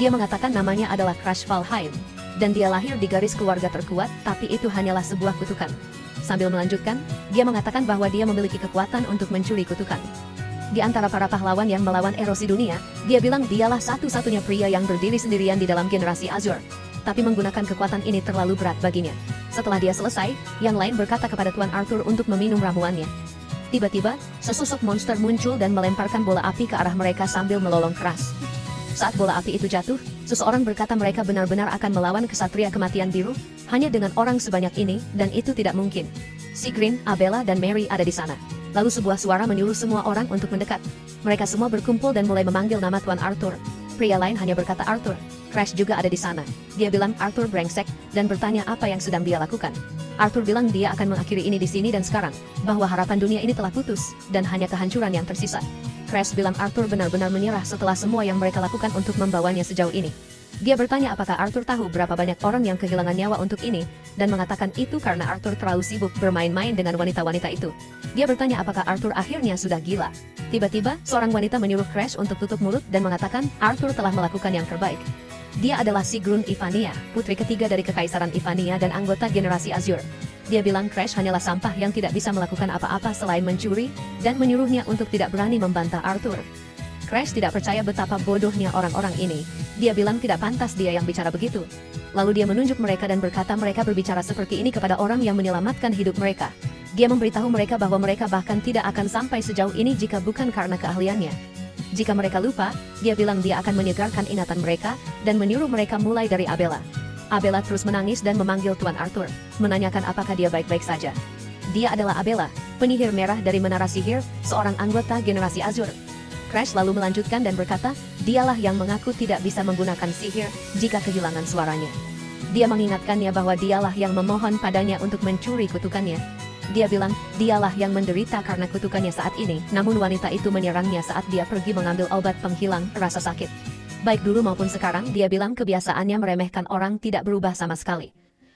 Dia mengatakan namanya adalah Crash Valheim, dan dia lahir di garis keluarga terkuat, tapi itu hanyalah sebuah kutukan. Sambil melanjutkan, dia mengatakan bahwa dia memiliki kekuatan untuk mencuri kutukan. Di antara para pahlawan yang melawan erosi dunia, dia bilang dialah satu-satunya pria yang berdiri sendirian di dalam generasi Azure. Tapi menggunakan kekuatan ini terlalu berat baginya. Setelah dia selesai, yang lain berkata kepada Tuan Arthur untuk meminum ramuannya. Tiba-tiba, sesosok monster muncul dan melemparkan bola api ke arah mereka sambil melolong keras. Saat bola api itu jatuh, seseorang berkata mereka benar-benar akan melawan kesatria kematian biru, hanya dengan orang sebanyak ini, dan itu tidak mungkin. Sigrun, Abella dan Mary ada di sana. Lalu sebuah suara menyuruh semua orang untuk mendekat. Mereka semua berkumpul dan mulai memanggil nama Tuan Arthur. Pria lain hanya berkata Arthur. Crash juga ada di sana. Dia bilang Arthur brengsek, dan bertanya apa yang sedang dia lakukan. Arthur bilang dia akan mengakhiri ini di sini dan sekarang, bahwa harapan dunia ini telah putus, dan hanya kehancuran yang tersisa. Crash bilang Arthur benar-benar menyerah setelah semua yang mereka lakukan untuk membawanya sejauh ini. Dia bertanya apakah Arthur tahu berapa banyak orang yang kehilangan nyawa untuk ini, dan mengatakan itu karena Arthur terlalu sibuk bermain-main dengan wanita-wanita itu. Dia bertanya apakah Arthur akhirnya sudah gila. Tiba-tiba, seorang wanita menyuruh Crash untuk tutup mulut dan mengatakan Arthur telah melakukan yang terbaik. Dia adalah Sigrun Ivania, putri ketiga dari Kekaisaran Ivania dan anggota generasi Azure. Dia bilang Crash hanyalah sampah yang tidak bisa melakukan apa-apa selain mencuri, dan menyuruhnya untuk tidak berani membantah Arthur. Crash tidak percaya betapa bodohnya orang-orang ini. Dia bilang tidak pantas dia yang bicara begitu. Lalu dia menunjuk mereka dan berkata mereka berbicara seperti ini kepada orang yang menyelamatkan hidup mereka. Dia memberitahu mereka bahwa mereka bahkan tidak akan sampai sejauh ini jika bukan karena keahliannya. Jika mereka lupa, dia bilang dia akan menyegarkan ingatan mereka, dan menyuruh mereka mulai dari Abella. Abella terus menangis dan memanggil Tuan Arthur, menanyakan apakah dia baik-baik saja. Dia adalah Abella, penyihir merah dari Menara Sihir, seorang anggota generasi Azure. Crash lalu melanjutkan dan berkata, dialah yang mengaku tidak bisa menggunakan sihir jika kehilangan suaranya. Dia mengingatkannya bahwa dialah yang memohon padanya untuk mencuri kutukannya. Dia bilang, dialah yang menderita karena kutukannya saat ini, namun wanita itu menyerangnya saat dia pergi mengambil obat penghilang rasa sakit. Baik dulu maupun sekarang, dia bilang kebiasaannya meremehkan orang tidak berubah sama sekali.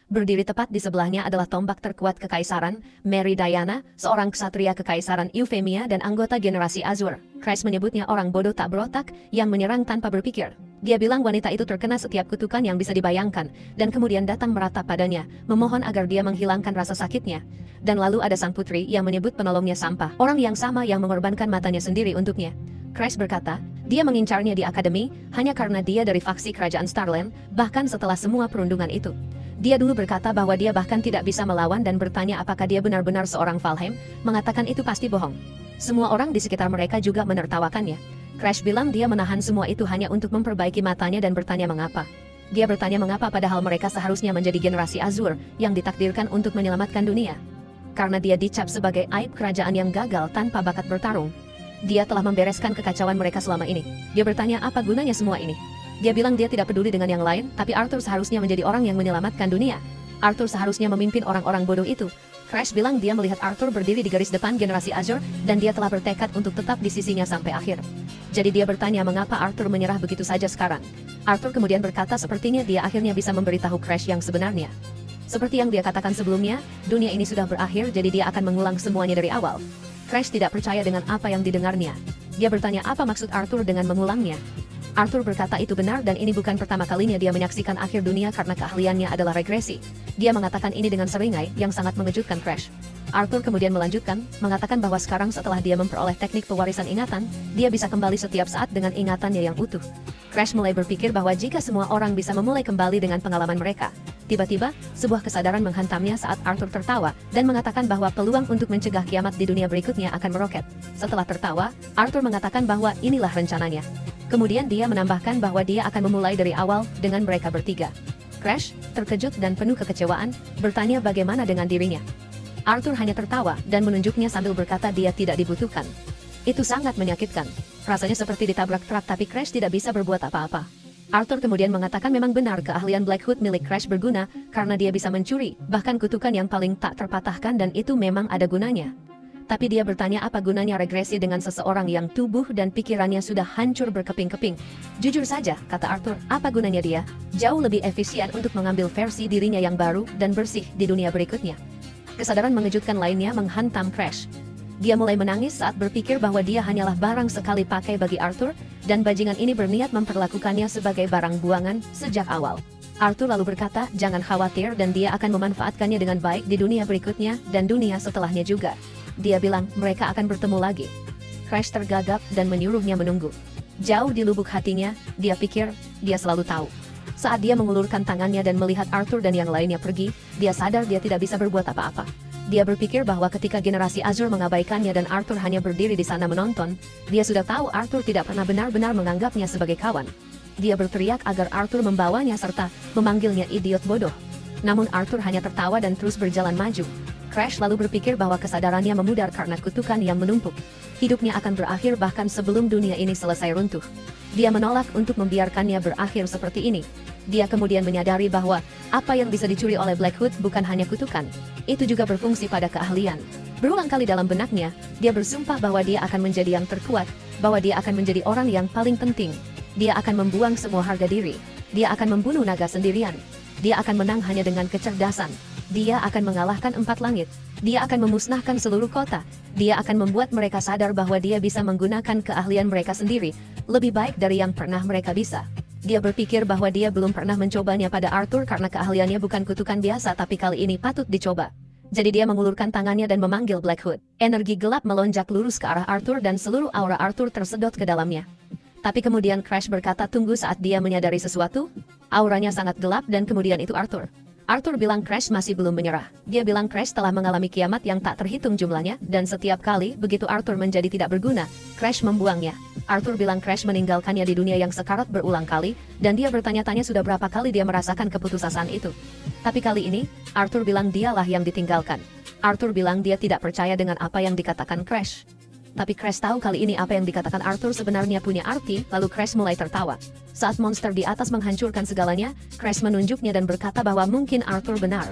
Berdiri tepat di sebelahnya adalah tombak terkuat kekaisaran, Mary Diana, seorang ksatria kekaisaran Euphemia dan anggota generasi Azure. Crash menyebutnya orang bodoh tak berotak, yang menyerang tanpa berpikir. Dia bilang wanita itu terkena setiap kutukan yang bisa dibayangkan, dan kemudian datang meratap padanya, memohon agar dia menghilangkan rasa sakitnya. Dan lalu ada sang putri yang menyebut penolongnya sampah, orang yang sama yang mengorbankan matanya sendiri untuknya. Crash berkata, dia mengincarnya di akademi, hanya karena dia dari faksi kerajaan Starland, bahkan setelah semua perundungan itu. Dia dulu berkata bahwa dia bahkan tidak bisa melawan dan bertanya apakah dia benar-benar seorang Valheim, mengatakan itu pasti bohong. Semua orang di sekitar mereka juga menertawakannya. Crash bilang dia menahan semua itu hanya untuk memperbaiki matanya dan bertanya mengapa. Dia bertanya mengapa padahal mereka seharusnya menjadi generasi Azure yang ditakdirkan untuk menyelamatkan dunia. Karena dia dicap sebagai aib kerajaan yang gagal tanpa bakat bertarung. Dia telah membereskan kekacauan mereka selama ini. Dia bertanya apa gunanya semua ini. Dia bilang dia tidak peduli dengan yang lain, tapi Arthur seharusnya menjadi orang yang menyelamatkan dunia. Arthur seharusnya memimpin orang-orang bodoh itu. Crash bilang dia melihat Arthur berdiri di garis depan generasi Azure, dan dia telah bertekad untuk tetap di sisinya sampai akhir. Jadi dia bertanya mengapa Arthur menyerah begitu saja sekarang. Arthur kemudian berkata sepertinya dia akhirnya bisa memberitahu Crash yang sebenarnya. Seperti yang dia katakan sebelumnya, dunia ini sudah berakhir jadi dia akan mengulang semuanya dari awal. Crash tidak percaya dengan apa yang didengarnya. Dia bertanya apa maksud Arthur dengan mengulangnya. Arthur berkata itu benar dan ini bukan pertama kalinya dia menyaksikan akhir dunia karena keahliannya adalah regresi. Dia mengatakan ini dengan seringai yang sangat mengejutkan Crash. Arthur kemudian melanjutkan, mengatakan bahwa sekarang setelah dia memperoleh teknik pewarisan ingatan, dia bisa kembali setiap saat dengan ingatannya yang utuh. Crash mulai berpikir bahwa jika semua orang bisa memulai kembali dengan pengalaman mereka. Tiba-tiba, sebuah kesadaran menghantamnya saat Arthur tertawa dan mengatakan bahwa peluang untuk mencegah kiamat di dunia berikutnya akan meroket. Setelah tertawa, Arthur mengatakan bahwa inilah rencananya. Kemudian dia menambahkan bahwa dia akan memulai dari awal dengan mereka bertiga. Crash, terkejut dan penuh kekecewaan, bertanya bagaimana dengan dirinya. Arthur hanya tertawa dan menunjuknya sambil berkata dia tidak dibutuhkan. Itu sangat menyakitkan. Rasanya seperti ditabrak truk tapi Crash tidak bisa berbuat apa-apa. Arthur kemudian mengatakan memang benar keahlian Black Hood milik Crash berguna karena dia bisa mencuri, bahkan kutukan yang paling tak terpatahkan dan itu memang ada gunanya. Tapi dia bertanya apa gunanya regresi dengan seseorang yang tubuh dan pikirannya sudah hancur berkeping-keping. Jujur saja, kata Arthur, apa gunanya dia? Jauh lebih efisien untuk mengambil versi dirinya yang baru dan bersih di dunia berikutnya. Kesadaran mengejutkan lainnya menghantam Crash. Dia mulai menangis saat berpikir bahwa dia hanyalah barang sekali pakai bagi Arthur, dan bajingan ini berniat memperlakukannya sebagai barang buangan sejak awal. Arthur lalu berkata, jangan khawatir dan dia akan memanfaatkannya dengan baik di dunia berikutnya dan dunia setelahnya juga. Dia bilang mereka akan bertemu lagi. Crash tergagap dan menyuruhnya menunggu. Jauh di lubuk hatinya, dia pikir, dia selalu tahu. Saat dia mengulurkan tangannya dan melihat Arthur dan yang lainnya pergi, dia sadar dia tidak bisa berbuat apa-apa. Dia berpikir bahwa ketika generasi Azure mengabaikannya dan Arthur hanya berdiri di sana menonton, dia sudah tahu Arthur tidak pernah benar-benar menganggapnya sebagai kawan. Dia berteriak agar Arthur membawanya serta memanggilnya idiot bodoh. Namun Arthur hanya tertawa dan terus berjalan maju. Crash lalu berpikir bahwa kesadarannya memudar karena kutukan yang menumpuk. Hidupnya akan berakhir bahkan sebelum dunia ini selesai runtuh. Dia menolak untuk membiarkannya berakhir seperti ini. Dia kemudian menyadari bahwa apa yang bisa dicuri oleh Black Hood bukan hanya kutukan, itu juga berfungsi pada keahlian. Berulang kali dalam benaknya, dia bersumpah bahwa dia akan menjadi yang terkuat, bahwa dia akan menjadi orang yang paling penting. Dia akan membuang semua harga diri. Dia akan membunuh naga sendirian. Dia akan menang hanya dengan kecerdasan. Dia akan mengalahkan 4 langit. Dia akan memusnahkan seluruh kota. Dia akan membuat mereka sadar bahwa dia bisa menggunakan keahlian mereka sendiri, lebih baik dari yang pernah mereka bisa. Dia berpikir bahwa dia belum pernah mencobanya pada Arthur karena keahliannya bukan kutukan biasa tapi kali ini patut dicoba. Jadi dia mengulurkan tangannya dan memanggil Black Hood. Energi gelap melonjak lurus ke arah Arthur dan seluruh aura Arthur tersedot ke dalamnya. Tapi kemudian Crash berkata tunggu saat dia menyadari sesuatu. Auranya sangat gelap dan kemudian itu Arthur. Arthur bilang Crash masih belum menyerah. Dia bilang Crash telah mengalami kiamat yang tak terhitung jumlahnya, dan setiap kali begitu Arthur menjadi tidak berguna, Crash membuangnya. Arthur bilang Crash meninggalkannya di dunia yang sekarat berulang kali, dan dia bertanya-tanya sudah berapa kali dia merasakan keputusasaan itu. Tapi kali ini, Arthur bilang dialah yang ditinggalkan. Arthur bilang dia tidak percaya dengan apa yang dikatakan Crash. Tapi Crash tahu kali ini apa yang dikatakan Arthur sebenarnya punya arti, lalu Crash mulai tertawa. Saat monster di atas menghancurkan segalanya, Crash menunjuknya dan berkata bahwa mungkin Arthur benar.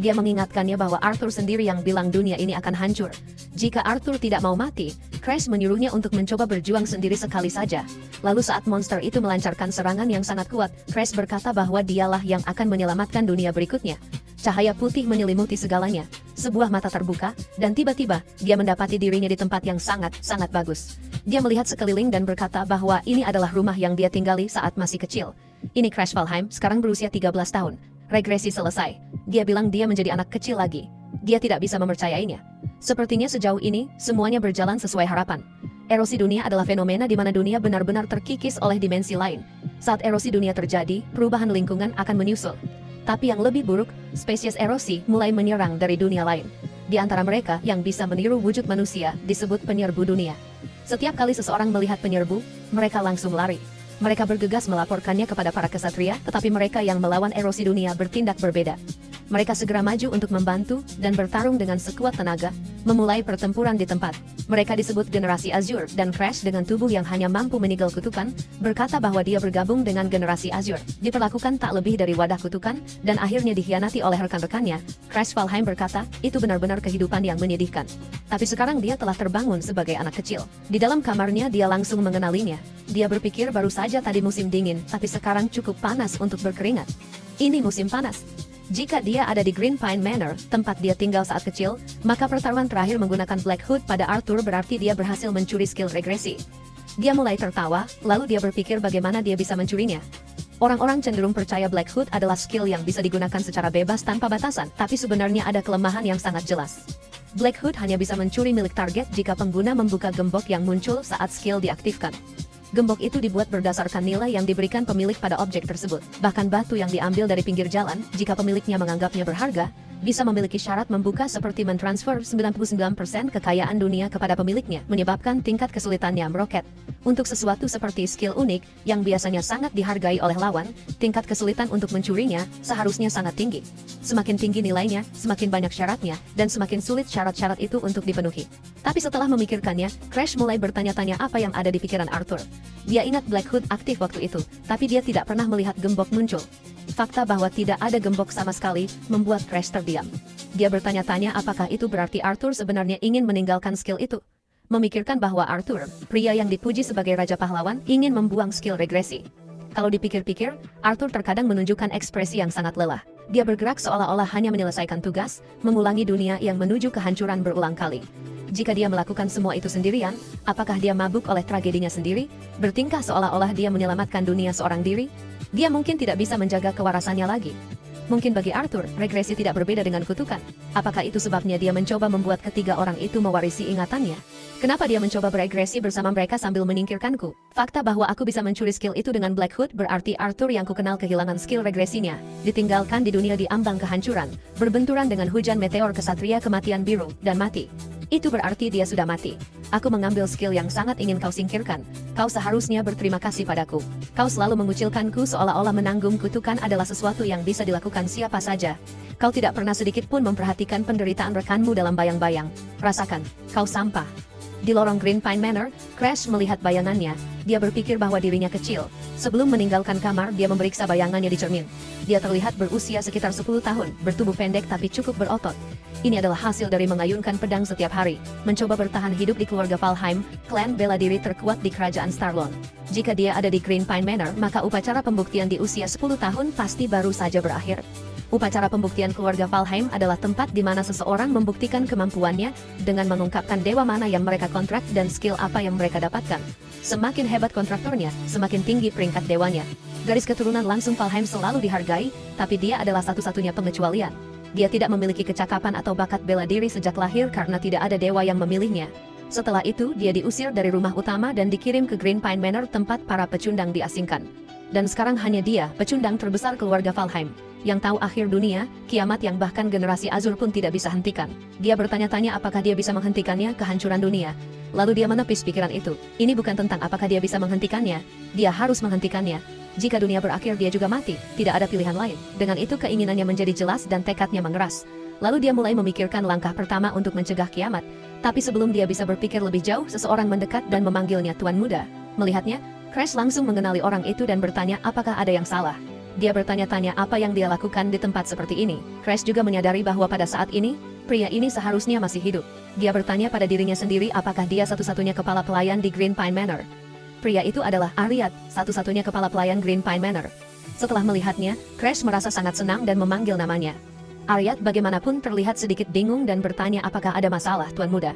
Dia mengingatkannya bahwa Arthur sendiri yang bilang dunia ini akan hancur. Jika Arthur tidak mau mati, Crash menyuruhnya untuk mencoba berjuang sendiri sekali saja. Lalu saat monster itu melancarkan serangan yang sangat kuat, Crash berkata bahwa dialah yang akan menyelamatkan dunia berikutnya. Cahaya putih menyelimuti segalanya. Sebuah mata terbuka, dan tiba-tiba, dia mendapati dirinya di tempat yang sangat bagus. Dia melihat sekeliling dan berkata bahwa ini adalah rumah yang dia tinggali saat masih kecil. Ini Crash Valheim, sekarang berusia 13 tahun. Regresi selesai. Dia bilang dia menjadi anak kecil lagi. Dia tidak bisa mempercayainya. Sepertinya sejauh ini, semuanya berjalan sesuai harapan. Erosi dunia adalah fenomena di mana dunia benar-benar terkikis oleh dimensi lain. Saat erosi dunia terjadi, perubahan lingkungan akan menyusul. Tapi yang lebih buruk, spesies erosi mulai menyerang dari dunia lain. Di antara mereka yang bisa meniru wujud manusia disebut penyerbu dunia. Setiap kali seseorang melihat penyerbu, mereka langsung lari. Mereka bergegas melaporkannya kepada para kesatria, tetapi mereka yang melawan erosi dunia bertindak berbeda. Mereka segera maju untuk membantu dan bertarung dengan sekuat tenaga, memulai pertempuran di tempat. Mereka disebut generasi Azure, dan Crash dengan tubuh yang hanya mampu menigel kutukan, berkata bahwa dia bergabung dengan generasi Azure. Diperlakukan tak lebih dari wadah kutukan, dan akhirnya dikhianati oleh rekan-rekannya. Crash Valheim berkata, itu benar-benar kehidupan yang menyedihkan. Tapi sekarang dia telah terbangun sebagai anak kecil. Di dalam kamarnya dia langsung mengenalinya. Dia berpikir baru saja tadi musim dingin, tapi sekarang cukup panas untuk berkeringat. Ini musim panas. Jika dia ada di Green Pine Manor, tempat dia tinggal saat kecil, maka pertarungan terakhir menggunakan Black Hood pada Arthur berarti dia berhasil mencuri skill regresi. Dia mulai tertawa, lalu dia berpikir bagaimana dia bisa mencurinya. Orang-orang cenderung percaya Black Hood adalah skill yang bisa digunakan secara bebas tanpa batasan, tapi sebenarnya ada kelemahan yang sangat jelas. Black Hood hanya bisa mencuri milik target jika pengguna membuka gembok yang muncul saat skill diaktifkan. Gembok itu dibuat berdasarkan nilai yang diberikan pemilik pada objek tersebut. Bahkan batu yang diambil dari pinggir jalan, jika pemiliknya menganggapnya berharga, bisa memiliki syarat membuka seperti mentransfer 99% kekayaan dunia kepada pemiliknya, menyebabkan tingkat kesulitannya meroket. Untuk sesuatu seperti skill unik, yang biasanya sangat dihargai oleh lawan, tingkat kesulitan untuk mencurinya seharusnya sangat tinggi. Semakin tinggi nilainya, semakin banyak syaratnya, dan semakin sulit syarat-syarat itu untuk dipenuhi. Tapi setelah memikirkannya, Crash mulai bertanya-tanya apa yang ada di pikiran Arthur. Dia ingat Black Hood aktif waktu itu, tapi dia tidak pernah melihat gembok muncul. Fakta bahwa tidak ada gembok sama sekali membuat Crash terdiam. Dia bertanya-tanya apakah itu berarti Arthur sebenarnya ingin meninggalkan skill itu. Memikirkan bahwa Arthur, pria yang dipuji sebagai raja pahlawan, ingin membuang skill regresi. Kalau dipikir-pikir, Arthur terkadang menunjukkan ekspresi yang sangat lelah. Dia bergerak seolah-olah hanya menyelesaikan tugas, mengulangi dunia yang menuju kehancuran berulang kali. Jika dia melakukan semua itu sendirian, apakah dia mabuk oleh tragedinya sendiri? Bertingkah seolah-olah dia menyelamatkan dunia seorang diri? Dia mungkin tidak bisa menjaga kewarasannya lagi. Mungkin bagi Arthur, regresi tidak berbeda dengan kutukan. Apakah itu sebabnya dia mencoba membuat ketiga orang itu mewarisi ingatannya? Kenapa dia mencoba beregresi bersama mereka sambil menyingkirkanku? Fakta bahwa aku bisa mencuri skill itu dengan Black Hood berarti Arthur yang kukenal kehilangan skill regresinya, ditinggalkan di dunia di ambang kehancuran, berbenturan dengan hujan meteor kesatria kematian biru, dan mati. Itu berarti dia sudah mati. Aku mengambil skill yang sangat ingin kau singkirkan. Kau seharusnya berterima kasih padaku. Kau selalu mengucilkanku seolah-olah menanggung kutukan adalah sesuatu yang bisa dilakukan siapa saja. Kau tidak pernah sedikit pun memperhatikan penderitaan rekanmu dalam bayang-bayang. Rasakan, kau sampah. Di lorong Green Pine Manor, Crash melihat bayangannya. Dia berpikir bahwa dirinya kecil. Sebelum meninggalkan kamar, dia memeriksa bayangannya di cermin. Dia terlihat berusia sekitar 10 tahun, bertubuh pendek tapi cukup berotot. Ini adalah hasil dari mengayunkan pedang setiap hari, mencoba bertahan hidup di keluarga Valheim, klan bela diri terkuat di kerajaan Starlon. Jika dia ada di Green Pine Manor, maka upacara pembuktian di usia 10 tahun pasti baru saja berakhir. Upacara pembuktian keluarga Valheim adalah tempat di mana seseorang membuktikan kemampuannya dengan mengungkapkan dewa mana yang mereka kontrak dan skill apa yang mereka dapatkan. Semakin hebat kontraktornya, semakin tinggi peringkat dewanya. Garis keturunan langsung Valheim selalu dihargai, tapi dia adalah satu-satunya pengecualian. Dia tidak memiliki kecakapan atau bakat bela diri sejak lahir karena tidak ada dewa yang memilihnya. Setelah itu, dia diusir dari rumah utama dan dikirim ke Green Pine Manor tempat para pecundang diasingkan. Dan sekarang hanya dia, pecundang terbesar keluarga Valheim, yang tahu akhir dunia, kiamat yang bahkan generasi Azur pun tidak bisa hentikan. Dia bertanya-tanya apakah dia bisa menghentikannya, kehancuran dunia. Lalu dia menepis pikiran itu. Ini bukan tentang apakah dia bisa menghentikannya. Dia harus menghentikannya. Jika dunia berakhir dia juga mati, tidak ada pilihan lain. Dengan itu keinginannya menjadi jelas dan tekadnya mengeras. Lalu dia mulai memikirkan langkah pertama untuk mencegah kiamat. Tapi sebelum dia bisa berpikir lebih jauh, seseorang mendekat dan memanggilnya Tuan Muda. Melihatnya, Crash langsung mengenali orang itu dan bertanya apakah ada yang salah. Dia bertanya-tanya apa yang dia lakukan di tempat seperti ini. Crash juga menyadari bahwa pada saat ini, pria ini seharusnya masih hidup. Dia bertanya pada dirinya sendiri apakah dia satu-satunya kepala pelayan di Green Pine Manor. Pria itu adalah Ariad, satu-satunya kepala pelayan Green Pine Manor. Setelah melihatnya, Crash merasa sangat senang dan memanggil namanya. Ariad bagaimanapun terlihat sedikit bingung dan bertanya apakah ada masalah, Tuan Muda.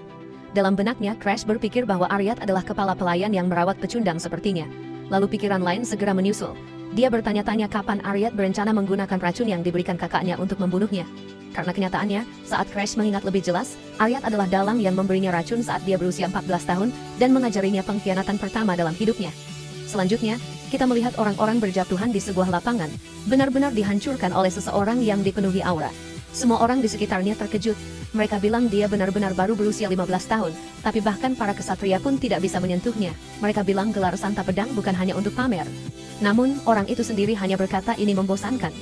Dalam benaknya, Crash berpikir bahwa Ariad adalah kepala pelayan yang merawat pecundang sepertinya. Lalu pikiran lain segera menyusul. Dia bertanya-tanya kapan Ariad berencana menggunakan racun yang diberikan kakaknya untuk membunuhnya. Karena kenyataannya, saat Crash mengingat lebih jelas, Ariad adalah dalang yang memberinya racun saat dia berusia 14 tahun dan mengajarinya pengkhianatan pertama dalam hidupnya. Selanjutnya, kita melihat orang-orang berjatuhan di sebuah lapangan, benar-benar dihancurkan oleh seseorang yang dipenuhi aura. Semua orang di sekitarnya terkejut. Mereka bilang dia benar-benar baru berusia 15 tahun, tapi bahkan para kesatria pun tidak bisa menyentuhnya. Mereka bilang gelar Santa Pedang bukan hanya untuk pamer. Namun, orang itu sendiri hanya berkata ini membosankan.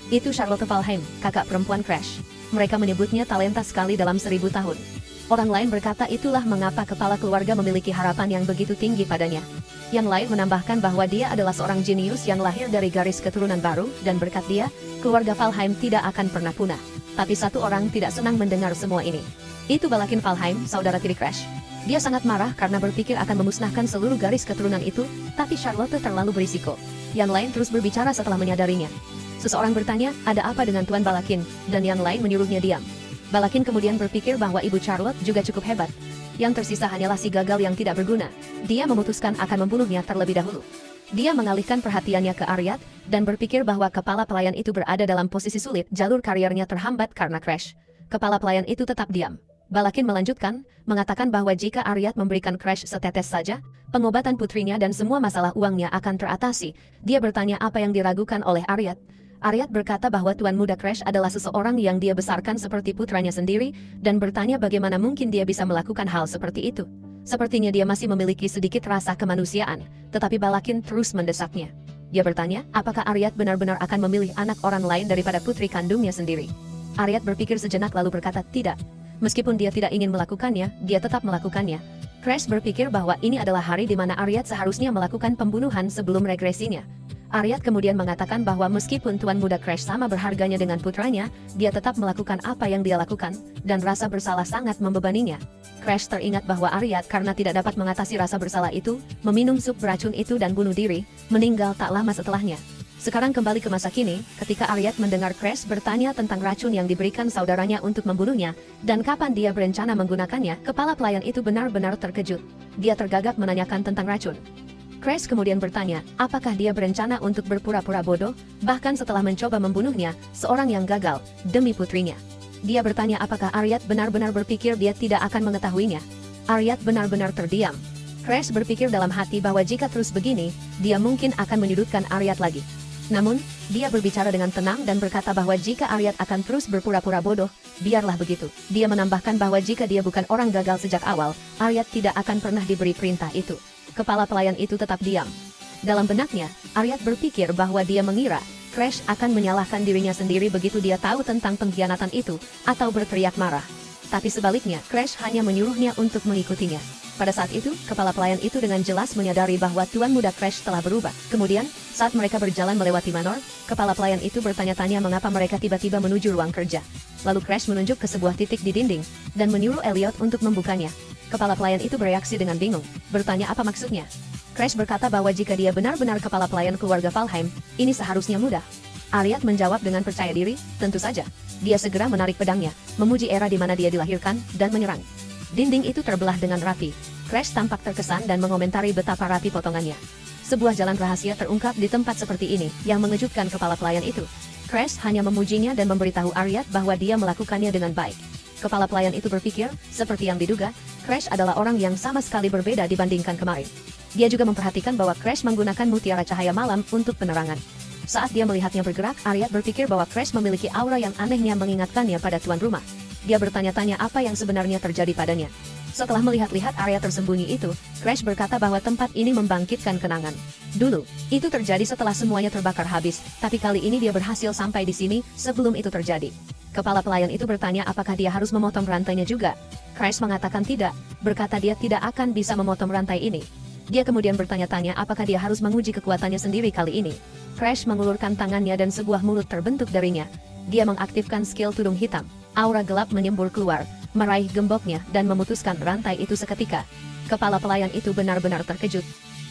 Itu Charlotte Valheim, kakak perempuan Crash. Mereka menyebutnya talenta sekali dalam 1000 tahun. Orang lain berkata itulah mengapa kepala keluarga memiliki harapan yang begitu tinggi padanya. Yang lain menambahkan bahwa dia adalah seorang jenius yang lahir dari garis keturunan baru, dan berkat dia, keluarga Valheim tidak akan pernah punah. Tapi satu orang tidak senang mendengar semua ini. Itu Balakin Valheim, saudara tiri Crash. Dia sangat marah karena berpikir akan memusnahkan seluruh garis keturunan itu, tapi Charlotte terlalu berisiko. Yang lain terus berbicara setelah menyadarinya. Seseorang bertanya, ada apa dengan Tuan Balakin, dan yang lain menyuruhnya diam. Balakin kemudian berpikir bahwa Ibu Charlotte juga cukup hebat. Yang tersisa hanyalah si gagal yang tidak berguna. Dia memutuskan akan membunuhnya terlebih dahulu. Dia mengalihkan perhatiannya ke Ariad, dan berpikir bahwa kepala pelayan itu berada dalam posisi sulit, jalur karirnya terhambat karena Crash. Kepala pelayan itu tetap diam. Balakin melanjutkan, mengatakan bahwa jika Ariad memberikan Crash setetes saja, pengobatan putrinya dan semua masalah uangnya akan teratasi. Dia bertanya apa yang diragukan oleh Ariad. Ariad berkata bahwa Tuan Muda Crash adalah seseorang yang dia besarkan seperti putranya sendiri, dan bertanya bagaimana mungkin dia bisa melakukan hal seperti itu. Sepertinya dia masih memiliki sedikit rasa kemanusiaan, tetapi Balakin terus mendesaknya. Dia bertanya, apakah Ariad benar-benar akan memilih anak orang lain daripada putri kandungnya sendiri? Ariad berpikir sejenak lalu berkata, tidak. Meskipun dia tidak ingin melakukannya, dia tetap melakukannya. Crash berpikir bahwa ini adalah hari di mana Ariad seharusnya melakukan pembunuhan sebelum regresinya. Ariad kemudian mengatakan bahwa meskipun Tuan Muda Crash sama berharganya dengan putranya, dia tetap melakukan apa yang dia lakukan, dan rasa bersalah sangat membebaninya. Crash teringat bahwa Ariad karena tidak dapat mengatasi rasa bersalah itu, meminum sup beracun itu dan bunuh diri, meninggal tak lama setelahnya. Sekarang kembali ke masa kini, ketika Aryat mendengar Crash bertanya tentang racun yang diberikan saudaranya untuk membunuhnya, dan kapan dia berencana menggunakannya, kepala pelayan itu benar-benar terkejut. Dia tergagap menanyakan tentang racun. Crash kemudian bertanya, apakah dia berencana untuk berpura-pura bodoh, bahkan setelah mencoba membunuhnya, seorang yang gagal, demi putrinya. Dia bertanya apakah Aryat benar-benar berpikir dia tidak akan mengetahuinya. Aryat benar-benar terdiam. Crash berpikir dalam hati bahwa jika terus begini, dia mungkin akan menyudutkan Aryat lagi. Namun, dia berbicara dengan tenang dan berkata bahwa jika Aryat akan terus berpura-pura bodoh, biarlah begitu. Dia menambahkan bahwa jika dia bukan orang gagal sejak awal, Aryat tidak akan pernah diberi perintah itu. Kepala pelayan itu tetap diam. Dalam benaknya, Aryat berpikir bahwa dia mengira Crash akan menyalahkan dirinya sendiri begitu dia tahu tentang pengkhianatan itu, atau berteriak marah. Tapi sebaliknya, Crash hanya menyuruhnya untuk mengikutinya. Pada saat itu, kepala pelayan itu dengan jelas menyadari bahwa tuan muda Crash telah berubah. Kemudian, saat mereka berjalan melewati Manor, kepala pelayan itu bertanya-tanya mengapa mereka tiba-tiba menuju ruang kerja. Lalu Crash menunjuk ke sebuah titik di dinding, dan menyuruh Elliot untuk membukanya. Kepala pelayan itu bereaksi dengan bingung, bertanya apa maksudnya. Crash berkata bahwa jika dia benar-benar kepala pelayan keluarga Valheim, ini seharusnya mudah. Aryat menjawab dengan percaya diri, tentu saja. Dia segera menarik pedangnya, memuji era di mana dia dilahirkan, dan menyerang. Dinding itu terbelah dengan rapi. Crash tampak terkesan dan mengomentari betapa rapi potongannya. Sebuah jalan rahasia terungkap di tempat seperti ini, yang mengejutkan kepala pelayan itu. Crash hanya memujinya dan memberitahu Aryat bahwa dia melakukannya dengan baik. Kepala pelayan itu berpikir, seperti yang diduga, Crash adalah orang yang sama sekali berbeda dibandingkan kemarin. Dia juga memperhatikan bahwa Crash menggunakan mutiara cahaya malam untuk penerangan. Saat dia melihatnya bergerak, Aryat berpikir bahwa Crash memiliki aura yang anehnya mengingatkannya pada tuan rumah. Dia bertanya-tanya apa yang sebenarnya terjadi padanya. Setelah melihat-lihat area tersembunyi itu, Crash berkata bahwa tempat ini membangkitkan kenangan. Dulu, itu terjadi setelah semuanya terbakar habis, tapi kali ini dia berhasil sampai di sini sebelum itu terjadi. Kepala pelayan itu bertanya apakah dia harus memotong rantainya juga. Crash mengatakan tidak, berkata dia tidak akan bisa memotong rantai ini. Dia kemudian bertanya-tanya apakah dia harus menguji kekuatannya sendiri kali ini. Crash mengulurkan tangannya dan sebuah mulut terbentuk darinya. Dia mengaktifkan skill tudung hitam. Aura gelap menyembur keluar, meraih gemboknya dan memutuskan rantai itu seketika. Kepala pelayan itu benar-benar terkejut.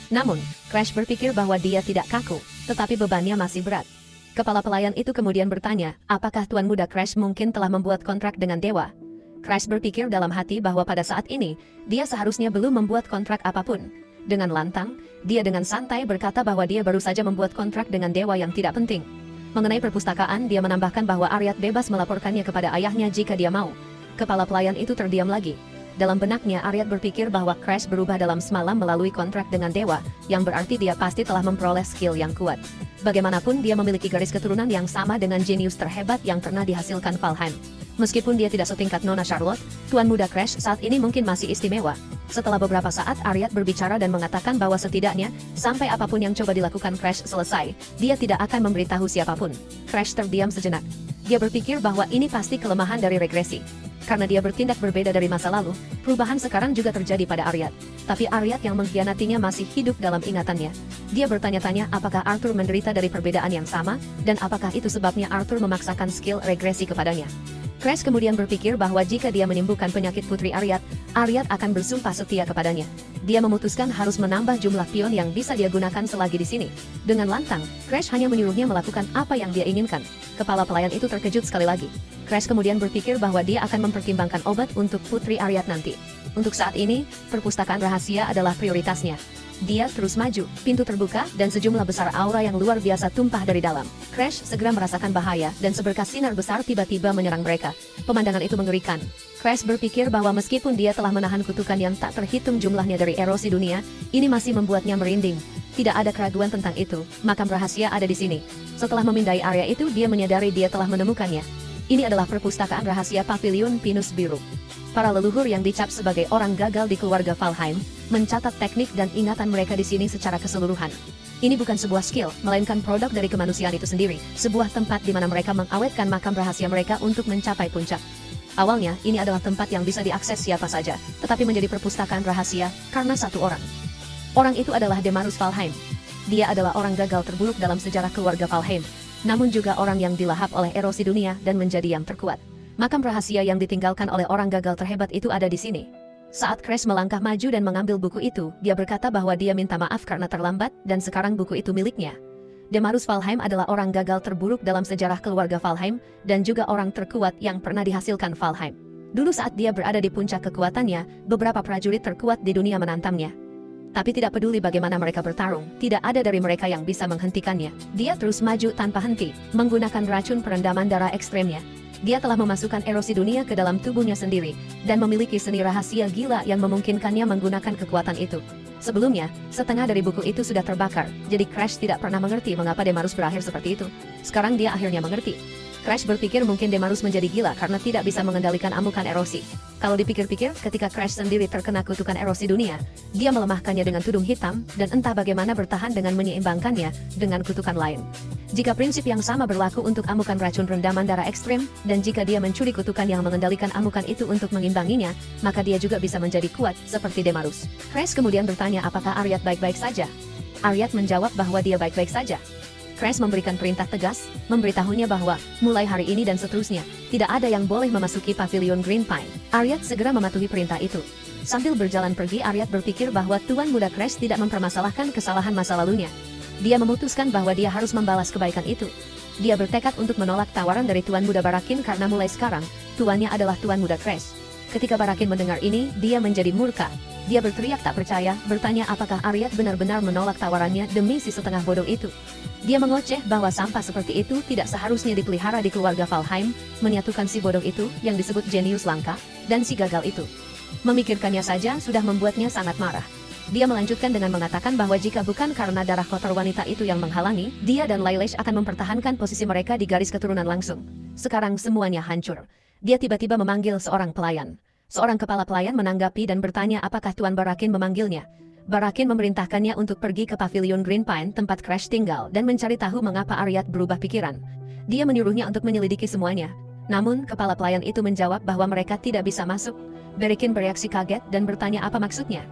Namun, Crash berpikir bahwa dia tidak kaku, tetapi bebannya masih berat. Kepala pelayan itu kemudian bertanya, apakah tuan muda Crash mungkin telah membuat kontrak dengan dewa? Crash berpikir dalam hati bahwa pada saat ini, dia seharusnya belum membuat kontrak apapun. Dengan lantang, dia dengan santai berkata bahwa dia baru saja membuat kontrak dengan dewa yang tidak penting. Mengenai perpustakaan, dia menambahkan bahwa Aryat bebas melaporkannya kepada ayahnya jika dia mau. Kepala pelayan itu terdiam lagi. Dalam benaknya, Aryat berpikir bahwa Crash berubah dalam semalam melalui kontrak dengan dewa, yang berarti dia pasti telah memperoleh skill yang kuat. Bagaimanapun, dia memiliki garis keturunan yang sama dengan jenius terhebat yang pernah dihasilkan Valheim. Meskipun dia tidak setingkat Nona Charlotte, tuan muda Crash saat ini mungkin masih istimewa. Setelah beberapa saat, Aryat berbicara dan mengatakan bahwa setidaknya, sampai apapun yang coba dilakukan Crash selesai, dia tidak akan memberitahu siapapun. Crash terdiam sejenak. Dia berpikir bahwa ini pasti kelemahan dari regresi. Karena dia bertindak berbeda dari masa lalu, perubahan sekarang juga terjadi pada Aryat. Tapi Aryat yang mengkhianatinya masih hidup dalam ingatannya. Dia bertanya-tanya apakah Arthur menderita dari perbedaan yang sama, dan apakah itu sebabnya Arthur memaksakan skill regresi kepadanya. Crash kemudian berpikir bahwa jika dia menyembuhkan penyakit putri Aryat, Aryat akan bersumpah setia kepadanya. Dia memutuskan harus menambah jumlah pion yang bisa dia gunakan selagi di sini. Dengan lantang, Crash hanya menyuruhnya melakukan apa yang dia inginkan. Kepala pelayan itu terkejut sekali lagi. Crash kemudian berpikir bahwa dia akan mempertimbangkan obat untuk putri Aryat nanti. Untuk saat ini, perpustakaan rahasia adalah prioritasnya. Dia terus maju, pintu terbuka, dan sejumlah besar aura yang luar biasa tumpah dari dalam. Crash segera merasakan bahaya, dan seberkas sinar besar tiba-tiba menyerang mereka. Pemandangan itu mengerikan. Crash berpikir bahwa meskipun dia telah menahan kutukan yang tak terhitung jumlahnya dari erosi dunia, ini masih membuatnya merinding. Tidak ada keraguan tentang itu, makam rahasia ada di sini. Setelah memindai area itu, dia menyadari dia telah menemukannya. Ini adalah perpustakaan rahasia Pavilion Pinus Biru. Para leluhur yang dicap sebagai orang gagal di keluarga Valheim, mencatat teknik dan ingatan mereka di sini secara keseluruhan. Ini bukan sebuah skill, melainkan produk dari kemanusiaan itu sendiri, sebuah tempat di mana mereka mengawetkan makam rahasia mereka untuk mencapai puncak. Awalnya, ini adalah tempat yang bisa diakses siapa saja, tetapi menjadi perpustakaan rahasia karena satu orang. Orang itu adalah Demarus Valheim. Dia adalah orang gagal terburuk dalam sejarah keluarga Valheim, namun juga orang yang dilahap oleh erosi dunia dan menjadi yang terkuat. Makam rahasia yang ditinggalkan oleh orang gagal terhebat itu ada di sini. Saat Crash melangkah maju dan mengambil buku itu, dia berkata bahwa dia minta maaf karena terlambat, dan sekarang buku itu miliknya. Demarus Valheim adalah orang gagal terburuk dalam sejarah keluarga Valheim, dan juga orang terkuat yang pernah dihasilkan Valheim. Dulu saat dia berada di puncak kekuatannya, beberapa prajurit terkuat di dunia menantangnya. Tapi tidak peduli bagaimana mereka bertarung, tidak ada dari mereka yang bisa menghentikannya. Dia terus maju tanpa henti, menggunakan racun perendaman darah ekstremnya. Dia telah memasukkan erosi dunia ke dalam tubuhnya sendiri, dan memiliki seni rahasia gila yang memungkinkannya menggunakan kekuatan itu. Sebelumnya, setengah dari buku itu sudah terbakar, jadi Crash tidak pernah mengerti mengapa Demarus berakhir seperti itu. Sekarang dia akhirnya mengerti. Crash berpikir mungkin Demarus menjadi gila karena tidak bisa mengendalikan amukan erosi. Kalau dipikir-pikir, ketika Crash sendiri terkena kutukan erosi dunia, dia melemahkannya dengan tudung hitam, dan entah bagaimana bertahan dengan menyeimbangkannya dengan kutukan lain. Jika prinsip yang sama berlaku untuk amukan racun rendaman darah ekstrem, dan jika dia mencuri kutukan yang mengendalikan amukan itu untuk mengimbanginya, maka dia juga bisa menjadi kuat seperti Demarus. Crash kemudian bertanya apakah Aryat baik-baik saja. Aryat menjawab bahwa dia baik-baik saja. Crash memberikan perintah tegas, memberitahunya bahwa, mulai hari ini dan seterusnya, tidak ada yang boleh memasuki pavilion Green Pine. Aryat segera mematuhi perintah itu. Sambil berjalan pergi, Aryat berpikir bahwa Tuan Muda Crash tidak mempermasalahkan kesalahan masa lalunya. Dia memutuskan bahwa dia harus membalas kebaikan itu. Dia bertekad untuk menolak tawaran dari Tuan Muda Barakin karena mulai sekarang, tuannya adalah Tuan Muda Crash. Ketika Barakin mendengar ini, dia menjadi murka. Dia berteriak tak percaya, bertanya apakah Aryat benar-benar menolak tawarannya demi si setengah bodoh itu. Dia mengoceh bahwa sampah seperti itu tidak seharusnya dipelihara di keluarga Valheim, menyatukan si bodoh itu yang disebut jenius langka, dan si gagal itu. Memikirkannya saja sudah membuatnya sangat marah. Dia melanjutkan dengan mengatakan bahwa jika bukan karena darah kotor wanita itu yang menghalangi, dia dan Lailesh akan mempertahankan posisi mereka di garis keturunan langsung. Sekarang semuanya hancur. Dia tiba-tiba memanggil seorang pelayan. Seorang kepala pelayan menanggapi dan bertanya apakah Tuan Barakin memanggilnya. Barakin memerintahkannya untuk pergi ke pavilion Green Pine tempat Crash tinggal dan mencari tahu mengapa Aryat berubah pikiran. Dia menyuruhnya untuk menyelidiki semuanya. Namun, kepala pelayan itu menjawab bahwa mereka tidak bisa masuk. Barakin bereaksi kaget dan bertanya apa maksudnya.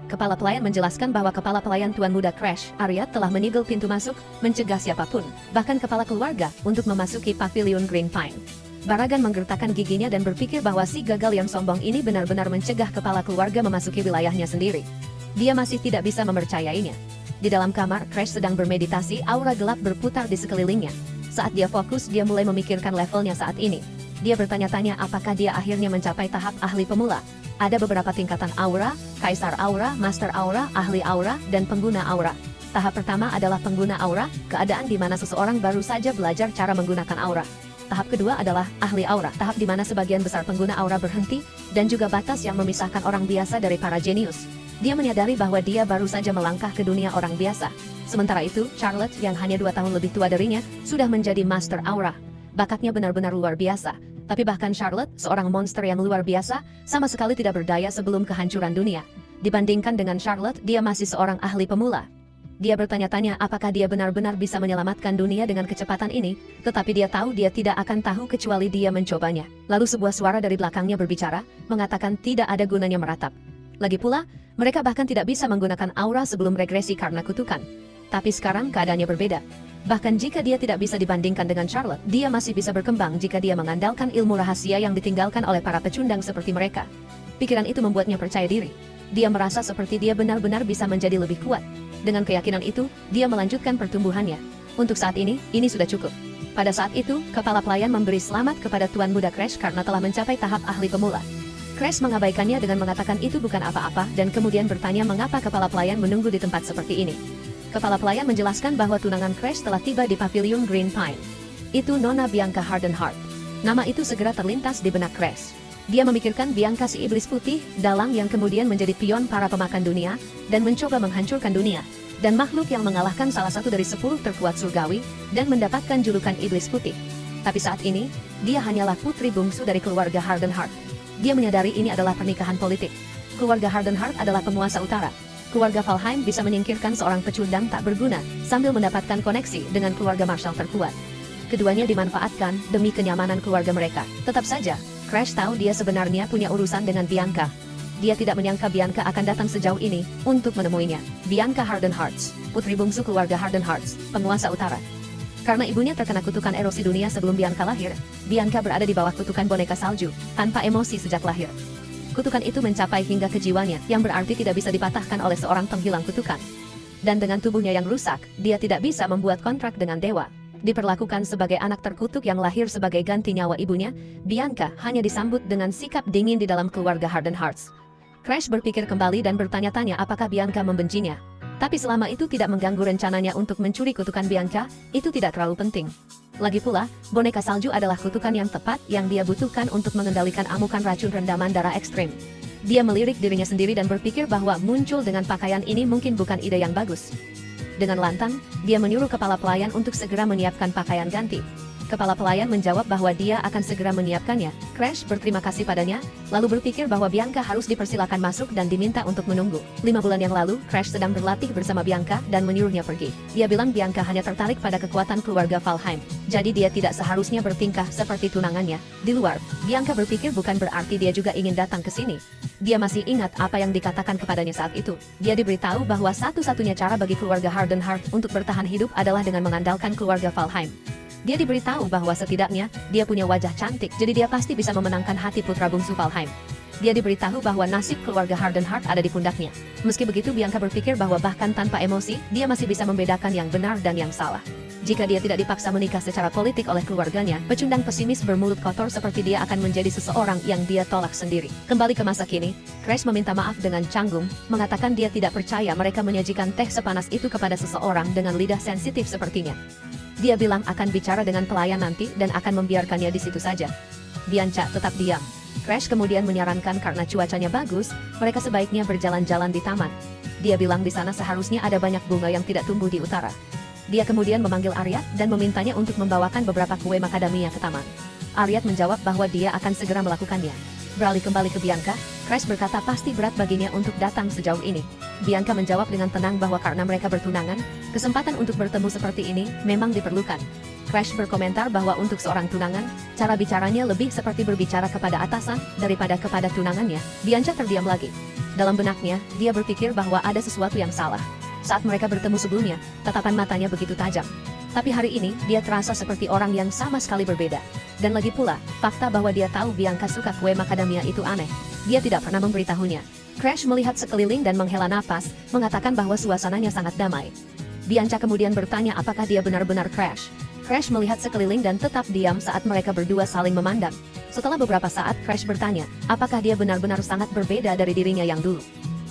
Kepala pelayan menjelaskan bahwa kepala pelayan Tuan Muda Crash, Aryat, telah menyegel pintu masuk, mencegah siapapun, bahkan kepala keluarga, untuk memasuki pavilion Green Pine. Baragan menggertakkan giginya dan berpikir bahwa si gagal yang sombong ini benar-benar mencegah kepala keluarga memasuki wilayahnya sendiri. Dia masih tidak bisa mempercayainya. Di dalam kamar, Crash sedang bermeditasi, aura gelap berputar di sekelilingnya. Saat dia fokus, dia mulai memikirkan levelnya saat ini. Dia bertanya-tanya apakah dia akhirnya mencapai tahap ahli pemula. Ada beberapa tingkatan aura, kaisar aura, master aura, ahli aura, dan pengguna aura. Tahap pertama adalah pengguna aura, keadaan di mana seseorang baru saja belajar cara menggunakan aura. Tahap kedua adalah ahli aura, tahap di mana sebagian besar pengguna aura berhenti, dan juga batas yang memisahkan orang biasa dari para jenius. Dia menyadari bahwa dia baru saja melangkah ke dunia orang biasa. Sementara itu, Charlotte yang hanya 2 tahun lebih tua darinya, sudah menjadi master aura. Bakatnya benar-benar luar biasa. Tapi bahkan Charlotte, seorang monster yang luar biasa, sama sekali tidak berdaya sebelum kehancuran dunia. Dibandingkan dengan Charlotte, dia masih seorang ahli pemula. Dia bertanya-tanya apakah dia benar-benar bisa menyelamatkan dunia dengan kecepatan ini, tetapi dia tahu dia tidak akan tahu kecuali dia mencobanya. Lalu sebuah suara dari belakangnya berbicara, mengatakan tidak ada gunanya meratap. Lagi pula, mereka bahkan tidak bisa menggunakan aura sebelum regresi karena kutukan. Tapi sekarang keadaannya berbeda. Bahkan jika dia tidak bisa dibandingkan dengan Charlotte, dia masih bisa berkembang jika dia mengandalkan ilmu rahasia yang ditinggalkan oleh para pecundang seperti mereka. Pikiran itu membuatnya percaya diri. Dia merasa seperti dia benar-benar bisa menjadi lebih kuat. Dengan keyakinan itu, dia melanjutkan pertumbuhannya. Untuk saat ini sudah cukup. Pada saat itu, kepala pelayan memberi selamat kepada Tuan Muda Crash karena telah mencapai tahap ahli pemula. Crash mengabaikannya dengan mengatakan itu bukan apa-apa dan kemudian bertanya mengapa kepala pelayan menunggu di tempat seperti ini. Kepala pelayan menjelaskan bahwa tunangan Crash telah tiba di pavilion Green Pine. Itu Nona Bianca Hardenheart. Nama itu segera terlintas di benak Crash. Dia memikirkan Bianca si iblis putih, dalang yang kemudian menjadi pion para pemakan dunia, dan mencoba menghancurkan dunia, dan makhluk yang mengalahkan salah satu dari 10 terkuat surgawi, dan mendapatkan julukan iblis putih. Tapi saat ini, dia hanyalah putri bungsu dari keluarga Hardenheart. Dia menyadari ini adalah pernikahan politik. Keluarga Hardenheart adalah penguasa utara. Keluarga Valheim bisa menyingkirkan seorang pecundang tak berguna, sambil mendapatkan koneksi dengan keluarga Marshall terkuat. Keduanya dimanfaatkan demi kenyamanan keluarga mereka. Tetap saja, Crash tahu dia sebenarnya punya urusan dengan Bianca. Dia tidak menyangka Bianca akan datang sejauh ini untuk menemuinya. Bianca Hardenheart, putri bungsu keluarga Hardenheart, penguasa utara. Karena ibunya terkena kutukan erosi dunia sebelum Bianca lahir, Bianca berada di bawah kutukan boneka salju, tanpa emosi sejak lahir. Kutukan itu mencapai hingga ke jiwanya, yang berarti tidak bisa dipatahkan oleh seorang penghilang kutukan. Dan dengan tubuhnya yang rusak, dia tidak bisa membuat kontrak dengan dewa. Diperlakukan sebagai anak terkutuk yang lahir sebagai ganti nyawa ibunya, Bianca hanya disambut dengan sikap dingin di dalam keluarga Harden Hearts. Crash berpikir kembali dan bertanya-tanya apakah Bianca membencinya. Tapi selama itu tidak mengganggu rencananya untuk mencuri kutukan Bianca, itu tidak terlalu penting. Lagi pula, boneka salju adalah kutukan yang tepat yang dia butuhkan untuk mengendalikan amukan racun rendaman darah ekstrim. Dia melirik dirinya sendiri dan berpikir bahwa muncul dengan pakaian ini mungkin bukan ide yang bagus. Dengan lantang, dia menyuruh kepala pelayan untuk segera menyiapkan pakaian ganti. Kepala pelayan menjawab bahwa dia akan segera menyiapkannya. Crash berterima kasih padanya, lalu berpikir bahwa Bianca harus dipersilakan masuk dan diminta untuk menunggu. 5 bulan yang lalu, Crash sedang berlatih bersama Bianca dan menyuruhnya pergi. Dia bilang Bianca hanya tertarik pada kekuatan keluarga Valheim, jadi dia tidak seharusnya bertingkah seperti tunangannya. Di luar, Bianca berpikir bukan berarti dia juga ingin datang ke sini. Dia masih ingat apa yang dikatakan kepadanya saat itu. Dia diberitahu bahwa satu-satunya cara bagi keluarga Harden Heart untuk bertahan hidup adalah dengan mengandalkan keluarga Valheim. Dia diberitahu bahwa setidaknya, dia punya wajah cantik, jadi dia pasti bisa memenangkan hati putra bungsu Valheim. Dia diberitahu bahwa nasib keluarga Harden Heart ada di pundaknya. Meski begitu, Bianca berpikir bahwa bahkan tanpa emosi, dia masih bisa membedakan yang benar dan yang salah. Jika dia tidak dipaksa menikah secara politik oleh keluarganya, pecundang pesimis bermulut kotor seperti dia akan menjadi seseorang yang dia tolak sendiri. Kembali ke masa kini, Crash meminta maaf dengan canggung, mengatakan dia tidak percaya mereka menyajikan teh sepanas itu kepada seseorang dengan lidah sensitif sepertinya. Dia bilang akan bicara dengan pelayan nanti dan akan membiarkannya di situ saja. Bianca tetap diam. Crash kemudian menyarankan karena cuacanya bagus, mereka sebaiknya berjalan-jalan di taman. Dia bilang di sana seharusnya ada banyak bunga yang tidak tumbuh di utara. Dia kemudian memanggil Aryat dan memintanya untuk membawakan beberapa kue macadamia ke taman. Aryat menjawab bahwa dia akan segera melakukannya. Beralih kembali ke Bianca, Crash berkata pasti berat baginya untuk datang sejauh ini. Bianca menjawab dengan tenang bahwa karena mereka bertunangan, kesempatan untuk bertemu seperti ini memang diperlukan. Crash berkomentar bahwa untuk seorang tunangan, cara bicaranya lebih seperti berbicara kepada atasan daripada kepada tunangannya. Bianca terdiam lagi. Dalam benaknya, dia berpikir bahwa ada sesuatu yang salah. Saat mereka bertemu sebelumnya, tatapan matanya begitu tajam. Tapi hari ini, dia terasa seperti orang yang sama sekali berbeda. Dan lagi pula, fakta bahwa dia tahu Bianca suka kue macadamia itu aneh. Dia tidak pernah memberitahunya. Crash melihat sekeliling dan menghela napas, mengatakan bahwa suasananya sangat damai. Bianca kemudian bertanya apakah dia benar-benar Crash. Crash melihat sekeliling dan tetap diam saat mereka berdua saling memandang. Setelah beberapa saat, Crash bertanya, apakah dia benar-benar sangat berbeda dari dirinya yang dulu.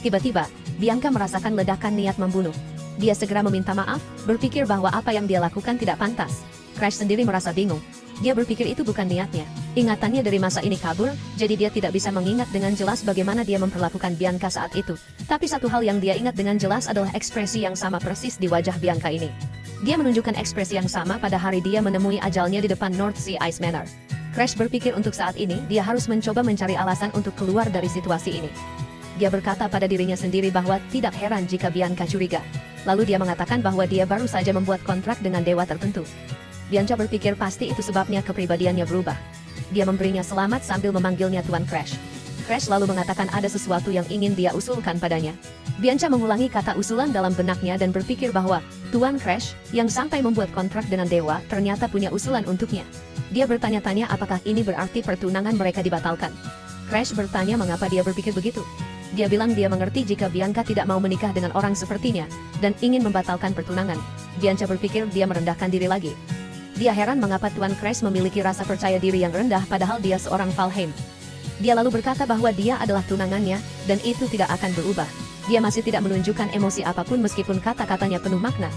Tiba-tiba, Bianca merasakan ledakan niat membunuh. Dia segera meminta maaf, berpikir bahwa apa yang dia lakukan tidak pantas. Crash sendiri merasa bingung. Dia berpikir itu bukan niatnya. Ingatannya dari masa ini kabur, jadi dia tidak bisa mengingat dengan jelas bagaimana dia memperlakukan Bianca saat itu. Tapi satu hal yang dia ingat dengan jelas adalah ekspresi yang sama persis di wajah Bianca ini. Dia menunjukkan ekspresi yang sama pada hari dia menemui ajalnya di depan North Sea Ice Manor. Crash berpikir untuk saat ini, dia harus mencoba mencari alasan untuk keluar dari situasi ini. Dia berkata pada dirinya sendiri bahwa tidak heran jika Bianca curiga. Lalu dia mengatakan bahwa dia baru saja membuat kontrak dengan dewa tertentu. Bianca berpikir pasti itu sebabnya kepribadiannya berubah. Dia memberinya selamat sambil memanggilnya Tuan Crash. Crash lalu mengatakan ada sesuatu yang ingin dia usulkan padanya. Bianca mengulangi kata usulan dalam benaknya dan berpikir bahwa Tuan Crash, yang sampai membuat kontrak dengan dewa, ternyata punya usulan untuknya. Dia bertanya-tanya apakah ini berarti pertunangan mereka dibatalkan. Crash bertanya mengapa dia berpikir begitu. Dia bilang dia mengerti jika Bianca tidak mau menikah dengan orang sepertinya, dan ingin membatalkan pertunangan. Bianca berpikir dia merendahkan diri lagi. Dia heran mengapa Tuan Crash memiliki rasa percaya diri yang rendah padahal dia seorang Valheim. Dia lalu berkata bahwa dia adalah tunangannya, dan itu tidak akan berubah. Dia masih tidak menunjukkan emosi apapun meskipun kata-katanya penuh makna.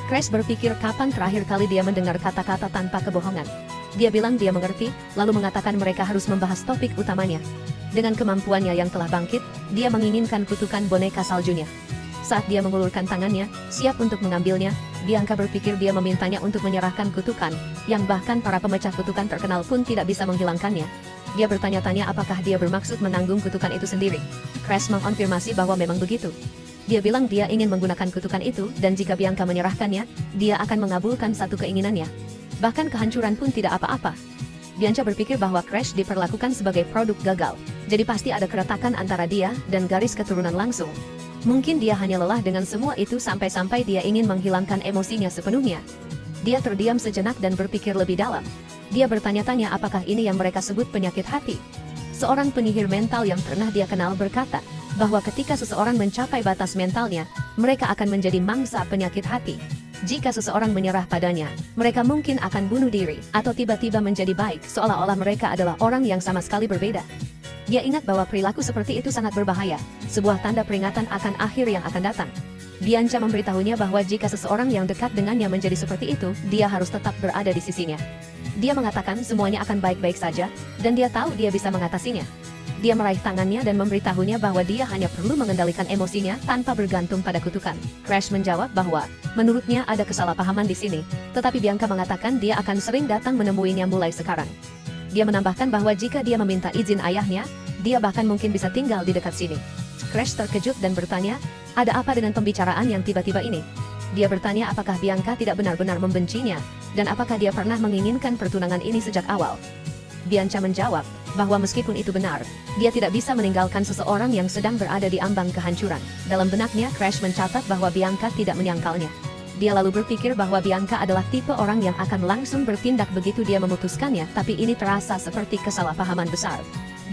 Crash berpikir kapan terakhir kali dia mendengar kata-kata tanpa kebohongan. Dia bilang dia mengerti, lalu mengatakan mereka harus membahas topik utamanya. Dengan kemampuannya yang telah bangkit, dia menginginkan kutukan boneka saljunya. Saat dia mengulurkan tangannya, siap untuk mengambilnya, Bianca berpikir dia memintanya untuk menyerahkan kutukan, yang bahkan para pemecah kutukan terkenal pun tidak bisa menghilangkannya. Dia bertanya-tanya apakah dia bermaksud menanggung kutukan itu sendiri. Crash mengonfirmasi bahwa memang begitu. Dia bilang dia ingin menggunakan kutukan itu, dan jika Bianca menyerahkannya, dia akan mengabulkan satu keinginannya. Bahkan kehancuran pun tidak apa-apa. Bianca berpikir bahwa Crash diperlakukan sebagai produk gagal, jadi pasti ada keretakan antara dia dan garis keturunan langsung. Mungkin dia hanya lelah dengan semua itu sampai-sampai dia ingin menghilangkan emosinya sepenuhnya. Dia terdiam sejenak dan berpikir lebih dalam. Dia bertanya-tanya apakah ini yang mereka sebut penyakit hati. Seorang penyihir mental yang pernah dia kenal berkata bahwa ketika seseorang mencapai batas mentalnya, mereka akan menjadi mangsa penyakit hati. Jika seseorang menyerah padanya, mereka mungkin akan bunuh diri atau tiba-tiba menjadi baik seolah-olah mereka adalah orang yang sama sekali berbeda. Dia ingat bahwa perilaku seperti itu sangat berbahaya, sebuah tanda peringatan akan akhir yang akan datang. Bianca memberitahunya bahwa jika seseorang yang dekat dengannya menjadi seperti itu, dia harus tetap berada di sisinya. Dia mengatakan semuanya akan baik-baik saja, dan dia tahu dia bisa mengatasinya. Dia meraih tangannya dan memberitahunya bahwa dia hanya perlu mengendalikan emosinya tanpa bergantung pada kutukan. Crash menjawab bahwa, menurutnya ada kesalahpahaman di sini, tetapi Bianca mengatakan dia akan sering datang menemuinya mulai sekarang. Dia menambahkan bahwa jika dia meminta izin ayahnya, dia bahkan mungkin bisa tinggal di dekat sini. Crash terkejut dan bertanya, ada apa dengan pembicaraan yang tiba-tiba ini? Dia bertanya apakah Bianca tidak benar-benar membencinya, dan apakah dia pernah menginginkan pertunangan ini sejak awal. Bianca menjawab bahwa meskipun itu benar, dia tidak bisa meninggalkan seseorang yang sedang berada di ambang kehancuran. Dalam benaknya, Crash mencatat bahwa Bianca tidak menyangkalnya. Dia lalu berpikir bahwa Bianca adalah tipe orang yang akan langsung bertindak begitu dia memutuskannya, tapi ini terasa seperti kesalahpahaman besar.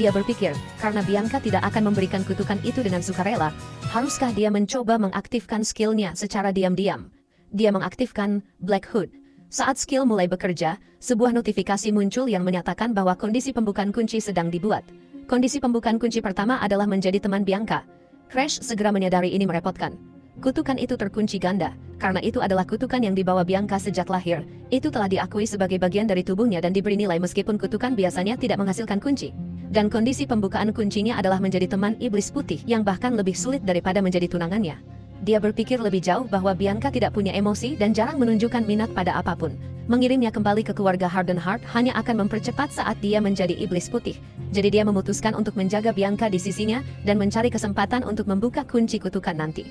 Dia berpikir, karena Bianca tidak akan memberikan kutukan itu dengan sukarela, haruskah dia mencoba mengaktifkan skillnya secara diam-diam? Dia mengaktifkan Black Hood. Saat skill mulai bekerja, sebuah notifikasi muncul yang menyatakan bahwa kondisi pembukaan kunci sedang dibuat. Kondisi pembukaan kunci pertama adalah menjadi teman Bianca. Crash segera menyadari ini merepotkan. Kutukan itu terkunci ganda, karena itu adalah kutukan yang dibawa Bianca sejak lahir. Itu telah diakui sebagai bagian dari tubuhnya dan diberi nilai meskipun kutukan biasanya tidak menghasilkan kunci. Dan kondisi pembukaan kuncinya adalah menjadi teman iblis putih yang bahkan lebih sulit daripada menjadi tunangannya. Dia berpikir lebih jauh bahwa Bianca tidak punya emosi dan jarang menunjukkan minat pada apapun. Mengirimnya kembali ke keluarga Hardenheart hanya akan mempercepat saat dia menjadi iblis putih. Jadi dia memutuskan untuk menjaga Bianca di sisinya dan mencari kesempatan untuk membuka kunci kutukan nanti.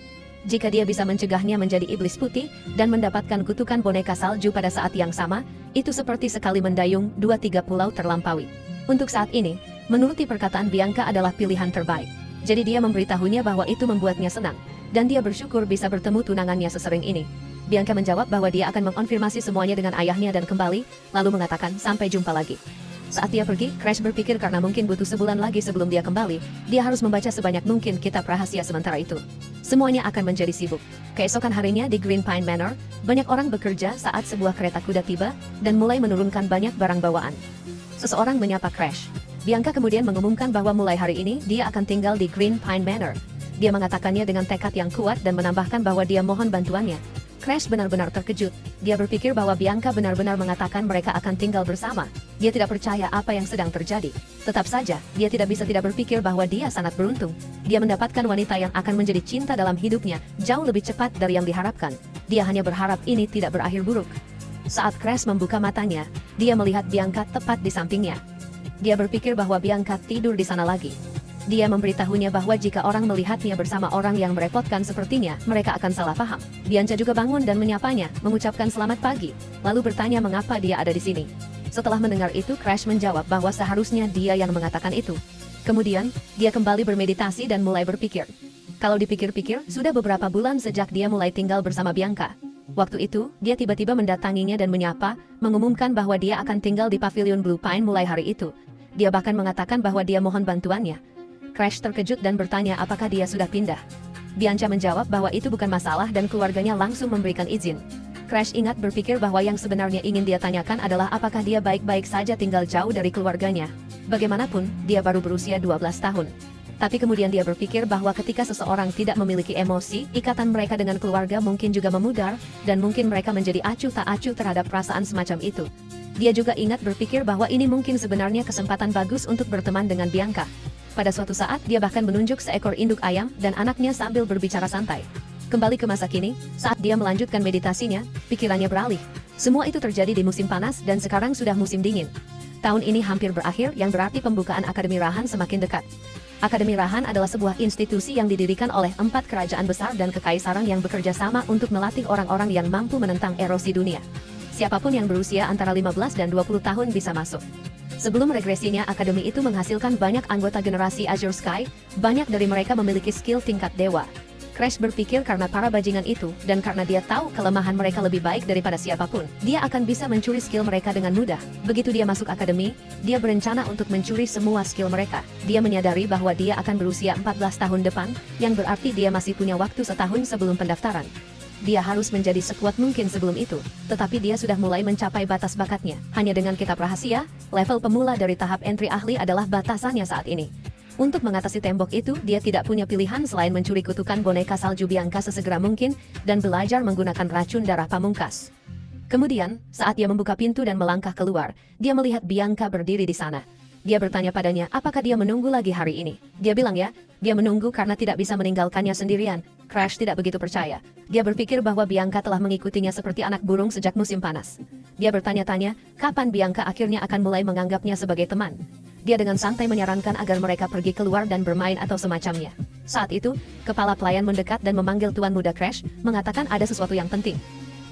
Jika dia bisa mencegahnya menjadi iblis putih dan mendapatkan kutukan boneka salju pada saat yang sama, itu seperti sekali mendayung 2-3 pulau terlampaui. Untuk saat ini, menuruti perkataan Bianca adalah pilihan terbaik. Jadi dia memberitahunya bahwa itu membuatnya senang, dan dia bersyukur bisa bertemu tunangannya sesering ini. Bianca menjawab bahwa dia akan mengonfirmasi semuanya dengan ayahnya dan kembali, lalu mengatakan sampai jumpa lagi. Saat dia pergi, Crash berpikir karena mungkin butuh sebulan lagi sebelum dia kembali, dia harus membaca sebanyak mungkin kitab rahasia sementara itu. Semuanya akan menjadi sibuk. Keesokan harinya di Green Pine Manor, banyak orang bekerja saat sebuah kereta kuda tiba, dan mulai menurunkan banyak barang bawaan. Seseorang menyapa Crash. Bianca kemudian mengumumkan bahwa mulai hari ini dia akan tinggal di Green Pine Manor. Dia mengatakannya dengan tekad yang kuat dan menambahkan bahwa dia mohon bantuannya. Crash benar-benar terkejut. Dia berpikir bahwa Bianca benar-benar mengatakan mereka akan tinggal bersama. Dia tidak percaya apa yang sedang terjadi. Tetap saja, dia tidak bisa tidak berpikir bahwa dia sangat beruntung. Dia mendapatkan wanita yang akan menjadi cinta dalam hidupnya jauh lebih cepat dari yang diharapkan. Dia hanya berharap ini tidak berakhir buruk. Saat Crash membuka matanya, dia melihat Bianca tepat di sampingnya. Dia berpikir bahwa Bianca tidur di sana lagi. Dia memberitahunya bahwa jika orang melihatnya bersama orang yang merepotkan sepertinya, mereka akan salah paham. Bianca juga bangun dan menyapanya, mengucapkan selamat pagi, lalu bertanya mengapa dia ada di sini. Setelah mendengar itu, Crash menjawab bahwa seharusnya dia yang mengatakan itu. Kemudian, dia kembali bermeditasi dan mulai berpikir. Kalau dipikir-pikir, sudah beberapa bulan sejak dia mulai tinggal bersama Bianca. Waktu itu, dia tiba-tiba mendatanginya dan menyapa, mengumumkan bahwa dia akan tinggal di Pavilion Blue Pine mulai hari itu. Dia bahkan mengatakan bahwa dia mohon bantuannya. Crash terkejut dan bertanya apakah dia sudah pindah. Bianca menjawab bahwa itu bukan masalah dan keluarganya langsung memberikan izin. Crash ingat berpikir bahwa yang sebenarnya ingin dia tanyakan adalah apakah dia baik-baik saja tinggal jauh dari keluarganya. Bagaimanapun, dia baru berusia 12 tahun. Tapi kemudian dia berpikir bahwa ketika seseorang tidak memiliki emosi, ikatan mereka dengan keluarga mungkin juga memudar, dan mungkin mereka menjadi acuh tak acuh terhadap perasaan semacam itu. Dia juga ingat berpikir bahwa ini mungkin sebenarnya kesempatan bagus untuk berteman dengan Bianca. Pada suatu saat, dia bahkan menunjuk seekor induk ayam dan anaknya sambil berbicara santai. Kembali ke masa kini, saat dia melanjutkan meditasinya, pikirannya beralih. Semua itu terjadi di musim panas dan sekarang sudah musim dingin. Tahun ini hampir berakhir, yang berarti pembukaan Akademi Rahan semakin dekat. Akademi Rahan adalah sebuah institusi yang didirikan oleh 4 kerajaan besar dan kekaisaran yang bekerja sama untuk melatih orang-orang yang mampu menentang erosi dunia. Siapapun yang berusia antara 15 dan 20 tahun bisa masuk. Sebelum regresinya, akademi itu menghasilkan banyak anggota generasi Azure Sky, banyak dari mereka memiliki skill tingkat dewa. Crash berpikir karena para bajingan itu, dan karena dia tahu kelemahan mereka lebih baik daripada siapapun, dia akan bisa mencuri skill mereka dengan mudah. Begitu dia masuk akademi, dia berencana untuk mencuri semua skill mereka. Dia menyadari bahwa dia akan berusia 14 tahun depan, yang berarti dia masih punya waktu setahun sebelum pendaftaran. Dia harus menjadi sekuat mungkin sebelum itu, tetapi dia sudah mulai mencapai batas bakatnya. Hanya dengan kitab rahasia, level pemula dari tahap entry ahli adalah batasannya saat ini. Untuk mengatasi tembok itu, dia tidak punya pilihan selain mencuri kutukan boneka salju Bianca sesegera mungkin, dan belajar menggunakan racun darah pamungkas. Kemudian, saat dia membuka pintu dan melangkah keluar, dia melihat Bianca berdiri di sana. Dia bertanya padanya apakah dia menunggu lagi hari ini. Dia bilang ya, dia menunggu karena tidak bisa meninggalkannya sendirian. Crash tidak begitu percaya. Dia berpikir bahwa Bianca telah mengikutinya seperti anak burung sejak musim panas. Dia bertanya-tanya, kapan Bianca akhirnya akan mulai menganggapnya sebagai teman. Dia dengan santai menyarankan agar mereka pergi keluar dan bermain atau semacamnya. Saat itu, kepala pelayan mendekat dan memanggil Tuan Muda Crash, mengatakan ada sesuatu yang penting.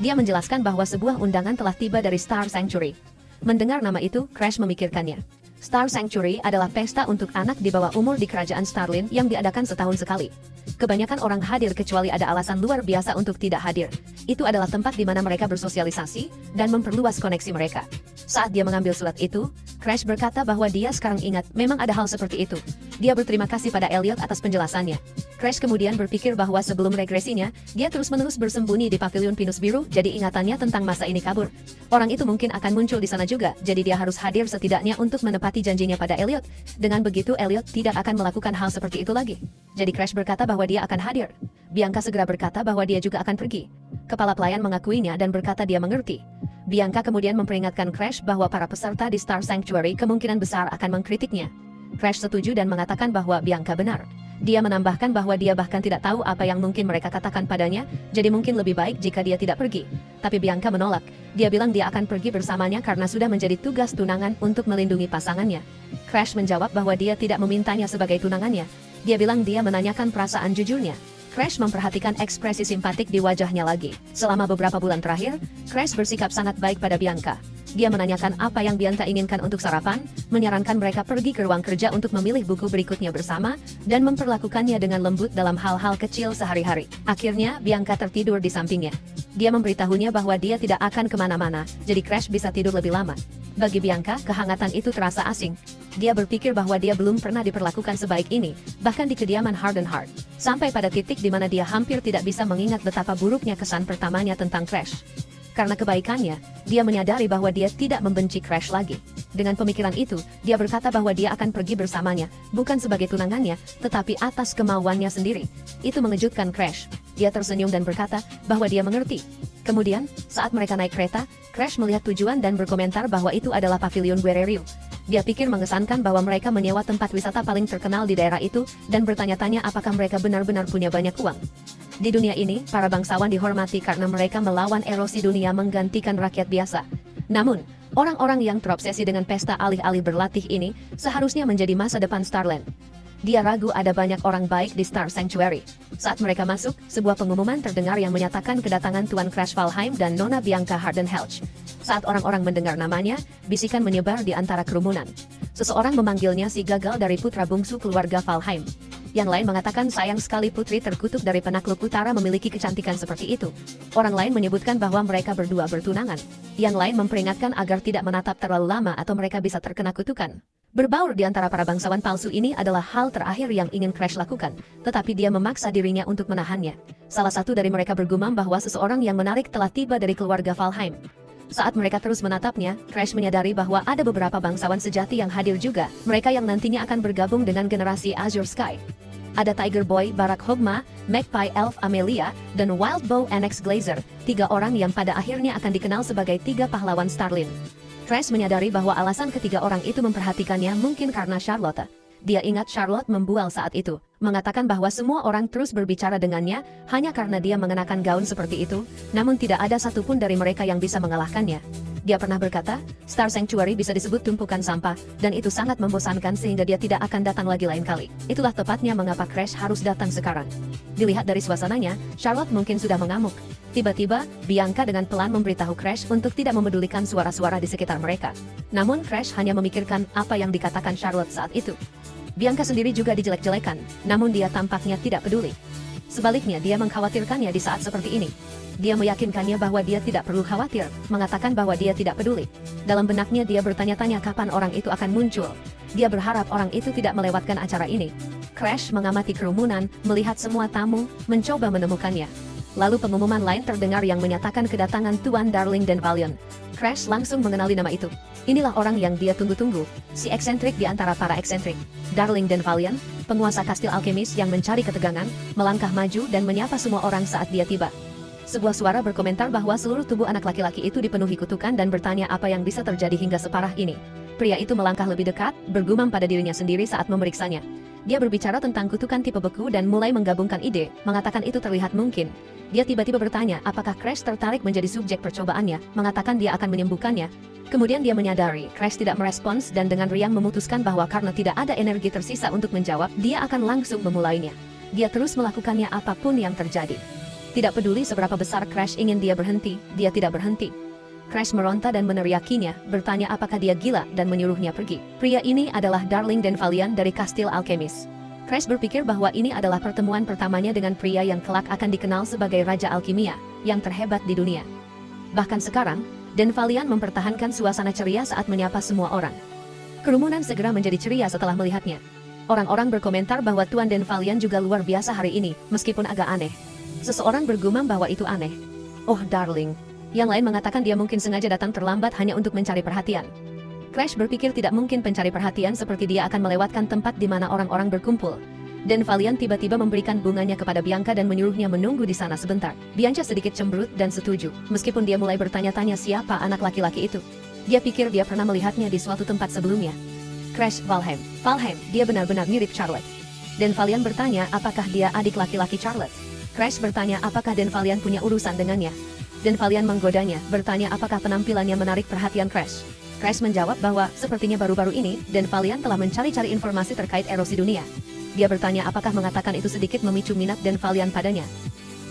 Dia menjelaskan bahwa sebuah undangan telah tiba dari Star Sanctuary. Mendengar nama itu, Crash memikirkannya. Star Sanctuary adalah pesta untuk anak di bawah umur di kerajaan Starlin yang diadakan setahun sekali. Kebanyakan orang hadir kecuali ada alasan luar biasa untuk tidak hadir. Itu adalah tempat di mana mereka bersosialisasi dan memperluas koneksi mereka. Saat dia mengambil surat itu, Crash berkata bahwa dia sekarang ingat memang ada hal seperti itu. Dia berterima kasih pada Elliot atas penjelasannya. Crash kemudian berpikir bahwa sebelum regresinya, dia terus-menerus bersembunyi di pavilion pinus biru, jadi ingatannya tentang masa ini kabur. Orang itu mungkin akan muncul di sana juga, jadi dia harus hadir setidaknya untuk menepati janjinya pada Elliot. Dengan begitu Elliot tidak akan melakukan hal seperti itu lagi. Jadi Crash berkata bahwa dia akan hadir. Bianca segera berkata bahwa dia juga akan pergi. Kepala pelayan mengakuinya dan berkata dia mengerti. Bianca kemudian memperingatkan Crash bahwa para peserta di Star Sanctuary kemungkinan besar akan mengkritiknya. Crash setuju dan mengatakan bahwa Bianca benar. Dia menambahkan bahwa dia bahkan tidak tahu apa yang mungkin mereka katakan padanya, jadi mungkin lebih baik jika dia tidak pergi. Tapi Bianca menolak. Dia bilang dia akan pergi bersamanya karena sudah menjadi tugas tunangan untuk melindungi pasangannya. Crash menjawab bahwa dia tidak memintanya sebagai tunangannya. Dia bilang dia menanyakan perasaan jujurnya. Crash memperhatikan ekspresi simpatik di wajahnya lagi. Selama beberapa bulan terakhir, Crash bersikap sangat baik pada Bianca. Dia menanyakan apa yang Bianca inginkan untuk sarapan, menyarankan mereka pergi ke ruang kerja untuk memilih buku berikutnya bersama, dan memperlakukannya dengan lembut dalam hal-hal kecil sehari-hari. Akhirnya, Bianca tertidur di sampingnya. Dia memberitahunya bahwa dia tidak akan kemana-mana, jadi Crash bisa tidur lebih lama. Bagi Bianca, kehangatan itu terasa asing. Dia berpikir bahwa dia belum pernah diperlakukan sebaik ini, bahkan di kediaman Hardenheart. Sampai pada titik di mana dia hampir tidak bisa mengingat betapa buruknya kesan pertamanya tentang Crash. Karena kebaikannya, dia menyadari bahwa dia tidak membenci Crash lagi. Dengan pemikiran itu, dia berkata bahwa dia akan pergi bersamanya, bukan sebagai tunangannya, tetapi atas kemauannya sendiri. Itu mengejutkan Crash. Dia tersenyum dan berkata bahwa dia mengerti. Kemudian, saat mereka naik kereta, Crash melihat tujuan dan berkomentar bahwa itu adalah Pavilion Guerrero. Dia pikir mengesankan bahwa mereka menyewa tempat wisata paling terkenal di daerah itu, dan bertanya-tanya apakah mereka benar-benar punya banyak uang. Di dunia ini, para bangsawan dihormati karena mereka melawan erosi dunia menggantikan rakyat biasa. Namun, orang-orang yang terobsesi dengan pesta alih-alih berlatih ini, seharusnya menjadi masa depan Starland. Dia ragu ada banyak orang baik di Star Sanctuary. Saat mereka masuk, sebuah pengumuman terdengar yang menyatakan kedatangan Tuan Crash Valheim dan Nona Bianca Hardenhelch. Saat orang-orang mendengar namanya, bisikan menyebar di antara kerumunan. Seseorang memanggilnya si gagal dari putra bungsu keluarga Valheim. Yang lain mengatakan sayang sekali putri terkutuk dari penakluk utara memiliki kecantikan seperti itu. Orang lain menyebutkan bahwa mereka berdua bertunangan. Yang lain memperingatkan agar tidak menatap terlalu lama atau mereka bisa terkena kutukan. Berbaur di antara para bangsawan palsu ini adalah hal terakhir yang ingin Crash lakukan, tetapi dia memaksa dirinya untuk menahannya. Salah satu dari mereka bergumam bahwa seseorang yang menarik telah tiba dari keluarga Valheim. Saat mereka terus menatapnya, Crash menyadari bahwa ada beberapa bangsawan sejati yang hadir juga, mereka yang nantinya akan bergabung dengan generasi Azure Sky. Ada Tiger Boy, Barak Hogma, Magpie Elf Amelia, dan Wild Bow Annex Glazer, 3 orang yang pada akhirnya akan dikenal sebagai 3 pahlawan Starlin. Crash menyadari bahwa alasan ketiga orang itu memperhatikannya mungkin karena Charlotte. Dia ingat Charlotte membual saat itu, mengatakan bahwa semua orang terus berbicara dengannya hanya karena dia mengenakan gaun seperti itu, namun tidak ada satupun dari mereka yang bisa mengalahkannya. Dia pernah berkata, Star Sanctuary bisa disebut tumpukan sampah, dan itu sangat membosankan sehingga dia tidak akan datang lagi lain kali. Itulah tepatnya mengapa Crash harus datang sekarang. Dilihat dari suasananya, Charlotte mungkin sudah mengamuk. Tiba-tiba, Bianca dengan pelan memberitahu Crash untuk tidak memedulikan suara-suara di sekitar mereka. Namun Crash hanya memikirkan apa yang dikatakan Charlotte saat itu. Bianca sendiri juga dijelek-jelekan, namun dia tampaknya tidak peduli. Sebaliknya dia mengkhawatirkannya di saat seperti ini. Dia meyakinkannya bahwa dia tidak perlu khawatir, mengatakan bahwa dia tidak peduli. Dalam benaknya dia bertanya-tanya kapan orang itu akan muncul. Dia berharap orang itu tidak melewatkan acara ini. Crash mengamati kerumunan, melihat semua tamu, mencoba menemukannya. Lalu pengumuman lain terdengar yang menyatakan kedatangan Tuan Darling dan Valiant. Crash langsung mengenali nama itu. Inilah orang yang dia tunggu-tunggu, si eksentrik di antara para eksentrik. Darling dan Valiant, penguasa kastil alkemis yang mencari ketegangan, melangkah maju dan menyapa semua orang saat dia tiba. Sebuah suara berkomentar bahwa seluruh tubuh anak laki-laki itu dipenuhi kutukan dan bertanya apa yang bisa terjadi hingga separah ini. Pria itu melangkah lebih dekat, bergumam pada dirinya sendiri saat memeriksanya. Dia berbicara tentang kutukan tipe beku dan mulai menggabungkan ide, mengatakan itu terlihat mungkin. Dia tiba-tiba bertanya apakah Crash tertarik menjadi subjek percobaannya, mengatakan dia akan menyembuhkannya. Kemudian dia menyadari Crash tidak merespons dan dengan riang memutuskan bahwa karena tidak ada energi tersisa untuk menjawab, dia akan langsung memulainya. Dia terus melakukannya apapun yang terjadi. Tidak peduli seberapa besar Crash ingin dia berhenti, dia tidak berhenti. Crash meronta dan meneriakinya, bertanya apakah dia gila dan menyuruhnya pergi. Pria ini adalah Darling dan Valiant dari kastil alkemis. Crash berpikir bahwa ini adalah pertemuan pertamanya dengan pria yang kelak akan dikenal sebagai Raja Alkimia, yang terhebat di dunia. Bahkan sekarang, Dan Valiant mempertahankan suasana ceria saat menyapa semua orang. Kerumunan segera menjadi ceria setelah melihatnya. Orang-orang berkomentar bahwa Tuan Dan Valiant juga luar biasa hari ini, meskipun agak aneh. Seseorang bergumam bahwa itu aneh. Oh Darling. Yang lain mengatakan dia mungkin sengaja datang terlambat hanya untuk mencari perhatian. Crash berpikir tidak mungkin pencari perhatian seperti dia akan melewatkan tempat di mana orang-orang berkumpul. Dan Valiant tiba-tiba memberikan bunganya kepada Bianca dan menyuruhnya menunggu di sana sebentar. Bianca sedikit cemberut dan setuju, meskipun dia mulai bertanya-tanya siapa anak laki-laki itu. Dia pikir dia pernah melihatnya di suatu tempat sebelumnya. Crash Valheim, dia benar-benar mirip Charlotte. Dan Valiant bertanya apakah dia adik laki-laki Charlotte. Crash bertanya apakah Dan Valiant punya urusan dengannya. Dan Valiant menggodanya, bertanya apakah penampilannya menarik perhatian Crash. Crash menjawab bahwa sepertinya baru-baru ini, Dan Valiant telah mencari-cari informasi terkait erosi dunia. Dia bertanya apakah mengatakan itu sedikit memicu minat Dan Valiant padanya.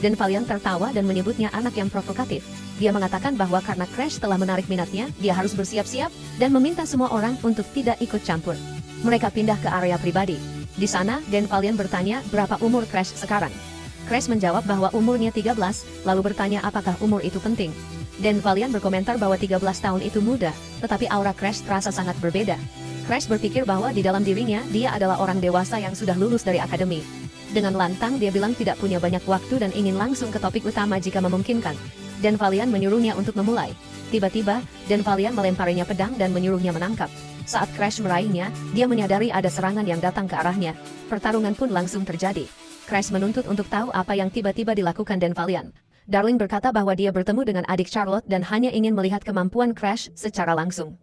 Dan Valiant tertawa dan menyebutnya anak yang provokatif. Dia mengatakan bahwa karena Crash telah menarik minatnya, dia harus bersiap-siap dan meminta semua orang untuk tidak ikut campur. Mereka pindah ke area pribadi. Di sana, Dan Valiant bertanya berapa umur Crash sekarang. Crash menjawab bahwa umurnya 13, lalu bertanya apakah umur itu penting. Dan Valiant berkomentar bahwa 13 tahun itu muda, tetapi aura Crash terasa sangat berbeda. Crash berpikir bahwa di dalam dirinya, dia adalah orang dewasa yang sudah lulus dari akademi. Dengan lantang dia bilang tidak punya banyak waktu dan ingin langsung ke topik utama jika memungkinkan. Dan Valiant menyuruhnya untuk memulai. Tiba-tiba, Dan Valiant melemparinya pedang dan menyuruhnya menangkap. Saat Crash meraihnya, dia menyadari ada serangan yang datang ke arahnya. Pertarungan pun langsung terjadi. Crash menuntut untuk tahu apa yang tiba-tiba dilakukan Dan Valiant. Darling berkata bahwa dia bertemu dengan adik Charlotte dan hanya ingin melihat kemampuan Crash secara langsung.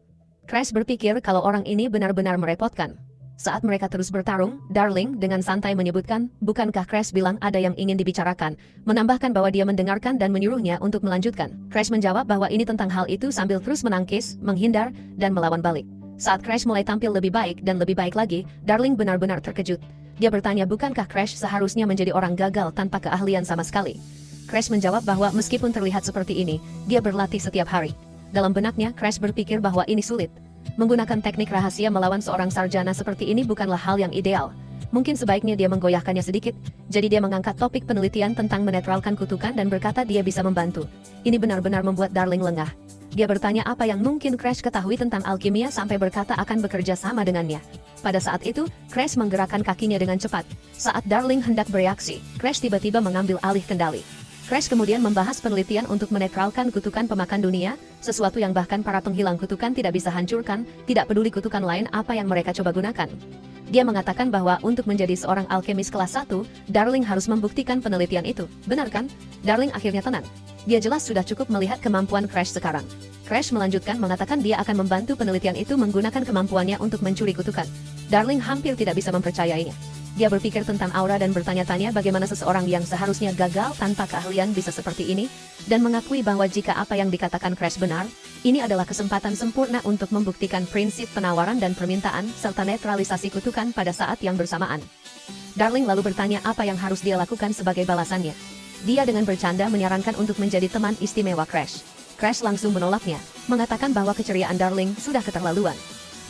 Crash berpikir kalau orang ini benar-benar merepotkan. Saat mereka terus bertarung, Darling dengan santai menyebutkan, bukankah Crash bilang ada yang ingin dibicarakan, menambahkan bahwa dia mendengarkan dan menyuruhnya untuk melanjutkan. Crash menjawab bahwa ini tentang hal itu sambil terus menangkis, menghindar, dan melawan balik. Saat Crash mulai tampil lebih baik dan lebih baik lagi, Darling benar-benar terkejut. Dia bertanya bukankah Crash seharusnya menjadi orang gagal tanpa keahlian sama sekali. Crash menjawab bahwa meskipun terlihat seperti ini, dia berlatih setiap hari. Dalam benaknya, Crash berpikir bahwa ini sulit. Menggunakan teknik rahasia melawan seorang sarjana seperti ini bukanlah hal yang ideal. Mungkin sebaiknya dia menggoyahkannya sedikit, jadi dia mengangkat topik penelitian tentang menetralkan kutukan dan berkata dia bisa membantu. Ini benar-benar membuat Darling lengah. Dia bertanya apa yang mungkin Crash ketahui tentang alkimia sampai berkata akan bekerja sama dengannya. Pada saat itu, Crash menggerakkan kakinya dengan cepat. Saat Darling hendak bereaksi, Crash tiba-tiba mengambil alih kendali. Crash kemudian membahas penelitian untuk menetralkan kutukan pemakan dunia, sesuatu yang bahkan para penghilang kutukan tidak bisa hancurkan, tidak peduli kutukan lain apa yang mereka coba gunakan. Dia mengatakan bahwa untuk menjadi seorang alkemis kelas 1, Darling harus membuktikan penelitian itu. Benar kan? Darling akhirnya tenang. Dia jelas sudah cukup melihat kemampuan Crash sekarang. Crash melanjutkan mengatakan dia akan membantu penelitian itu menggunakan kemampuannya untuk mencuri kutukan. Darling hampir tidak bisa mempercayainya. Dia berpikir tentang aura dan bertanya-tanya bagaimana seseorang yang seharusnya gagal tanpa keahlian bisa seperti ini, dan mengakui bahwa jika apa yang dikatakan Crash benar, ini adalah kesempatan sempurna untuk membuktikan prinsip penawaran dan permintaan serta netralisasi kutukan pada saat yang bersamaan. Darling lalu bertanya apa yang harus dia lakukan sebagai balasannya. Dia dengan bercanda menyarankan untuk menjadi teman istimewa Crash. Crash langsung menolaknya, mengatakan bahwa keceriaan Darling sudah keterlaluan.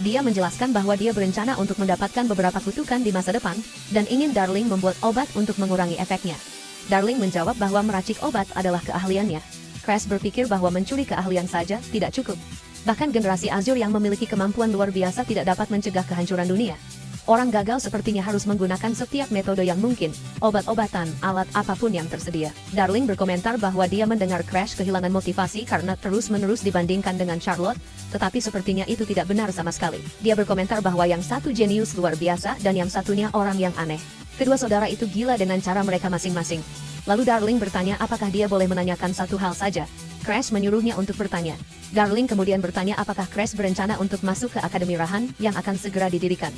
Dia menjelaskan bahwa dia berencana untuk mendapatkan beberapa kutukan di masa depan, dan ingin Darling membuat obat untuk mengurangi efeknya. Darling menjawab bahwa meracik obat adalah keahliannya. Crash berpikir bahwa mencuri keahlian saja tidak cukup. Bahkan generasi Azure yang memiliki kemampuan luar biasa tidak dapat mencegah kehancuran dunia. Orang gagal sepertinya harus menggunakan setiap metode yang mungkin, obat-obatan, alat apapun yang tersedia. Darling berkomentar bahwa dia mendengar Crash kehilangan motivasi karena terus-menerus dibandingkan dengan Charlotte, tetapi sepertinya itu tidak benar sama sekali. Dia berkomentar bahwa yang satu jenius luar biasa dan yang satunya orang yang aneh. Kedua saudara itu gila dengan cara mereka masing-masing. Lalu Darling bertanya apakah dia boleh menanyakan satu hal saja. Crash menyuruhnya untuk bertanya. Darling kemudian bertanya apakah Crash berencana untuk masuk ke Akademi Rahan yang akan segera didirikan.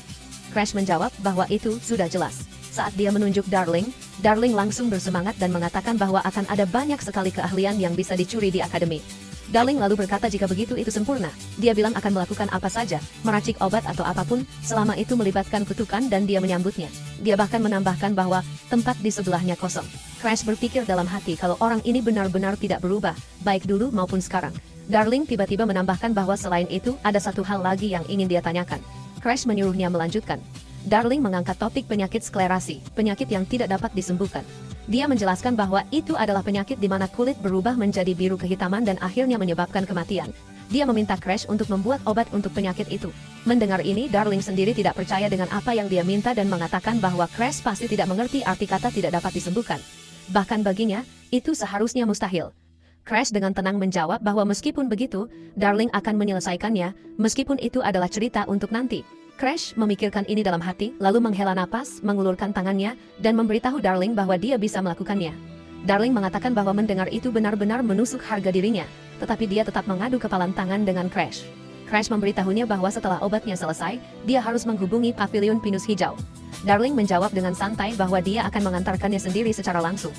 Crash menjawab bahwa itu sudah jelas. Saat dia menunjuk Darling, Darling langsung bersemangat dan mengatakan bahwa akan ada banyak sekali keahlian yang bisa dicuri di akademi. Darling lalu berkata jika begitu itu sempurna. Dia bilang akan melakukan apa saja, meracik obat atau apapun, selama itu melibatkan kutukan dan dia menyambutnya. Dia bahkan menambahkan bahwa tempat di sebelahnya kosong. Crash berpikir dalam hati kalau orang ini benar-benar tidak berubah, baik dulu maupun sekarang. Darling tiba-tiba menambahkan bahwa selain itu ada satu hal lagi yang ingin dia tanyakan. Crash menyuruhnya melanjutkan. Darling mengangkat topik penyakit sklerasi, penyakit yang tidak dapat disembuhkan. Dia menjelaskan bahwa itu adalah penyakit di mana kulit berubah menjadi biru kehitaman dan akhirnya menyebabkan kematian. Dia meminta Crash untuk membuat obat untuk penyakit itu. Mendengar ini, Darling sendiri tidak percaya dengan apa yang dia minta dan mengatakan bahwa Crash pasti tidak mengerti arti kata tidak dapat disembuhkan. Bahkan baginya, itu seharusnya mustahil. Crash dengan tenang menjawab bahwa meskipun begitu, Darling akan menyelesaikannya, meskipun itu adalah cerita untuk nanti. Crash memikirkan ini dalam hati, lalu menghela napas, mengulurkan tangannya, dan memberitahu Darling bahwa dia bisa melakukannya. Darling mengatakan bahwa mendengar itu benar-benar menusuk harga dirinya, tetapi dia tetap mengadu kepalan tangan dengan Crash. Crash memberitahunya bahwa setelah obatnya selesai, dia harus menghubungi Pavilion Pinus Hijau. Darling menjawab dengan santai bahwa dia akan mengantarkannya sendiri secara langsung.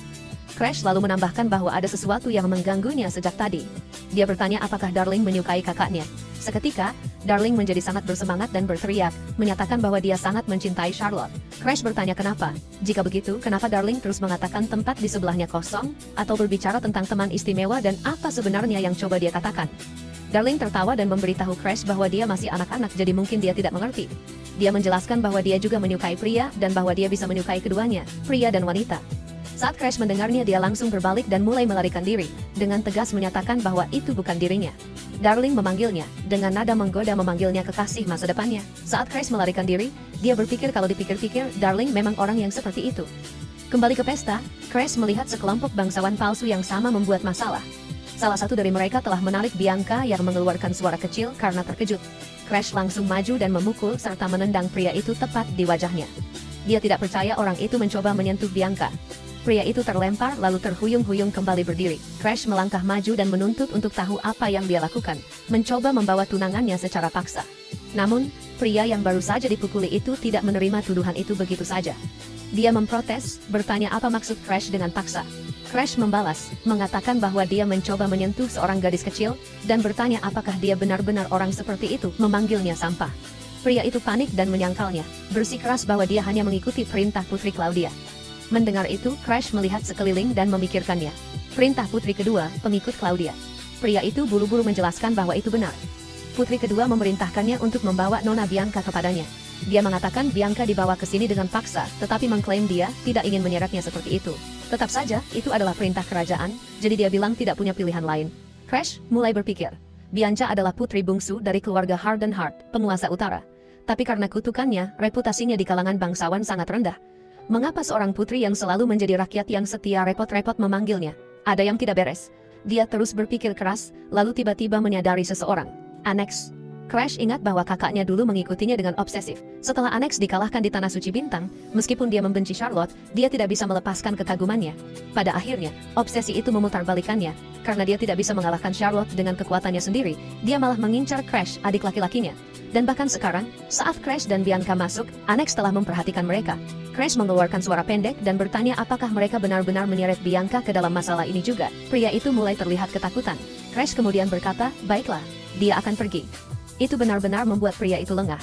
Crash lalu menambahkan bahwa ada sesuatu yang mengganggunya sejak tadi. Dia bertanya apakah Darling menyukai kakaknya. Seketika, Darling menjadi sangat bersemangat dan berteriak, menyatakan bahwa dia sangat mencintai Charlotte. Crash bertanya kenapa. Jika begitu, kenapa Darling terus mengatakan tempat di sebelahnya kosong, atau berbicara tentang teman istimewa dan apa sebenarnya yang coba dia katakan. Darling tertawa dan memberitahu Crash bahwa dia masih anak-anak jadi mungkin dia tidak mengerti. Dia menjelaskan bahwa dia juga menyukai pria dan bahwa dia bisa menyukai keduanya, pria dan wanita. Saat Crash mendengarnya dia langsung berbalik dan mulai melarikan diri, dengan tegas menyatakan bahwa itu bukan dirinya. Darling memanggilnya, dengan nada menggoda memanggilnya kekasih masa depannya. Saat Crash melarikan diri, dia berpikir kalau dipikir-pikir, Darling memang orang yang seperti itu. Kembali ke pesta, Crash melihat sekelompok bangsawan palsu yang sama membuat masalah. Salah satu dari mereka telah menarik Bianca yang mengeluarkan suara kecil karena terkejut. Crash langsung maju dan memukul serta menendang pria itu tepat di wajahnya. Dia tidak percaya orang itu mencoba menyentuh Bianca. Pria itu terlempar lalu terhuyung-huyung kembali berdiri. Crash melangkah maju dan menuntut untuk tahu apa yang dia lakukan, mencoba membawa tunangannya secara paksa. Namun, pria yang baru saja dipukuli itu tidak menerima tuduhan itu begitu saja. Dia memprotes, bertanya apa maksud Crash dengan paksa. Crash membalas, mengatakan bahwa dia mencoba menyentuh seorang gadis kecil, dan bertanya apakah dia benar-benar orang seperti itu, memanggilnya sampah. Pria itu panik dan menyangkalnya, bersikeras bahwa dia hanya mengikuti perintah Putri Claudia. Mendengar itu, Crash melihat sekeliling dan memikirkannya. Perintah putri kedua, pengikut Claudia. Pria itu buru-buru menjelaskan bahwa itu benar. Putri kedua memerintahkannya untuk membawa Nona Bianca kepadanya. Dia mengatakan Bianca dibawa ke sini dengan paksa, tetapi mengklaim dia tidak ingin menyeretnya seperti itu. Tetap saja, itu adalah perintah kerajaan, jadi dia bilang tidak punya pilihan lain. Crash mulai berpikir. Bianca adalah putri bungsu dari keluarga Hardenhart, penguasa utara. Tapi karena kutukannya, reputasinya di kalangan bangsawan sangat rendah. Mengapa seorang putri yang selalu menjadi rakyat yang setia repot-repot memanggilnya? Ada yang tidak beres. Dia terus berpikir keras, lalu tiba-tiba menyadari seseorang. Annex. Crash ingat bahwa kakaknya dulu mengikutinya dengan obsesif. Setelah Annex dikalahkan di Tanah Suci Bintang, meskipun dia membenci Charlotte, dia tidak bisa melepaskan kekagumannya. Pada akhirnya, obsesi itu memutarbalikannya. Karena dia tidak bisa mengalahkan Charlotte dengan kekuatannya sendiri, dia malah mengincar Crash, adik laki-lakinya. Dan bahkan sekarang, saat Crash dan Bianca masuk, Annex telah memperhatikan mereka. Crash mengeluarkan suara pendek dan bertanya apakah mereka benar-benar menyeret Bianca ke dalam masalah ini juga. Pria itu mulai terlihat ketakutan. Crash kemudian berkata, baiklah, dia akan pergi. Itu benar-benar membuat pria itu lengah.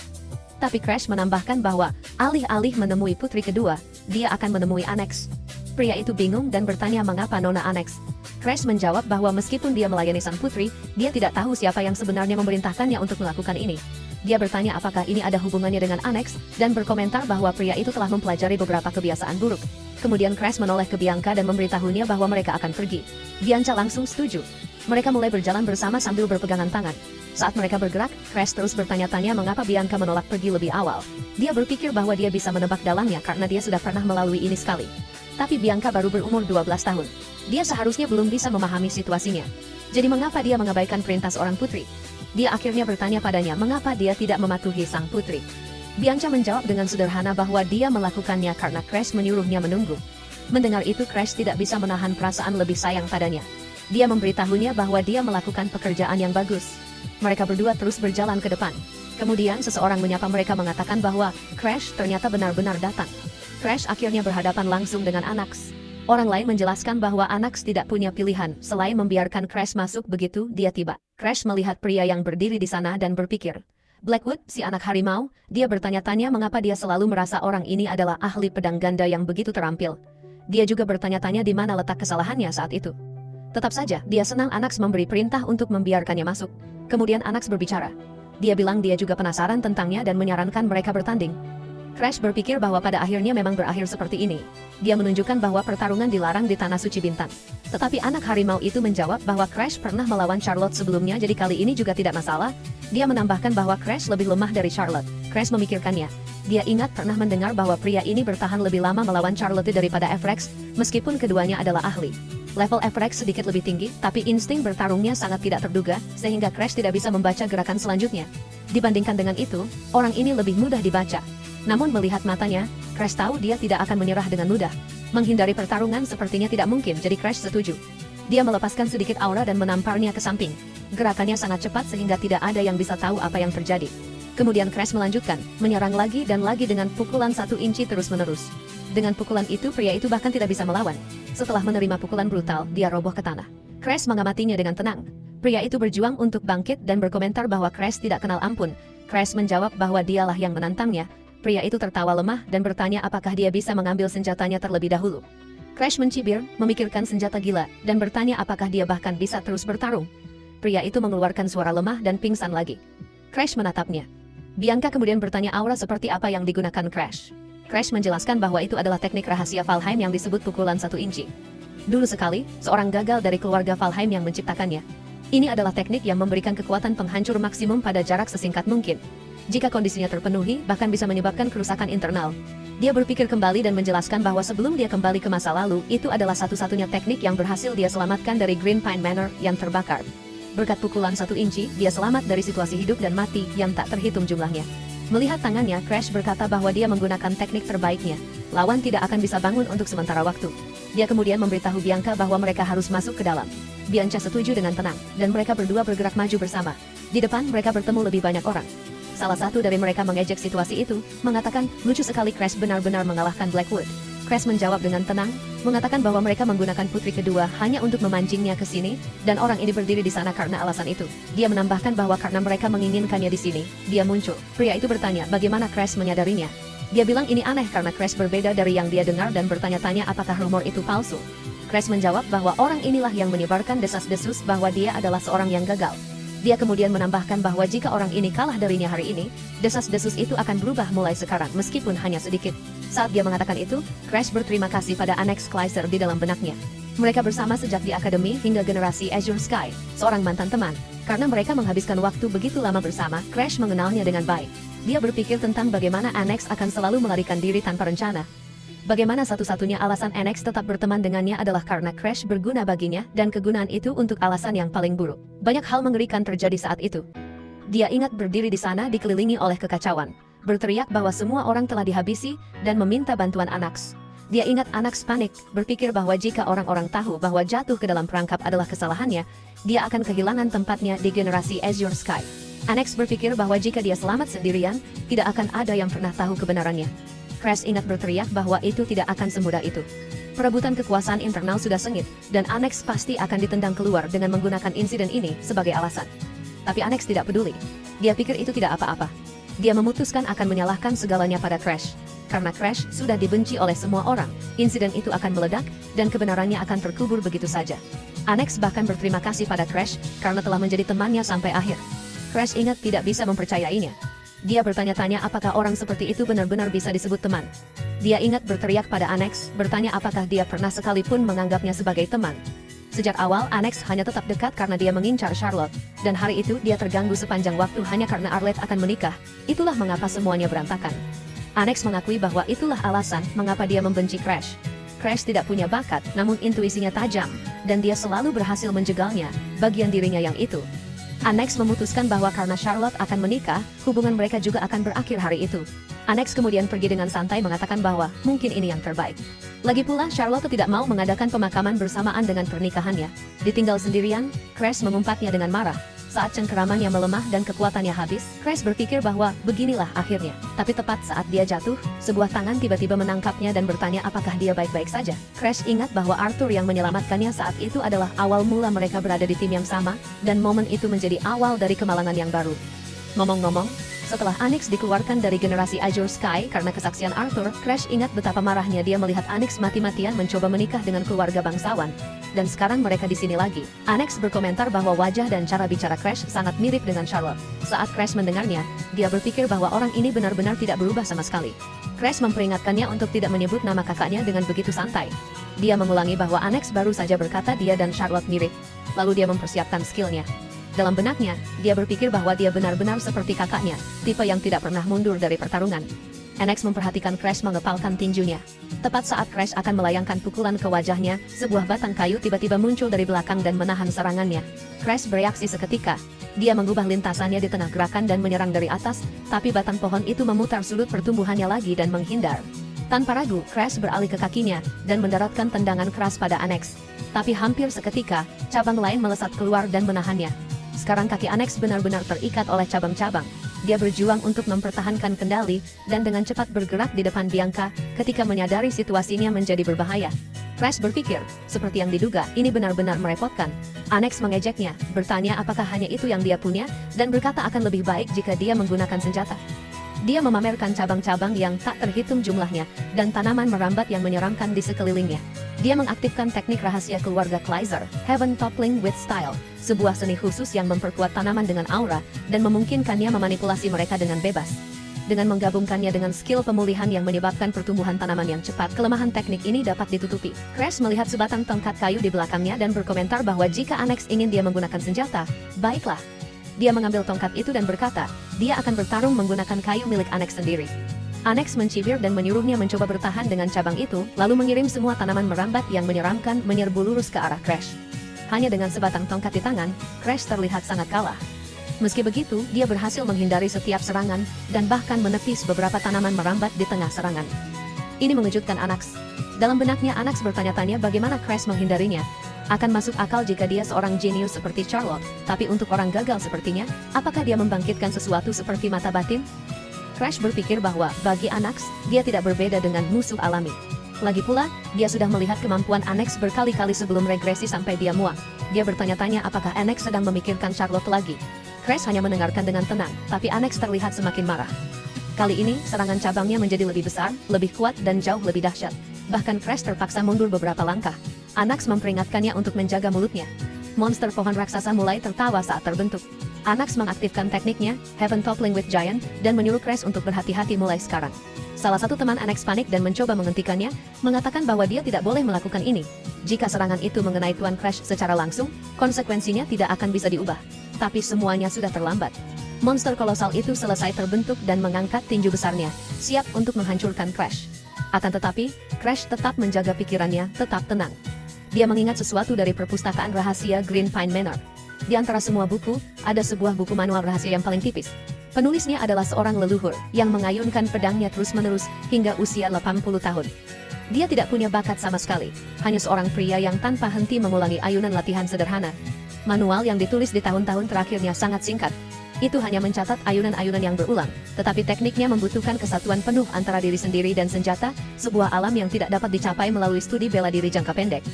Tapi Crash menambahkan bahwa, alih-alih menemui putri kedua, dia akan menemui Annex. Pria itu bingung dan bertanya mengapa Nona Annex. Crash menjawab bahwa meskipun dia melayani sang putri, dia tidak tahu siapa yang sebenarnya memerintahkannya untuk melakukan ini. Dia bertanya apakah ini ada hubungannya dengan Annex, dan berkomentar bahwa pria itu telah mempelajari beberapa kebiasaan buruk. Kemudian Crash menoleh ke Bianca dan memberitahunya bahwa mereka akan pergi. Bianca langsung setuju. Mereka mulai berjalan bersama sambil berpegangan tangan. Saat mereka bergerak, Crash terus bertanya-tanya mengapa Bianca menolak pergi lebih awal. Dia berpikir bahwa dia bisa menebak dalangnya karena dia sudah pernah melalui ini sekali. Tapi Bianca baru berumur 12 tahun. Dia seharusnya belum bisa memahami situasinya. Jadi mengapa dia mengabaikan perintah seorang putri? Dia akhirnya bertanya padanya mengapa dia tidak mematuhi sang putri. Bianca menjawab dengan sederhana bahwa dia melakukannya karena Crash menyuruhnya menunggu. Mendengar itu Crash tidak bisa menahan perasaan lebih sayang padanya. Dia memberitahunya bahwa dia melakukan pekerjaan yang bagus. Mereka berdua terus berjalan ke depan. Kemudian seseorang menyapa mereka mengatakan bahwa Crash ternyata benar-benar datang. Crash akhirnya berhadapan langsung dengan Anax. Orang lain menjelaskan bahwa Anax tidak punya pilihan selain membiarkan Crash masuk begitu dia tiba. Crash melihat pria yang berdiri di sana dan berpikir, Blackwood, si anak harimau, dia bertanya-tanya mengapa dia selalu merasa orang ini adalah ahli pedang ganda yang begitu terampil. Dia juga bertanya-tanya di mana letak kesalahannya saat itu. Tetap saja, dia senang Anax memberi perintah untuk membiarkannya masuk. Kemudian Anax berbicara. Dia bilang dia juga penasaran tentangnya dan menyarankan mereka bertanding. Crash berpikir bahwa pada akhirnya memang berakhir seperti ini. Dia menunjukkan bahwa pertarungan dilarang di Tanah Suci Bintang. Tetapi anak harimau itu menjawab bahwa Crash pernah melawan Charlotte sebelumnya jadi kali ini juga tidak masalah. Dia menambahkan bahwa Crash lebih lemah dari Charlotte. Crash memikirkannya. Dia ingat pernah mendengar bahwa pria ini bertahan lebih lama melawan Charlotte daripada F-Rex, meskipun keduanya adalah ahli. Level F-Rex sedikit lebih tinggi, tapi insting bertarungnya sangat tidak terduga, sehingga Crash tidak bisa membaca gerakan selanjutnya. Dibandingkan dengan itu, orang ini lebih mudah dibaca. Namun melihat matanya, Crash tahu dia tidak akan menyerah dengan mudah. Menghindari pertarungan sepertinya tidak mungkin, jadi Crash setuju. Dia melepaskan sedikit aura dan menamparnya ke samping. Gerakannya sangat cepat sehingga tidak ada yang bisa tahu apa yang terjadi. Kemudian Crash melanjutkan, menyerang lagi dan lagi dengan pukulan 1 inci terus-menerus. Dengan pukulan itu pria itu bahkan tidak bisa melawan. Setelah menerima pukulan brutal, dia roboh ke tanah. Crash mengamatinya dengan tenang. Pria itu berjuang untuk bangkit dan berkomentar bahwa Crash tidak kenal ampun. Crash menjawab bahwa dialah yang menantangnya. Pria itu tertawa lemah dan bertanya apakah dia bisa mengambil senjatanya terlebih dahulu. Crash mencibir, memikirkan senjata gila, dan bertanya apakah dia bahkan bisa terus bertarung. Pria itu mengeluarkan suara lemah dan pingsan lagi. Crash menatapnya. Bianca kemudian bertanya aura seperti apa yang digunakan Crash. Crash menjelaskan bahwa itu adalah teknik rahasia Valheim yang disebut pukulan 1 inci. Dulu sekali, seorang gagal dari keluarga Valheim yang menciptakannya. Ini adalah teknik yang memberikan kekuatan penghancur maksimum pada jarak sesingkat mungkin. Jika kondisinya terpenuhi, bahkan bisa menyebabkan kerusakan internal. Dia berpikir kembali dan menjelaskan bahwa sebelum dia kembali ke masa lalu, itu adalah satu-satunya teknik yang berhasil dia selamatkan dari Green Pine Manor yang terbakar. Berkat pukulan 1 inci, dia selamat dari situasi hidup dan mati yang tak terhitung jumlahnya. Melihat tangannya, Crash berkata bahwa dia menggunakan teknik terbaiknya. Lawan tidak akan bisa bangun untuk sementara waktu. Dia kemudian memberitahu Bianca bahwa mereka harus masuk ke dalam. Bianca setuju dengan tenang, dan mereka berdua bergerak maju bersama. Di depan mereka bertemu lebih banyak orang. Salah satu dari mereka mengejek situasi itu, mengatakan, lucu sekali Crash benar-benar mengalahkan Blackwood. Crash menjawab dengan tenang, mengatakan bahwa mereka menggunakan putri kedua hanya untuk memancingnya ke sini, dan orang ini berdiri di sana karena alasan itu. Dia menambahkan bahwa karena mereka menginginkannya di sini, dia muncul. Pria itu bertanya bagaimana Crash menyadarinya. Dia bilang ini aneh karena Crash berbeda dari yang dia dengar dan bertanya-tanya apakah rumor itu palsu. Crash menjawab bahwa orang inilah yang menyebarkan desas-desus bahwa dia adalah seorang yang gagal. Dia kemudian menambahkan bahwa jika orang ini kalah darinya hari ini, desas-desus itu akan berubah mulai sekarang meskipun hanya sedikit. Saat dia mengatakan itu, Crash berterima kasih pada Anax Kleiser di dalam benaknya. Mereka bersama sejak di akademi hingga generasi Azure Sky, seorang mantan teman. Karena mereka menghabiskan waktu begitu lama bersama, Crash mengenalnya dengan baik. Dia berpikir tentang bagaimana Anax akan selalu melarikan diri tanpa rencana. Bagaimana satu-satunya alasan Anax tetap berteman dengannya adalah karena Crash berguna baginya dan kegunaan itu untuk alasan yang paling buruk. Banyak hal mengerikan terjadi saat itu. Dia ingat berdiri di sana dikelilingi oleh kekacauan, berteriak bahwa semua orang telah dihabisi dan meminta bantuan Anax. Dia ingat Anax panik, berpikir bahwa jika orang-orang tahu bahwa jatuh ke dalam perangkap adalah kesalahannya, dia akan kehilangan tempatnya di generasi Azure Sky. Anax berpikir bahwa jika dia selamat sendirian, tidak akan ada yang pernah tahu kebenarannya. Crash ingat berteriak bahwa itu tidak akan semudah itu. Perebutan kekuasaan internal sudah sengit, dan Anax pasti akan ditendang keluar dengan menggunakan insiden ini sebagai alasan. Tapi Anax tidak peduli. Dia pikir itu tidak apa-apa. Dia memutuskan akan menyalahkan segalanya pada Crash. Karena Crash sudah dibenci oleh semua orang, insiden itu akan meledak, dan kebenarannya akan terkubur begitu saja. Anax bahkan berterima kasih pada Crash, karena telah menjadi temannya sampai akhir. Crash ingat tidak bisa mempercayainya. Dia bertanya-tanya apakah orang seperti itu benar-benar bisa disebut teman. Dia ingat berteriak pada Annex, bertanya apakah dia pernah sekalipun menganggapnya sebagai teman. Sejak awal, Annex hanya tetap dekat karena dia mengincar Charlotte, dan hari itu dia terganggu sepanjang waktu hanya karena Arlette akan menikah. Itulah mengapa semuanya berantakan. Annex mengakui bahwa itulah alasan mengapa dia membenci Crash. Crash tidak punya bakat, namun intuisinya tajam, dan dia selalu berhasil menjegalnya, bagian dirinya yang itu. Annex memutuskan bahwa karena Charlotte akan menikah, hubungan mereka juga akan berakhir hari itu. Annex kemudian pergi dengan santai mengatakan bahwa mungkin ini yang terbaik. Lagi pula, Charlotte tidak mau mengadakan pemakaman bersamaan dengan pernikahannya. Ditinggal sendirian, Crash mengumpatnya dengan marah. Saat cengkeramannya melemah dan kekuatannya habis, Crash berpikir bahwa beginilah akhirnya. Tapi tepat saat dia jatuh, sebuah tangan tiba-tiba menangkapnya dan bertanya apakah dia baik-baik saja. Crash ingat bahwa Arthur yang menyelamatkannya saat itu adalah awal mula mereka berada di tim yang sama, dan momen itu menjadi awal dari kemalangan yang baru. Ngomong-ngomong, setelah Annex dikeluarkan dari generasi Azure Sky karena kesaksian Arthur, Crash ingat betapa marahnya dia melihat Annex mati-matian mencoba menikah dengan keluarga bangsawan. Dan sekarang mereka di sini lagi. Annex berkomentar bahwa wajah dan cara bicara Crash sangat mirip dengan Charlotte. Saat Crash mendengarnya, dia berpikir bahwa orang ini benar-benar tidak berubah sama sekali. Crash memperingatkannya untuk tidak menyebut nama kakaknya dengan begitu santai. Dia mengulangi bahwa Annex baru saja berkata dia dan Charlotte mirip. Lalu dia mempersiapkan skillnya. Dalam benaknya, dia berpikir bahwa dia benar-benar seperti kakaknya, tipe yang tidak pernah mundur dari pertarungan. Annex memperhatikan Crash mengepalkan tinjunya. Tepat saat Crash akan melayangkan pukulan ke wajahnya, sebuah batang kayu tiba-tiba muncul dari belakang dan menahan serangannya. Crash bereaksi seketika. Dia mengubah lintasannya di tengah gerakan dan menyerang dari atas, tapi batang pohon itu memutar sudut pertumbuhannya lagi dan menghindar. Tanpa ragu, Crash beralih ke kakinya dan mendaratkan tendangan keras pada Annex. Tapi hampir seketika, cabang lain melesat keluar dan menahannya. Sekarang kaki Annex benar-benar terikat oleh cabang-cabang. Dia berjuang untuk mempertahankan kendali, dan dengan cepat bergerak di depan Bianca, ketika menyadari situasinya menjadi berbahaya. Crash berpikir, seperti yang diduga, ini benar-benar merepotkan. Annex mengejeknya, bertanya apakah hanya itu yang dia punya, dan berkata akan lebih baik jika dia menggunakan senjata. Dia memamerkan cabang-cabang yang tak terhitung jumlahnya, dan tanaman merambat yang menyeramkan di sekelilingnya. Dia mengaktifkan teknik rahasia keluarga Kleiser, Heaven Toppling with Style, sebuah seni khusus yang memperkuat tanaman dengan aura, dan memungkinkannya memanipulasi mereka dengan bebas. Dengan menggabungkannya dengan skill pemulihan yang menyebabkan pertumbuhan tanaman yang cepat, kelemahan teknik ini dapat ditutupi. Crash melihat sebatang tongkat kayu di belakangnya dan berkomentar bahwa jika Annex ingin dia menggunakan senjata, baiklah. Dia mengambil tongkat itu dan berkata, dia akan bertarung menggunakan kayu milik Annex sendiri. Annex mencibir dan menyuruhnya mencoba bertahan dengan cabang itu, lalu mengirim semua tanaman merambat yang menyeramkan menyerbu lurus ke arah Crash. Hanya dengan sebatang tongkat di tangan, Crash terlihat sangat kalah. Meski begitu, dia berhasil menghindari setiap serangan, dan bahkan menepis beberapa tanaman merambat di tengah serangan. Ini mengejutkan Annex. Dalam benaknya Annex bertanya-tanya bagaimana Crash menghindarinya. Akan masuk akal jika dia seorang jenius seperti Charlotte, tapi untuk orang gagal sepertinya, apakah dia membangkitkan sesuatu seperti mata batin? Crash berpikir bahwa, bagi Annex, dia tidak berbeda dengan musuh alami. Lagi pula, dia sudah melihat kemampuan Annex berkali-kali sebelum regresi sampai dia muak. Dia bertanya-tanya apakah Annex sedang memikirkan Charlotte lagi. Crash hanya mendengarkan dengan tenang, tapi Annex terlihat semakin marah. Kali ini, serangan cabangnya menjadi lebih besar, lebih kuat dan jauh lebih dahsyat. Bahkan Crash terpaksa mundur beberapa langkah. Annex memperingatkannya untuk menjaga mulutnya. Monster pohon raksasa mulai tertawa saat terbentuk. Annex mengaktifkan tekniknya, Heaven Toppling with Giant, dan menyuruh Crash untuk berhati-hati mulai sekarang. Salah satu teman Annex panik dan mencoba menghentikannya, mengatakan bahwa dia tidak boleh melakukan ini. Jika serangan itu mengenai Tuan Crash secara langsung, konsekuensinya tidak akan bisa diubah. Tapi semuanya sudah terlambat. Monster kolosal itu selesai terbentuk dan mengangkat tinju besarnya, siap untuk menghancurkan Crash. Akan tetapi, Crash tetap menjaga pikirannya tetap tenang. Dia mengingat sesuatu dari perpustakaan rahasia Green Pine Manor. Di antara semua buku, ada sebuah buku manual rahasia yang paling tipis. Penulisnya adalah seorang leluhur yang mengayunkan pedangnya terus-menerus hingga usia 80 tahun. Dia tidak punya bakat sama sekali, hanya seorang pria yang tanpa henti mengulangi ayunan latihan sederhana. Manual yang ditulis di tahun-tahun terakhirnya sangat singkat. Itu hanya mencatat ayunan-ayunan yang berulang, tetapi tekniknya membutuhkan kesatuan penuh antara diri sendiri dan senjata, sebuah alam yang tidak dapat dicapai melalui studi bela diri jangka pendek.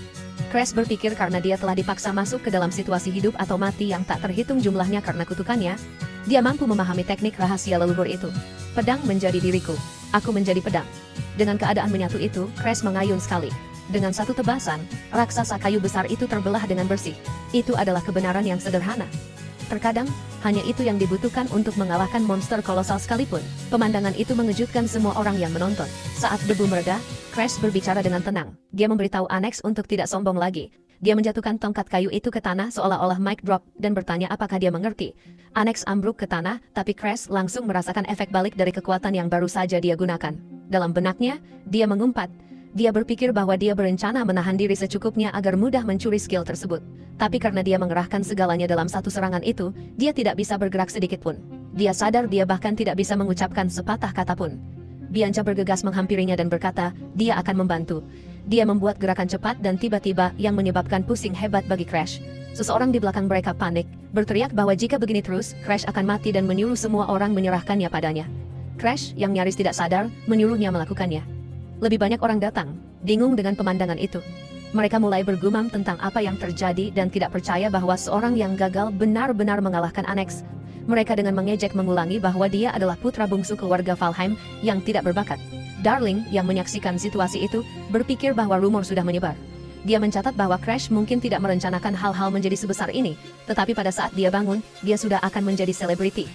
Crash berpikir karena dia telah dipaksa masuk ke dalam situasi hidup atau mati yang tak terhitung jumlahnya karena kutukannya, dia mampu memahami teknik rahasia leluhur itu. Pedang menjadi diriku, aku menjadi pedang. Dengan keadaan menyatu itu, Crash mengayun sekali. Dengan satu tebasan, raksasa kayu besar itu terbelah dengan bersih. Itu adalah kebenaran yang sederhana. Terkadang, hanya itu yang dibutuhkan untuk mengalahkan monster kolosal sekalipun. Pemandangan itu mengejutkan semua orang yang menonton. Saat debu mereda, Crash berbicara dengan tenang. Dia memberitahu Onyx untuk tidak sombong lagi. Dia menjatuhkan tongkat kayu itu ke tanah seolah-olah mic drop dan bertanya apakah dia mengerti. Onyx ambruk ke tanah, tapi Crash langsung merasakan efek balik dari kekuatan yang baru saja dia gunakan. Dalam benaknya, dia mengumpat. Dia berpikir bahwa dia berencana menahan diri secukupnya agar mudah mencuri skill tersebut. Tapi karena dia mengerahkan segalanya dalam satu serangan itu, dia tidak bisa bergerak sedikit pun. Dia sadar dia bahkan tidak bisa mengucapkan sepatah kata pun. Bianca bergegas menghampirinya dan berkata, dia akan membantu. Dia membuat gerakan cepat dan tiba-tiba yang menyebabkan pusing hebat bagi Crash. Seseorang di belakang mereka panik, berteriak bahwa jika begini terus, Crash akan mati dan menyuruh semua orang menyerahkannya padanya. Crash, yang nyaris tidak sadar, menyuruhnya melakukannya. Lebih banyak orang datang, bingung dengan pemandangan itu. Mereka mulai bergumam tentang apa yang terjadi dan tidak percaya bahwa seorang yang gagal benar-benar mengalahkan Onyx. Mereka dengan mengejek mengulangi bahwa dia adalah putra bungsu keluarga Valheim yang tidak berbakat. Darling, yang menyaksikan situasi itu, berpikir bahwa rumor sudah menyebar. Dia mencatat bahwa Crash mungkin tidak merencanakan hal-hal menjadi sebesar ini, tetapi pada saat dia bangun, dia sudah akan menjadi selebriti.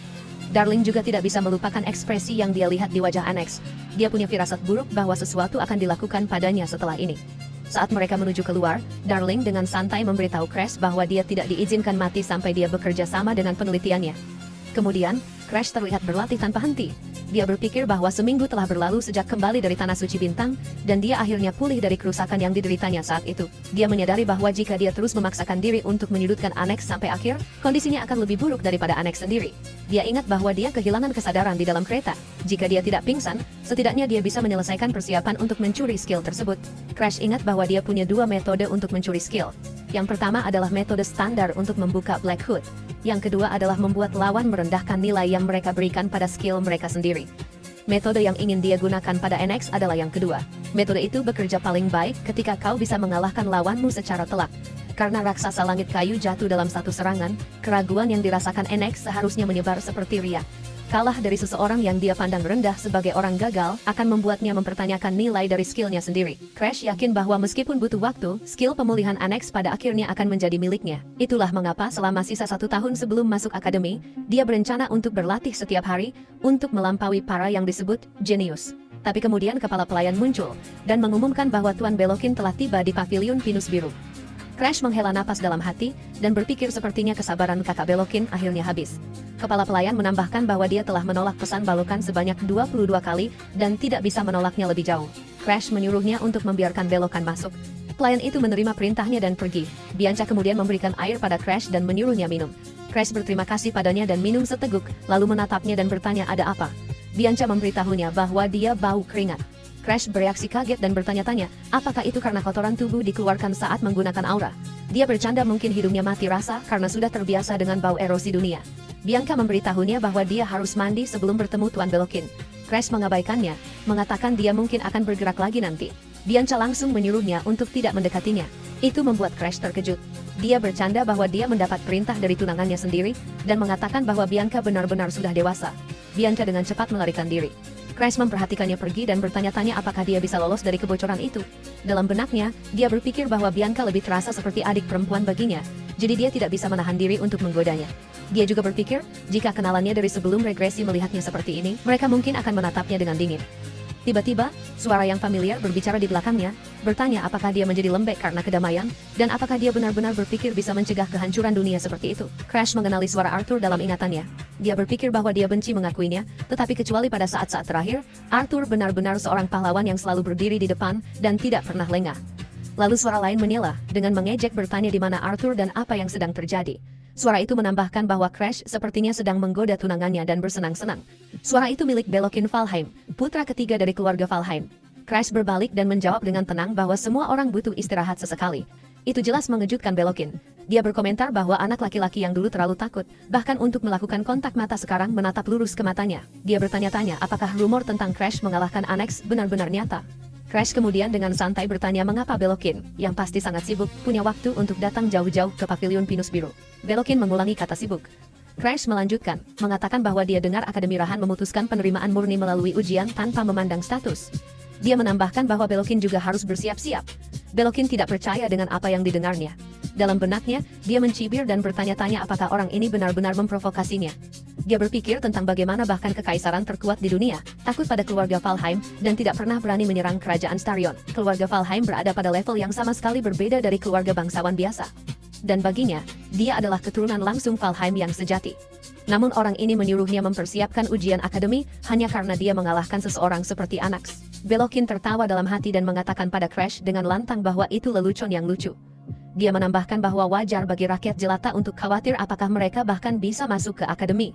Darling juga tidak bisa melupakan ekspresi yang dia lihat di wajah Onyx. Dia punya firasat buruk bahwa sesuatu akan dilakukan padanya setelah ini. Saat mereka menuju keluar, Darling dengan santai memberitahu Crash bahwa dia tidak diizinkan mati sampai dia bekerja sama dengan penelitiannya. Kemudian, Crash terlihat berlatih tanpa henti. Dia berpikir bahwa seminggu telah berlalu sejak kembali dari Tanah Suci Bintang, dan dia akhirnya pulih dari kerusakan yang dideritanya saat itu. Dia menyadari bahwa jika dia terus memaksakan diri untuk menyudutkan Onyx sampai akhir, kondisinya akan lebih buruk daripada Onyx sendiri. Dia ingat bahwa dia kehilangan kesadaran di dalam kereta. Jika dia tidak pingsan, setidaknya dia bisa menyelesaikan persiapan untuk mencuri skill tersebut. Crash ingat bahwa dia punya dua metode untuk mencuri skill. Yang pertama adalah metode standar untuk membuka Black Hood. Yang kedua adalah membuat lawan merendahkan nilai yang mereka berikan pada skill mereka sendiri. Metode yang ingin dia gunakan pada Onyx adalah yang kedua. Metode itu bekerja paling baik ketika kau bisa mengalahkan lawanmu secara telak. Karena raksasa langit kayu jatuh dalam satu serangan, keraguan yang dirasakan Onyx seharusnya menyebar seperti riak. Kalah dari seseorang yang dia pandang rendah sebagai orang gagal akan membuatnya mempertanyakan nilai dari skillnya sendiri. Crash yakin bahwa meskipun butuh waktu, skill pemulihan Onyx pada akhirnya akan menjadi miliknya. Itulah mengapa selama sisa 1 tahun sebelum masuk akademi, dia berencana untuk berlatih setiap hari untuk melampaui para yang disebut jenius. Tapi kemudian kepala pelayan muncul dan mengumumkan bahwa Tuan Belokin telah tiba di pavilion Pinus Biru. Crash menghela napas dalam hati dan berpikir sepertinya kesabaran kakak Belokin akhirnya habis. Kepala pelayan menambahkan bahwa dia telah menolak pesan Belokin sebanyak 22 kali dan tidak bisa menolaknya lebih jauh. Crash menyuruhnya untuk membiarkan Belokin masuk. Pelayan itu menerima perintahnya dan pergi. Bianca kemudian memberikan air pada Crash dan menyuruhnya minum. Crash berterima kasih padanya dan minum seteguk, lalu menatapnya dan bertanya ada apa. Bianca memberitahunya bahwa dia bau keringat. Crash bereaksi kaget dan bertanya-tanya, apakah itu karena kotoran tubuh dikeluarkan saat menggunakan aura? Dia bercanda mungkin hidungnya mati rasa karena sudah terbiasa dengan bau erosi dunia. Bianca memberitahunya bahwa dia harus mandi sebelum bertemu Tuan Belokin. Crash mengabaikannya, mengatakan dia mungkin akan bergerak lagi nanti. Bianca langsung menyuruhnya untuk tidak mendekatinya. Itu membuat Crash terkejut. Dia bercanda bahwa dia mendapat perintah dari tunangannya sendiri dan mengatakan bahwa Bianca benar-benar sudah dewasa. Bianca dengan cepat melarikan diri. Crash memperhatikannya pergi dan bertanya-tanya apakah dia bisa lolos dari kebocoran itu. Dalam benaknya, dia berpikir bahwa Bianca lebih terasa seperti adik perempuan baginya, jadi dia tidak bisa menahan diri untuk menggodanya. Dia juga berpikir, jika kenalannya dari sebelum regresi melihatnya seperti ini, mereka mungkin akan menatapnya dengan dingin. Tiba-tiba, suara yang familiar berbicara di belakangnya, bertanya apakah dia menjadi lembek karena kedamaian, dan apakah dia benar-benar berpikir bisa mencegah kehancuran dunia seperti itu. Crash mengenali suara Arthur dalam ingatannya. Dia berpikir bahwa dia benci mengakuinya, tetapi kecuali pada saat-saat terakhir, Arthur benar-benar seorang pahlawan yang selalu berdiri di depan dan tidak pernah lengah. Lalu suara lain menyela, dengan mengejek bertanya di mana Arthur dan apa yang sedang terjadi. Suara itu menambahkan bahwa Crash sepertinya sedang menggoda tunangannya dan bersenang-senang. Suara itu milik Belokin Valheim, putra ketiga dari keluarga Valheim. Crash berbalik dan menjawab dengan tenang bahwa semua orang butuh istirahat sesekali. Itu jelas mengejutkan Belokin. Dia berkomentar bahwa anak laki-laki yang dulu terlalu takut, bahkan untuk melakukan kontak mata sekarang menatap lurus ke matanya. Dia bertanya-tanya apakah rumor tentang Crash mengalahkan Onyx benar-benar nyata. Crash kemudian dengan santai bertanya mengapa Belokin, yang pasti sangat sibuk, punya waktu untuk datang jauh-jauh ke pavilion Pinus Biru. Belokin mengulangi kata sibuk. Crash melanjutkan, mengatakan bahwa dia dengar Akademi Rahan memutuskan penerimaan murni melalui ujian tanpa memandang status. Dia menambahkan bahwa Belokin juga harus bersiap-siap. Belokin tidak percaya dengan apa yang didengarnya. Dalam benaknya, dia mencibir dan bertanya-tanya apakah orang ini benar-benar memprovokasinya. Dia berpikir tentang bagaimana bahkan kekaisaran terkuat di dunia takut pada keluarga Valheim dan tidak pernah berani menyerang kerajaan Starion. Keluarga Valheim berada pada level yang sama sekali berbeda dari keluarga bangsawan biasa. Dan baginya, dia adalah keturunan langsung Valheim yang sejati. Namun orang ini menyuruhnya mempersiapkan ujian akademi hanya karena dia mengalahkan seseorang seperti Anax. Belokin tertawa dalam hati dan mengatakan pada Crash dengan lantang bahwa itu lelucon yang lucu. Dia menambahkan bahwa wajar bagi rakyat jelata untuk khawatir apakah mereka bahkan bisa masuk ke akademi.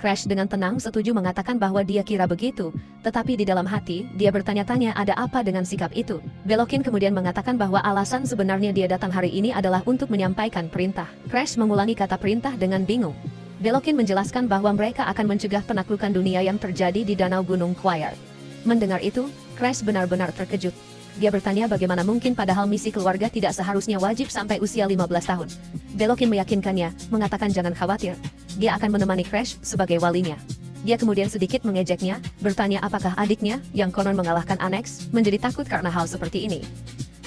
Crash dengan tenang setuju mengatakan bahwa dia kira begitu, tetapi di dalam hati, dia bertanya-tanya ada apa dengan sikap itu. Belokin kemudian mengatakan bahwa alasan sebenarnya dia datang hari ini adalah untuk menyampaikan perintah. Crash mengulangi kata perintah dengan bingung. Belokin menjelaskan bahwa mereka akan mencegah penaklukan dunia yang terjadi di Danau Gunung Choir. Mendengar itu, Crash benar-benar terkejut. Dia bertanya bagaimana mungkin padahal misi keluarga tidak seharusnya wajib sampai usia 15 tahun. Belokin meyakinkannya, mengatakan jangan khawatir. Dia akan menemani Crash sebagai walinya. Dia kemudian sedikit mengejeknya, bertanya apakah adiknya, yang konon mengalahkan Anax, menjadi takut karena hal seperti ini.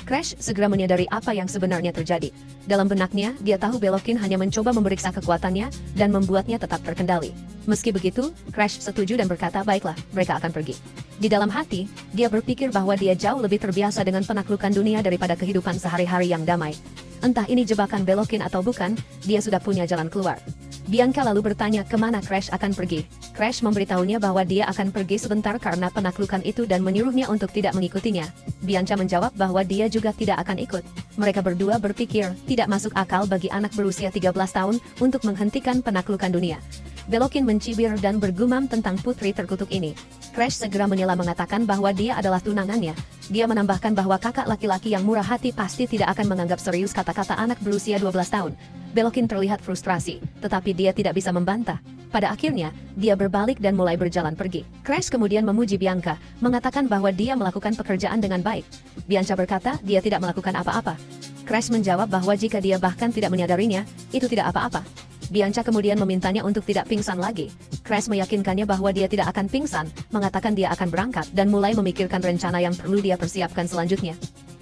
Crash segera menyadari apa yang sebenarnya terjadi. Dalam benaknya, dia tahu Belokin hanya mencoba memeriksa kekuatannya dan membuatnya tetap terkendali. Meski begitu, Crash setuju dan berkata, baiklah, mereka akan pergi. Di dalam hati, dia berpikir bahwa dia jauh lebih terbiasa dengan penaklukan dunia daripada kehidupan sehari-hari yang damai. Entah ini jebakan Belokin atau bukan, dia sudah punya jalan keluar. Bianca lalu bertanya kemana Crash akan pergi. Crash memberitahunya bahwa dia akan pergi sebentar karena penaklukan itu dan menyuruhnya untuk tidak mengikutinya. Bianca menjawab bahwa dia juga tidak akan ikut. Mereka berdua berpikir tidak masuk akal bagi anak berusia 13 tahun untuk menghentikan penaklukan dunia. Belokin mencibir dan bergumam tentang putri terkutuk ini. Crash segera menyela mengatakan bahwa dia adalah tunangannya. Dia menambahkan bahwa kakak laki-laki yang murah hati pasti tidak akan menganggap serius kata-kata anak berusia 12 tahun. Belokin terlihat frustrasi, tetapi dia tidak bisa membantah. Pada akhirnya, dia berbalik dan mulai berjalan pergi. Crash kemudian memuji Bianca, mengatakan bahwa dia melakukan pekerjaan dengan baik. Bianca berkata dia tidak melakukan apa-apa. Crash menjawab bahwa jika dia bahkan tidak menyadarinya, itu tidak apa-apa. Bianca kemudian memintanya untuk tidak pingsan lagi. Crash meyakinkannya bahwa dia tidak akan pingsan, mengatakan dia akan berangkat dan mulai memikirkan rencana yang perlu dia persiapkan selanjutnya.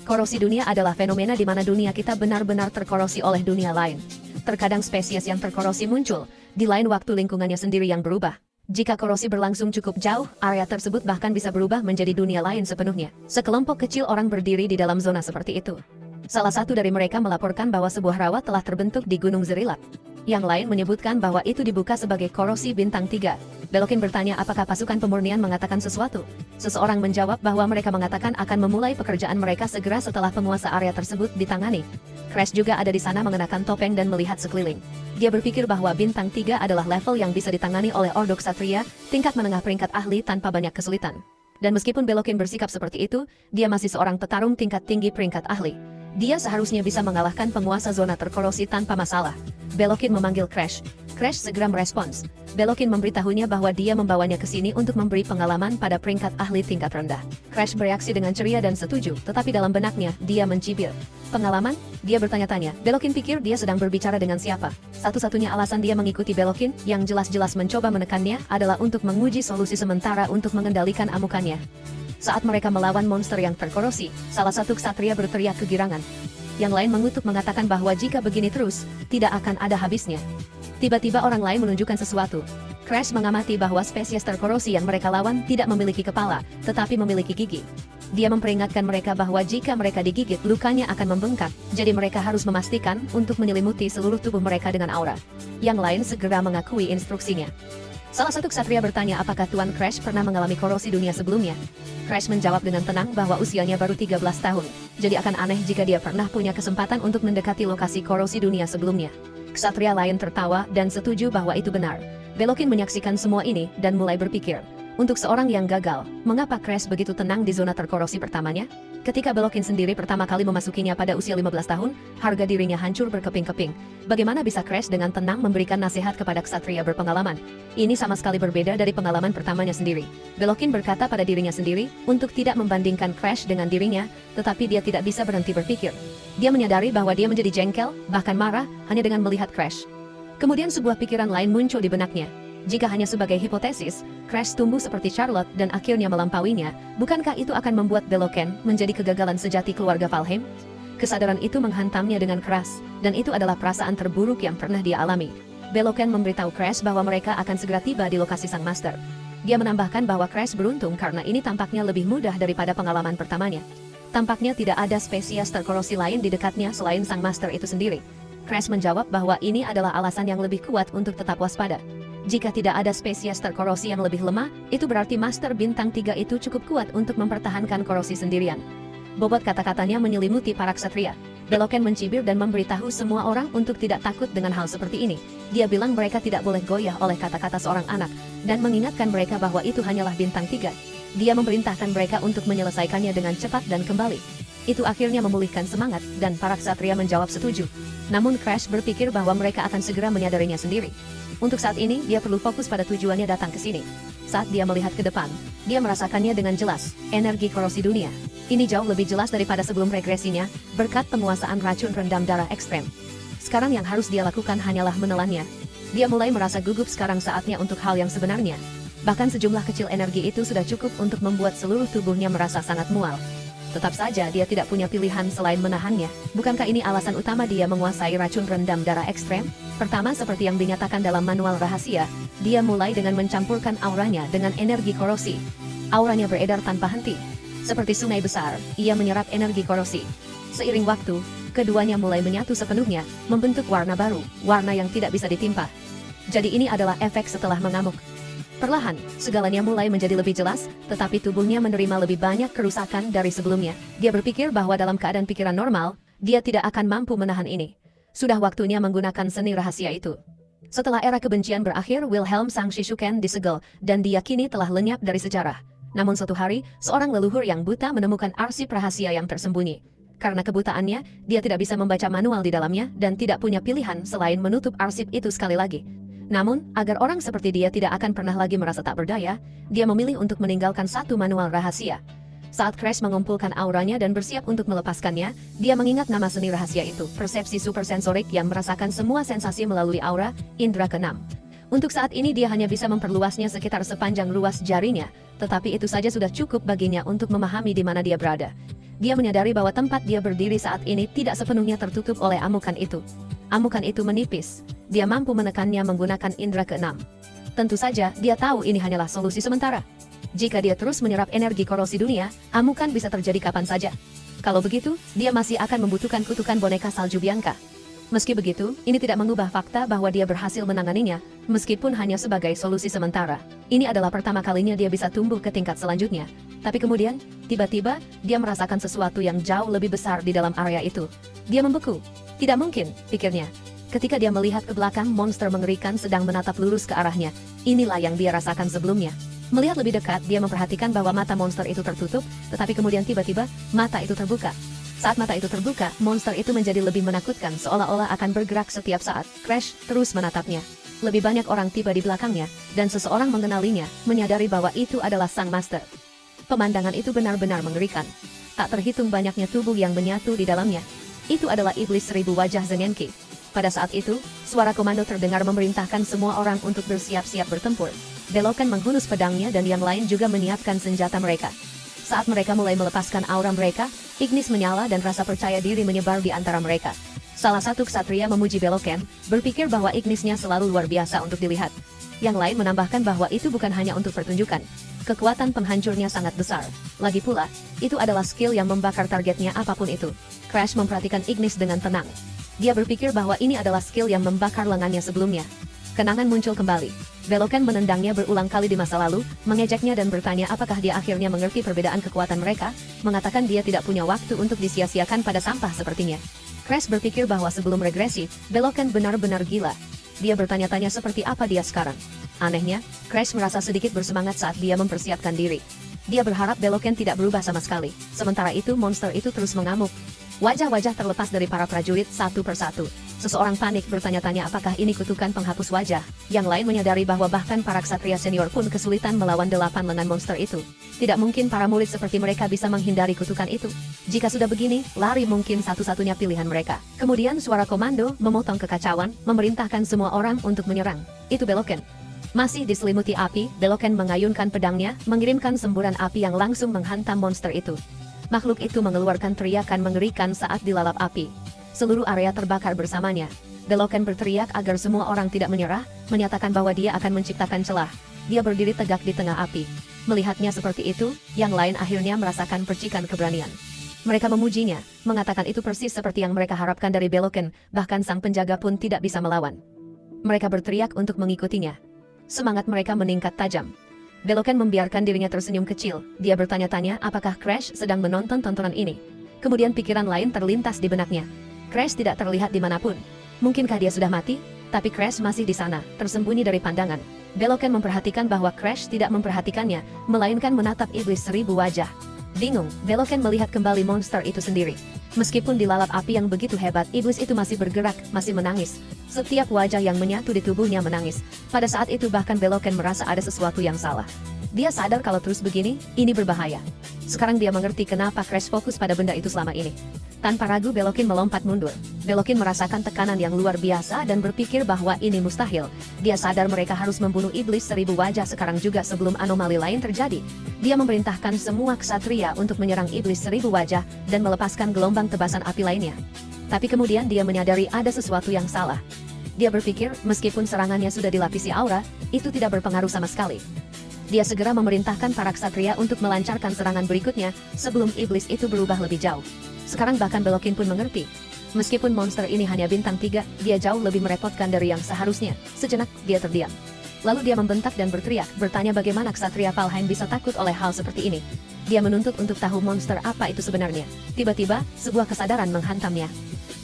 Korosi dunia adalah fenomena di mana dunia kita benar-benar terkorosi oleh dunia lain. Terkadang spesies yang terkorosi muncul, di lain waktu lingkungannya sendiri yang berubah. Jika korosi berlangsung cukup jauh, area tersebut bahkan bisa berubah menjadi dunia lain sepenuhnya. Sekelompok kecil orang berdiri di dalam zona seperti itu. Salah satu dari mereka melaporkan bahwa sebuah rawa telah terbentuk di Gunung Zerilat. Yang lain menyebutkan bahwa itu dibuka sebagai korosi bintang 3. Belokin bertanya apakah pasukan pemurnian mengatakan sesuatu. Seseorang menjawab bahwa mereka mengatakan akan memulai pekerjaan mereka segera setelah penguasa area tersebut ditangani. Crash juga ada di sana mengenakan topeng dan melihat sekeliling. Dia berpikir bahwa bintang 3 adalah level yang bisa ditangani oleh Ordo Ksatria, tingkat menengah peringkat ahli tanpa banyak kesulitan. Dan meskipun Belokin bersikap seperti itu, dia masih seorang petarung tingkat tinggi peringkat ahli. Dia seharusnya bisa mengalahkan penguasa zona terkorosi tanpa masalah. Belokin memanggil Crash. Crash segera merespons. Belokin memberitahunya bahwa dia membawanya ke sini untuk memberi pengalaman pada peringkat ahli tingkat rendah. Crash bereaksi dengan ceria dan setuju, tetapi dalam benaknya, dia mencibir. Pengalaman? Dia bertanya-tanya. Belokin pikir dia sedang berbicara dengan siapa. Satu-satunya alasan dia mengikuti Belokin, yang jelas-jelas mencoba menekannya, adalah untuk menguji solusi sementara untuk mengendalikan amukannya. Saat mereka melawan monster yang terkorosi, salah satu ksatria berteriak kegirangan. Yang lain mengutuk mengatakan bahwa jika begini terus, tidak akan ada habisnya. Tiba-tiba orang lain menunjukkan sesuatu. Crash mengamati bahwa spesies terkorosi yang mereka lawan tidak memiliki kepala, tetapi memiliki gigi. Dia memperingatkan mereka bahwa jika mereka digigit, lukanya akan membengkak, jadi mereka harus memastikan untuk menyelimuti seluruh tubuh mereka dengan aura. Yang lain segera mengakui instruksinya. Salah satu ksatria bertanya apakah Tuan Crash pernah mengalami korosi dunia sebelumnya. Crash menjawab dengan tenang bahwa usianya baru 13 tahun, jadi akan aneh jika dia pernah punya kesempatan untuk mendekati lokasi korosi dunia sebelumnya. Ksatria lain tertawa dan setuju bahwa itu benar. Belokin menyaksikan semua ini dan mulai berpikir, untuk seorang yang gagal, mengapa Crash begitu tenang di zona terkorosi pertamanya? Ketika Belokin sendiri pertama kali memasukinya pada usia 15 tahun, harga dirinya hancur berkeping-keping. Bagaimana bisa Crash dengan tenang memberikan nasihat kepada ksatria berpengalaman? Ini sama sekali berbeda dari pengalaman pertamanya sendiri. Belokin berkata pada dirinya sendiri, untuk tidak membandingkan Crash dengan dirinya, tetapi dia tidak bisa berhenti berpikir. Dia menyadari bahwa dia menjadi jengkel, bahkan marah, hanya dengan melihat Crash. Kemudian sebuah pikiran lain muncul di benaknya. Jika hanya sebagai hipotesis, Crash tumbuh seperti Charlotte dan akhirnya melampauinya, bukankah itu akan membuat Belokin menjadi kegagalan sejati keluarga Valheim? Kesadaran itu menghantamnya dengan keras, dan itu adalah perasaan terburuk yang pernah dia alami. Belokan memberitahu Crash bahwa mereka akan segera tiba di lokasi sang master. Dia menambahkan bahwa Crash beruntung karena ini tampaknya lebih mudah daripada pengalaman pertamanya. Tampaknya tidak ada spesies terkorosi lain di dekatnya selain sang master itu sendiri. Crash menjawab bahwa ini adalah alasan yang lebih kuat untuk tetap waspada. Jika tidak ada spesies terkorosi yang lebih lemah, itu berarti Master Bintang 3 itu cukup kuat untuk mempertahankan korosi sendirian. Bobot kata-katanya menyelimuti para ksatria. Belokan mencibir dan memberitahu semua orang untuk tidak takut dengan hal seperti ini. Dia bilang mereka tidak boleh goyah oleh kata-kata seorang anak, dan mengingatkan mereka bahwa itu hanyalah bintang 3. Dia memerintahkan mereka untuk menyelesaikannya dengan cepat dan kembali. Itu akhirnya memulihkan semangat, dan para ksatria menjawab setuju. Namun Crash berpikir bahwa mereka akan segera menyadarinya sendiri. Untuk saat ini, dia perlu fokus pada tujuannya datang ke sini. Saat dia melihat ke depan, dia merasakannya dengan jelas, energi korosi dunia. Ini jauh lebih jelas daripada sebelum regresinya, berkat penguasaan racun rendam darah ekstrem. Sekarang yang harus dia lakukan hanyalah menelannya. Dia mulai merasa gugup sekarang saatnya untuk hal yang sebenarnya. Bahkan sejumlah kecil energi itu sudah cukup untuk membuat seluruh tubuhnya merasa sangat mual. Tetap saja dia tidak punya pilihan selain menahannya. Bukankah ini alasan utama dia menguasai racun rendam darah ekstrem? Pertama, seperti yang dinyatakan dalam manual rahasia, dia mulai dengan mencampurkan auranya dengan energi korosi. Auranya beredar tanpa henti. Seperti sungai besar, ia menyerap energi korosi. Seiring waktu, keduanya mulai menyatu sepenuhnya, membentuk warna baru, warna yang tidak bisa ditimpa. Jadi ini adalah efek setelah mengamuk. Perlahan, segalanya mulai menjadi lebih jelas, tetapi tubuhnya menerima lebih banyak kerusakan dari sebelumnya. Dia berpikir bahwa dalam keadaan pikiran normal, dia tidak akan mampu menahan ini. Sudah waktunya menggunakan seni rahasia itu. Setelah era kebencian berakhir, Wilhelm sang Shishuken disegel, dan diyakini telah lenyap dari sejarah. Namun suatu hari, seorang leluhur yang buta menemukan arsip rahasia yang tersembunyi. Karena kebutaannya, dia tidak bisa membaca manual di dalamnya, dan tidak punya pilihan selain menutup arsip itu sekali lagi. Namun, agar orang seperti dia tidak akan pernah lagi merasa tak berdaya, dia memilih untuk meninggalkan satu manual rahasia. Saat Crash mengumpulkan auranya dan bersiap untuk melepaskannya, dia mengingat nama seni rahasia itu, persepsi supersensorik yang merasakan semua sensasi melalui aura, indera keenam. Untuk saat ini dia hanya bisa memperluasnya sekitar sepanjang ruas jarinya, tetapi itu saja sudah cukup baginya untuk memahami di mana dia berada. Dia menyadari bahwa tempat dia berdiri saat ini tidak sepenuhnya tertutup oleh amukan itu. Amukan itu menipis. Dia mampu menekannya menggunakan indera keenam. Tentu saja, dia tahu ini hanyalah solusi sementara. Jika dia terus menyerap energi korosi dunia, amukan bisa terjadi kapan saja. Kalau begitu, dia masih akan membutuhkan kutukan boneka salju Bianca. Meski begitu, ini tidak mengubah fakta bahwa dia berhasil menanganinya, meskipun hanya sebagai solusi sementara. Ini adalah pertama kalinya dia bisa tumbuh ke tingkat selanjutnya. Tapi kemudian, tiba-tiba, dia merasakan sesuatu yang jauh lebih besar di dalam area itu. Dia membeku. Tidak mungkin, pikirnya. Ketika dia melihat ke belakang, monster mengerikan sedang menatap lurus ke arahnya. Inilah yang dia rasakan sebelumnya. Melihat lebih dekat, dia memperhatikan bahwa mata monster itu tertutup, tetapi kemudian tiba-tiba, mata itu terbuka. Saat mata itu terbuka, monster itu menjadi lebih menakutkan seolah-olah akan bergerak setiap saat. Crash terus menatapnya. Lebih banyak orang tiba di belakangnya, dan seseorang mengenalinya, menyadari bahwa itu adalah sang master. Pemandangan itu benar-benar mengerikan. Tak terhitung banyaknya tubuh yang menyatu di dalamnya. Itu adalah iblis 1000 wajah Zengenki. Pada saat itu, suara komando terdengar memerintahkan semua orang untuk bersiap-siap bertempur. Belokan menghunus pedangnya dan yang lain juga menyiapkan senjata mereka. Saat mereka mulai melepaskan aura mereka, Ignis menyala dan rasa percaya diri menyebar di antara mereka. Salah satu ksatria memuji Belokan, berpikir bahwa Ignisnya selalu luar biasa untuk dilihat. Yang lain menambahkan bahwa itu bukan hanya untuk pertunjukan. Kekuatan penghancurnya sangat besar. Lagi pula, itu adalah skill yang membakar targetnya apapun itu. Crash memperhatikan Ignis dengan tenang. Dia berpikir bahwa ini adalah skill yang membakar lengannya sebelumnya. Kenangan muncul kembali. Belokan menendangnya berulang kali di masa lalu, mengejeknya dan bertanya apakah dia akhirnya mengerti perbedaan kekuatan mereka, mengatakan dia tidak punya waktu untuk disia-siakan pada sampah sepertinya. Crash berpikir bahwa sebelum regresi, Belokan benar-benar gila. Dia bertanya-tanya seperti apa dia sekarang. Anehnya, Crash merasa sedikit bersemangat saat dia mempersiapkan diri. Dia berharap Belokan tidak berubah sama sekali. Sementara itu monster itu terus mengamuk. Wajah-wajah terlepas dari para prajurit satu persatu. Seseorang panik bertanya-tanya apakah ini kutukan penghapus wajah. Yang lain menyadari bahwa bahkan para ksatria senior pun kesulitan melawan 8 lengan monster itu. Tidak mungkin para murid seperti mereka bisa menghindari kutukan itu. Jika sudah begini, lari mungkin satu-satunya pilihan mereka. Kemudian suara komando memotong kekacauan, memerintahkan semua orang untuk menyerang. Itu Belokan. Masih diselimuti api, Belokan mengayunkan pedangnya, mengirimkan semburan api yang langsung menghantam monster itu. Makhluk itu mengeluarkan teriakan mengerikan saat dilalap api. Seluruh area terbakar bersamanya. Belokan berteriak agar semua orang tidak menyerah, menyatakan bahwa dia akan menciptakan celah. Dia berdiri tegak di tengah api. Melihatnya seperti itu, yang lain akhirnya merasakan percikan keberanian. Mereka memujinya, mengatakan itu persis seperti yang mereka harapkan dari Belokan, bahkan sang penjaga pun tidak bisa melawan. Mereka berteriak untuk mengikutinya. Semangat mereka meningkat tajam. Belokan membiarkan dirinya tersenyum kecil. Dia bertanya-tanya apakah Crash sedang menonton tontonan ini. Kemudian pikiran lain terlintas di benaknya. Crash tidak terlihat dimanapun. Mungkinkah dia sudah mati? Tapi Crash masih di sana, tersembunyi dari pandangan. Belokan memperhatikan bahwa Crash tidak memperhatikannya, melainkan menatap iblis 1000 wajah. Bingung, Belokan melihat kembali monster itu sendiri. Meskipun dilalap api yang begitu hebat, iblis itu masih bergerak, masih menangis. Setiap wajah yang menyatu di tubuhnya menangis. Pada saat itu bahkan Belokan merasa ada sesuatu yang salah. Dia sadar kalau terus begini, ini berbahaya. Sekarang dia mengerti kenapa Crash fokus pada benda itu selama ini. Tanpa ragu Belokan melompat mundur. Belokan merasakan tekanan yang luar biasa dan berpikir bahwa ini mustahil. Dia sadar mereka harus membunuh iblis 1000 wajah sekarang juga sebelum anomali lain terjadi. Dia memerintahkan semua ksatria untuk menyerang iblis 1000 wajah dan melepaskan gelombang tebasan api lainnya. Tapi kemudian dia menyadari ada sesuatu yang salah. Dia berpikir meskipun serangannya sudah dilapisi aura, itu tidak berpengaruh sama sekali. Dia segera memerintahkan para ksatria untuk melancarkan serangan berikutnya sebelum iblis itu berubah lebih jauh. Sekarang bahkan Belokan pun mengerti. Meskipun monster ini hanya bintang 3, dia jauh lebih merepotkan dari yang seharusnya. Sejenak, dia terdiam. Lalu dia membentak dan berteriak, bertanya bagaimana ksatria Valheim bisa takut oleh hal seperti ini. Dia menuntut untuk tahu monster apa itu sebenarnya. Tiba-tiba, sebuah kesadaran menghantamnya.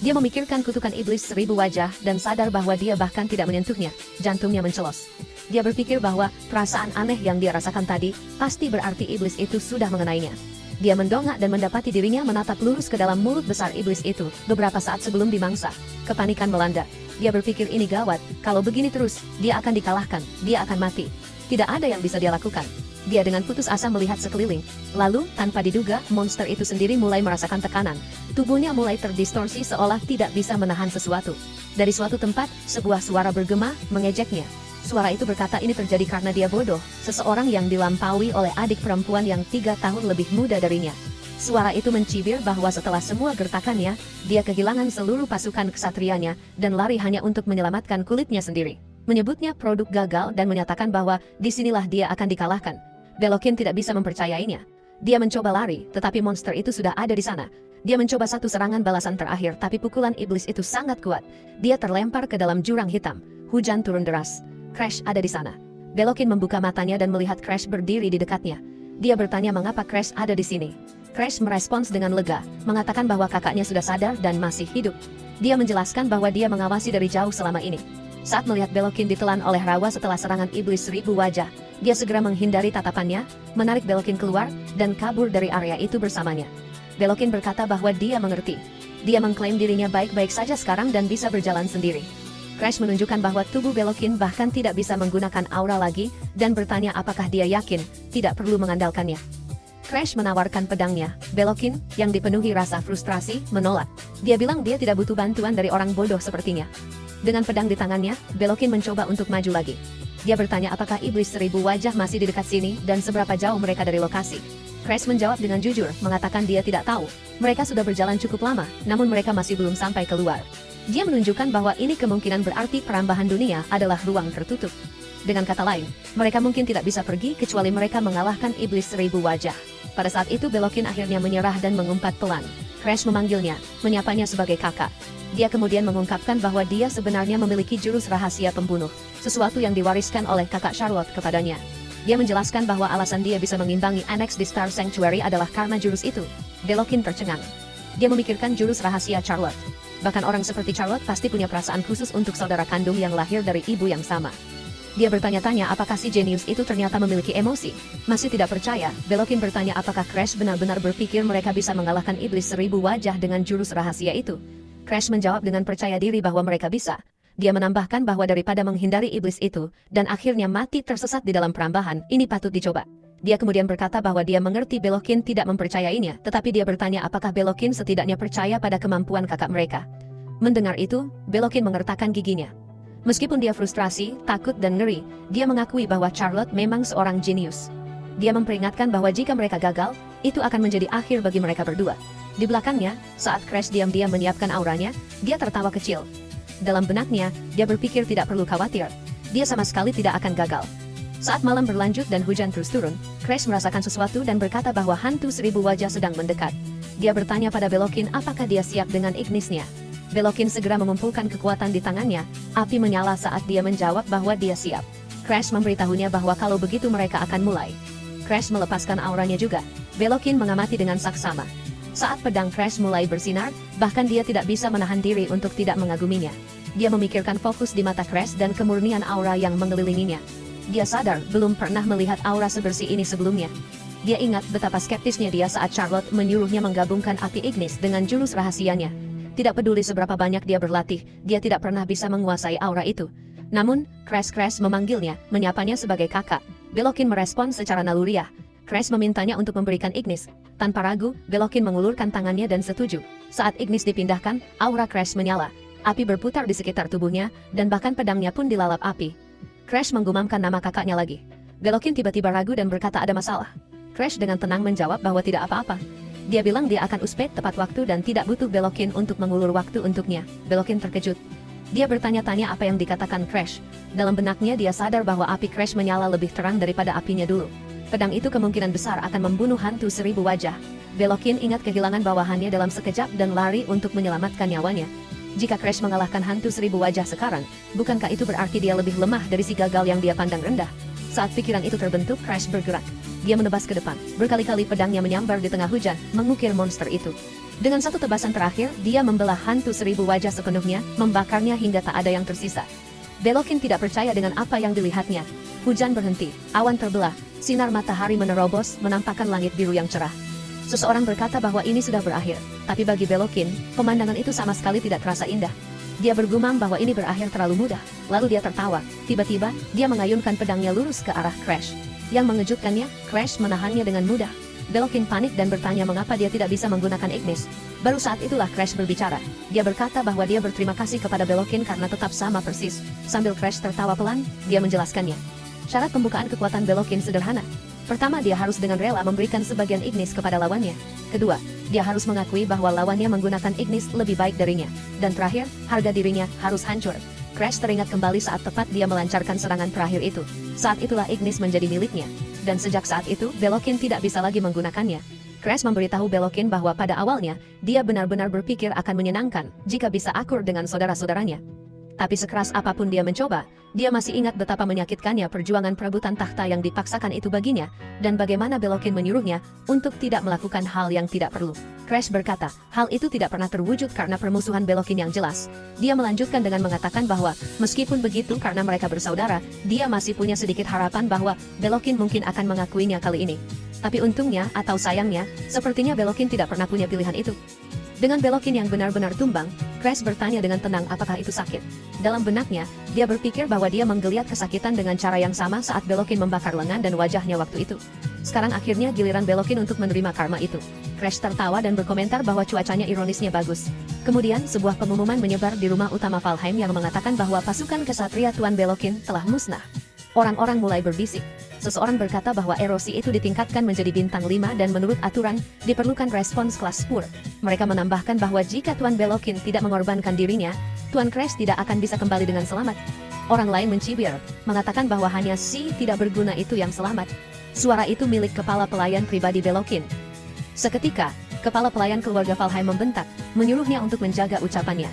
Dia memikirkan kutukan iblis 1000 wajah dan sadar bahwa dia bahkan tidak menyentuhnya. Jantungnya mencelos. Dia berpikir bahwa perasaan aneh yang dia rasakan tadi pasti berarti iblis itu sudah mengenainya. Dia mendongak dan mendapati dirinya menatap lurus ke dalam mulut besar iblis itu beberapa saat sebelum dimangsa. Kepanikan melanda. Dia berpikir ini gawat, kalau begini terus, dia akan dikalahkan, dia akan mati. Tidak ada yang bisa dia lakukan. Dia dengan putus asa melihat sekeliling. Lalu, tanpa diduga, monster itu sendiri mulai merasakan tekanan. Tubuhnya mulai terdistorsi seolah tidak bisa menahan sesuatu. Dari suatu tempat, sebuah suara bergema, mengejeknya. Suara itu berkata ini terjadi karena dia bodoh, seseorang yang dilampaui oleh adik perempuan yang 3 tahun lebih muda darinya. Suara itu mencibir bahwa setelah semua gertakannya, dia kehilangan seluruh pasukan ksatrianya dan lari hanya untuk menyelamatkan kulitnya sendiri. Menyebutnya produk gagal dan menyatakan bahwa disinilah dia akan dikalahkan. Belokan tidak bisa mempercayainya. Dia mencoba lari, tetapi monster itu sudah ada di sana. Dia mencoba satu serangan balasan terakhir, tapi pukulan iblis itu sangat kuat. Dia terlempar ke dalam jurang hitam. Hujan turun deras. Crash ada di sana. Belokan membuka matanya dan melihat Crash berdiri di dekatnya. Dia bertanya mengapa Crash ada di sini. Crash merespons dengan lega, mengatakan bahwa kakaknya sudah sadar dan masih hidup. Dia menjelaskan bahwa dia mengawasi dari jauh selama ini. Saat melihat Belokan ditelan oleh rawa setelah serangan iblis 1000 wajah, dia segera menghindari tatapannya, menarik Belokan keluar, dan kabur dari area itu bersamanya. Belokan berkata bahwa dia mengerti. Dia mengklaim dirinya baik-baik saja sekarang dan bisa berjalan sendiri. Crash menunjukkan bahwa tubuh Belokan bahkan tidak bisa menggunakan aura lagi, dan bertanya apakah dia yakin, tidak perlu mengandalkannya. Crash menawarkan pedangnya. Belokan, yang dipenuhi rasa frustrasi, menolak. Dia bilang dia tidak butuh bantuan dari orang bodoh sepertinya. Dengan pedang di tangannya, Belokan mencoba untuk maju lagi. Dia bertanya apakah iblis 1000 wajah masih di dekat sini, dan seberapa jauh mereka dari lokasi. Crash menjawab dengan jujur, mengatakan dia tidak tahu. Mereka sudah berjalan cukup lama, namun mereka masih belum sampai keluar. Dia menunjukkan bahwa ini kemungkinan berarti perambahan dunia adalah ruang tertutup. Dengan kata lain, mereka mungkin tidak bisa pergi kecuali mereka mengalahkan iblis 1000 wajah. Pada saat itu Belokan akhirnya menyerah dan mengumpat pelan. Crash memanggilnya, menyapanya sebagai kakak. Dia kemudian mengungkapkan bahwa dia sebenarnya memiliki jurus rahasia pembunuh, sesuatu yang diwariskan oleh kakak Charlotte kepadanya. Dia menjelaskan bahwa alasan dia bisa mengimbangi Annex di Star Sanctuary adalah karena jurus itu. Belokan tercengang. Dia memikirkan jurus rahasia Charlotte. Bahkan orang seperti Charlotte pasti punya perasaan khusus untuk saudara kandung yang lahir dari ibu yang sama. Dia bertanya-tanya apakah si jenius itu ternyata memiliki emosi. Masih tidak percaya, Belokan bertanya apakah Crash benar-benar berpikir mereka bisa mengalahkan iblis 1000 wajah dengan jurus rahasia itu. Crash menjawab dengan percaya diri bahwa mereka bisa. Dia menambahkan bahwa daripada menghindari iblis itu, dan akhirnya mati tersesat di dalam perambahan, ini patut dicoba. Dia kemudian berkata bahwa dia mengerti Belokan tidak mempercayainya, tetapi dia bertanya apakah Belokan setidaknya percaya pada kemampuan kakak mereka. Mendengar itu, Belokan mengertakkan giginya. Meskipun dia frustrasi, takut dan ngeri, dia mengakui bahwa Charlotte memang seorang jenius. Dia memperingatkan bahwa jika mereka gagal, Itu akan menjadi akhir bagi mereka berdua. Di belakangnya, saat Crash diam-diam menyiapkan auranya, dia tertawa kecil. Dalam benaknya, dia berpikir tidak perlu khawatir. Dia sama sekali tidak akan gagal. Saat malam berlanjut dan hujan terus turun, Crash merasakan sesuatu dan berkata bahwa hantu 1000 wajah sedang mendekat. Dia bertanya pada Belokin apakah dia siap dengan ignisnya. Belokin segera mengumpulkan kekuatan di tangannya, api menyala saat dia menjawab bahwa dia siap. Crash memberitahunya bahwa kalau begitu mereka akan mulai. Crash melepaskan auranya juga. Belokin mengamati dengan saksama. Saat pedang Crash mulai bersinar, bahkan dia tidak bisa menahan diri untuk tidak mengaguminya. Dia memikirkan fokus di mata Crash dan kemurnian aura yang mengelilinginya. Dia sadar belum pernah melihat aura sebersih ini sebelumnya. Dia ingat betapa skeptisnya dia saat Charlotte menyuruhnya menggabungkan api ignis dengan jurus rahasianya. Tidak peduli seberapa banyak dia berlatih, dia tidak pernah bisa menguasai aura itu. Namun, Crash memanggilnya, menyapanya sebagai kakak. Belokin merespon secara naluriah. Crash memintanya untuk memberikan ignis. Tanpa ragu, Belokin mengulurkan tangannya dan setuju. Saat ignis dipindahkan, aura Crash menyala. Api berputar di sekitar tubuhnya, dan bahkan pedangnya pun dilalap api. Crash menggumamkan nama kakaknya lagi. Belokin tiba-tiba ragu dan berkata ada masalah. Crash dengan tenang menjawab bahwa tidak apa-apa. Dia bilang dia akan uspet tepat waktu dan tidak butuh Belokin untuk mengulur waktu untuknya. Belokin terkejut. Dia bertanya-tanya apa yang dikatakan Crash. Dalam benaknya dia sadar bahwa api Crash menyala lebih terang daripada apinya dulu. Pedang itu kemungkinan besar akan membunuh hantu 1000 wajah. Belokin ingat kehilangan bawahannya dalam sekejap dan lari untuk menyelamatkan nyawanya. Jika Crash mengalahkan hantu 1000 wajah sekarang, bukankah itu berarti dia lebih lemah dari si gagal yang dia pandang rendah? Saat pikiran itu terbentuk, Crash bergerak. Dia menebas ke depan. Berkali-kali pedangnya menyambar di tengah hujan, mengukir monster itu. Dengan satu tebasan terakhir, dia membelah hantu 1000 wajah sepenuhnya, membakarnya hingga tak ada yang tersisa. Belokin tidak percaya dengan apa yang dilihatnya. Hujan berhenti, awan terbelah, sinar matahari menerobos, menampakkan langit biru yang cerah. Seseorang berkata bahwa ini sudah berakhir, tapi bagi Belokin, pemandangan itu sama sekali tidak terasa indah. Dia bergumam bahwa ini berakhir terlalu mudah, lalu dia tertawa. Tiba-tiba, dia mengayunkan pedangnya lurus ke arah Crash. Yang mengejutkannya, Crash menahannya dengan mudah. Belokin panik dan bertanya mengapa dia tidak bisa menggunakan ignis. Baru saat itulah Crash berbicara. Dia berkata bahwa dia berterima kasih kepada Belokin karena tetap sama persis. Sambil Crash tertawa pelan, dia menjelaskannya. Syarat pembukaan kekuatan Belokin sederhana. Pertama, dia harus dengan rela memberikan sebagian ignis kepada lawannya. Kedua, dia harus mengakui bahwa lawannya menggunakan ignis lebih baik darinya. Dan terakhir, harga dirinya harus hancur. Crash teringat kembali saat tepat dia melancarkan serangan terakhir itu. Saat itulah ignis menjadi miliknya. Dan sejak saat itu, Belokin tidak bisa lagi menggunakannya. Crash memberitahu Belokin bahwa pada awalnya, dia benar-benar berpikir akan menyenangkan jika bisa akur dengan saudara-saudaranya. Tapi sekeras apapun dia mencoba, dia masih ingat betapa menyakitkannya perjuangan perebutan takhta yang dipaksakan itu baginya, dan bagaimana Belokin menyuruhnya untuk tidak melakukan hal yang tidak perlu. Crash berkata, hal itu tidak pernah terwujud karena permusuhan Belokin yang jelas. Dia melanjutkan dengan mengatakan bahwa, meskipun begitu karena mereka bersaudara, dia masih punya sedikit harapan bahwa Belokin mungkin akan mengakuinya kali ini. Tapi untungnya atau sayangnya, sepertinya Belokin tidak pernah punya pilihan itu. Dengan Belokin yang benar-benar tumbang, Crash bertanya dengan tenang apakah itu sakit. Dalam benaknya, dia berpikir bahwa dia menggeliat kesakitan dengan cara yang sama saat Belokin membakar lengan dan wajahnya waktu itu. Sekarang akhirnya giliran Belokin untuk menerima karma itu. Crash tertawa dan berkomentar bahwa cuacanya ironisnya bagus. Kemudian, sebuah pengumuman menyebar di rumah utama Valheim yang mengatakan bahwa pasukan kesatria Tuan Belokin telah musnah. Orang-orang mulai berbisik. Seseorang berkata bahwa erosi itu ditingkatkan menjadi bintang 5 dan menurut aturan, diperlukan respons kelas spur. Mereka menambahkan bahwa jika Tuan Belokin tidak mengorbankan dirinya, Tuan Crash tidak akan bisa kembali dengan selamat. Orang lain mencibir, mengatakan bahwa hanya si tidak berguna itu yang selamat. Suara itu milik kepala pelayan pribadi Belokin. Seketika, kepala pelayan keluarga Valheim membentak, menyuruhnya untuk menjaga ucapannya.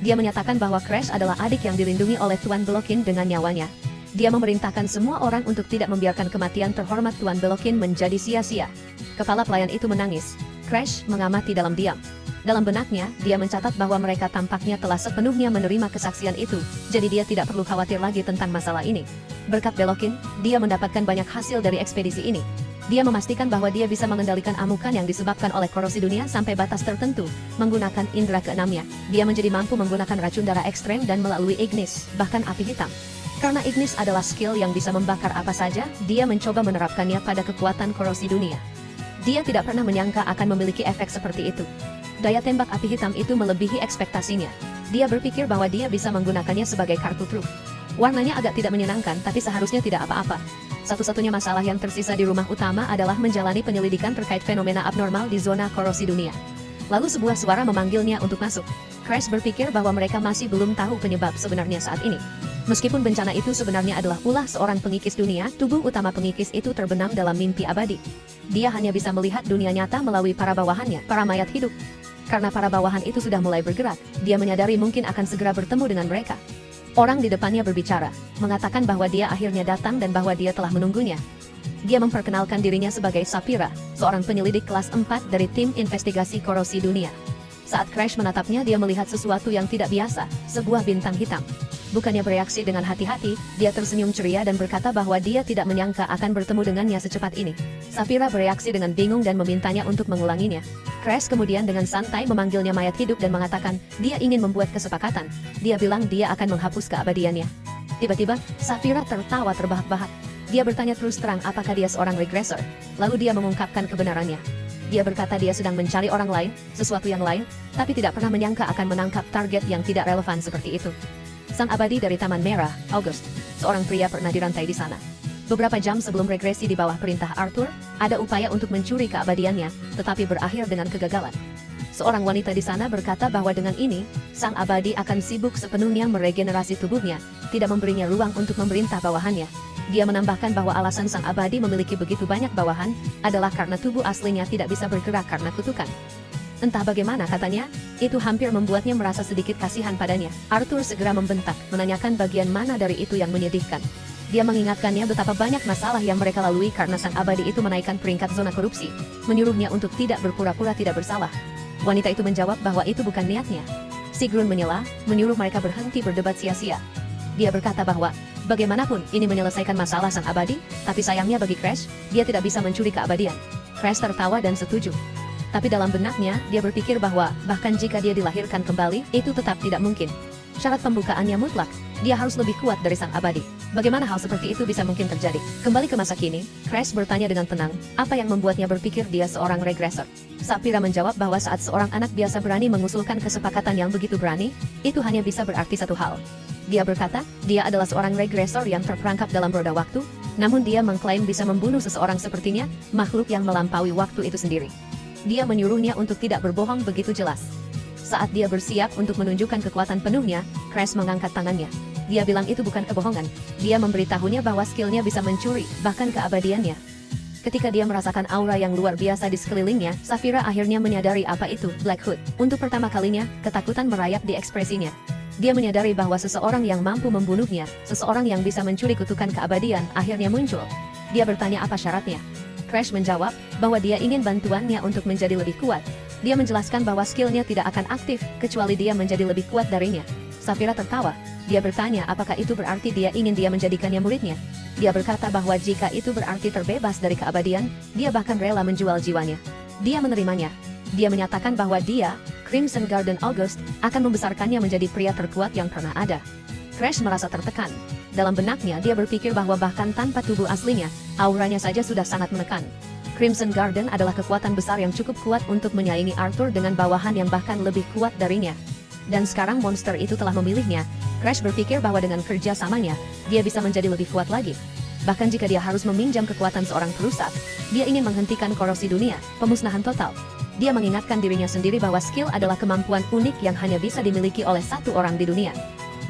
Dia menyatakan bahwa Crash adalah adik yang dilindungi oleh Tuan Belokin dengan nyawanya. Dia memerintahkan semua orang untuk tidak membiarkan kematian terhormat Tuan Belokin menjadi sia-sia. Kepala pelayan itu menangis. Crash mengamati dalam diam. Dalam benaknya, dia mencatat bahwa mereka tampaknya telah sepenuhnya menerima kesaksian itu, jadi dia tidak perlu khawatir lagi tentang masalah ini. Berkat Belokin, dia mendapatkan banyak hasil dari ekspedisi ini. Dia memastikan bahwa dia bisa mengendalikan amukan yang disebabkan oleh korosi dunia sampai batas tertentu, menggunakan indera keenamnya. Dia menjadi mampu menggunakan racun darah ekstrem dan melalui ignis, bahkan api hitam. Karena ignis adalah skill yang bisa membakar apa saja, dia mencoba menerapkannya pada kekuatan korosi dunia. Dia tidak pernah menyangka akan memiliki efek seperti itu. Daya tembak api hitam itu melebihi ekspektasinya. Dia berpikir bahwa dia bisa menggunakannya sebagai kartu truf. Warnanya agak tidak menyenangkan tapi seharusnya tidak apa-apa. Satu-satunya masalah yang tersisa di rumah utama adalah menjalani penyelidikan terkait fenomena abnormal di zona korosi dunia. Lalu sebuah suara memanggilnya untuk masuk. Crash berpikir bahwa mereka masih belum tahu penyebab sebenarnya saat ini. Meskipun bencana itu sebenarnya adalah ulah seorang pengikis dunia, tubuh utama pengikis itu terbenam dalam mimpi abadi. Dia hanya bisa melihat dunia nyata melalui para bawahannya, para mayat hidup. Karena para bawahan itu sudah mulai bergerak, dia menyadari mungkin akan segera bertemu dengan mereka. Orang di depannya berbicara, mengatakan bahwa dia akhirnya datang dan bahwa dia telah menunggunya. Dia memperkenalkan dirinya sebagai Sapphira, seorang penyelidik kelas 4 dari tim investigasi korosi dunia. Saat Crash menatapnya, dia melihat sesuatu yang tidak biasa, sebuah bintang hitam. Bukannya bereaksi dengan hati-hati, dia tersenyum ceria dan berkata bahwa dia tidak menyangka akan bertemu dengannya secepat ini. Sapphira bereaksi dengan bingung dan memintanya untuk mengulanginya. Crash kemudian dengan santai memanggilnya mayat hidup dan mengatakan, dia ingin membuat kesepakatan. Dia bilang dia akan menghapus keabadiannya. Tiba-tiba, Sapphira tertawa terbahak-bahak. Dia bertanya terus terang apakah dia seorang regressor. Lalu dia mengungkapkan kebenarannya. Dia berkata dia sedang mencari orang lain, sesuatu yang lain, tapi tidak pernah menyangka akan menangkap target yang tidak relevan seperti itu. Sang abadi dari Taman Merah, August, seorang pria pernah dirantai di sana. Beberapa jam sebelum regresi di bawah perintah Arthur, ada upaya untuk mencuri keabadiannya, tetapi berakhir dengan kegagalan. Seorang wanita di sana berkata bahwa dengan ini, sang abadi akan sibuk sepenuhnya meregenerasi tubuhnya, tidak memberinya ruang untuk memerintah bawahannya. Dia menambahkan bahwa alasan sang abadi memiliki begitu banyak bawahan, adalah karena tubuh aslinya tidak bisa bergerak karena kutukan. Entah bagaimana katanya, itu hampir membuatnya merasa sedikit kasihan padanya. Arthur segera membentak, menanyakan bagian mana dari itu yang menyedihkan. Dia mengingatkannya betapa banyak masalah yang mereka lalui karena sang abadi itu menaikkan peringkat zona korupsi, menyuruhnya untuk tidak berpura-pura tidak bersalah. Wanita itu menjawab bahwa itu bukan niatnya. Sigrun menyela, menyuruh mereka berhenti berdebat sia-sia. Dia berkata bahwa, bagaimanapun ini menyelesaikan masalah sang abadi, tapi sayangnya bagi Crash, dia tidak bisa mencuri keabadian. Crash tertawa dan setuju. Tapi dalam benaknya, dia berpikir bahwa, bahkan jika dia dilahirkan kembali, itu tetap tidak mungkin. Syarat pembukaannya mutlak, dia harus lebih kuat dari sang abadi. Bagaimana hal seperti itu bisa mungkin terjadi? Kembali ke masa kini, Crash bertanya dengan tenang, apa yang membuatnya berpikir dia seorang regressor. Sapphira menjawab bahwa saat seorang anak biasa berani mengusulkan kesepakatan yang begitu berani, itu hanya bisa berarti satu hal. Dia berkata, dia adalah seorang regressor yang terperangkap dalam roda waktu, namun dia mengklaim bisa membunuh seseorang sepertinya, makhluk yang melampaui waktu itu sendiri. Dia menyuruhnya untuk tidak berbohong begitu jelas. Saat dia bersiap untuk menunjukkan kekuatan penuhnya, Crash mengangkat tangannya. Dia bilang itu bukan kebohongan. Dia memberitahunya bahwa skillnya bisa mencuri, bahkan keabadiannya. Ketika dia merasakan aura yang luar biasa di sekelilingnya, Sapphira akhirnya menyadari apa itu Black Hood. Untuk pertama kalinya, ketakutan merayap di ekspresinya. Dia menyadari bahwa seseorang yang mampu membunuhnya, seseorang yang bisa mencuri kutukan keabadian, akhirnya muncul. Dia bertanya apa syaratnya. Crash menjawab bahwa dia ingin bantuannya untuk menjadi lebih kuat. Dia menjelaskan bahwa skillnya tidak akan aktif, kecuali dia menjadi lebih kuat darinya. Sapphira tertawa. Dia bertanya apakah itu berarti dia ingin dia menjadikannya muridnya. Dia berkata bahwa jika itu berarti terbebas dari keabadian, dia bahkan rela menjual jiwanya. Dia menerimanya. Dia menyatakan bahwa dia, Crimson Garden August, akan membesarkannya menjadi pria terkuat yang pernah ada. Crash merasa tertekan. Dalam benaknya dia berpikir bahwa bahkan tanpa tubuh aslinya, auranya saja sudah sangat menekan. Crimson Garden adalah kekuatan besar yang cukup kuat untuk menyaingi Arthur dengan bawahan yang bahkan lebih kuat darinya. Dan sekarang monster itu telah memilihnya. Crash berpikir bahwa dengan kerja samanya, dia bisa menjadi lebih kuat lagi. Bahkan jika dia harus meminjam kekuatan seorang perusak, dia ingin menghentikan korosi dunia, pemusnahan total. Dia mengingatkan dirinya sendiri bahwa skill adalah kemampuan unik yang hanya bisa dimiliki oleh satu orang di dunia.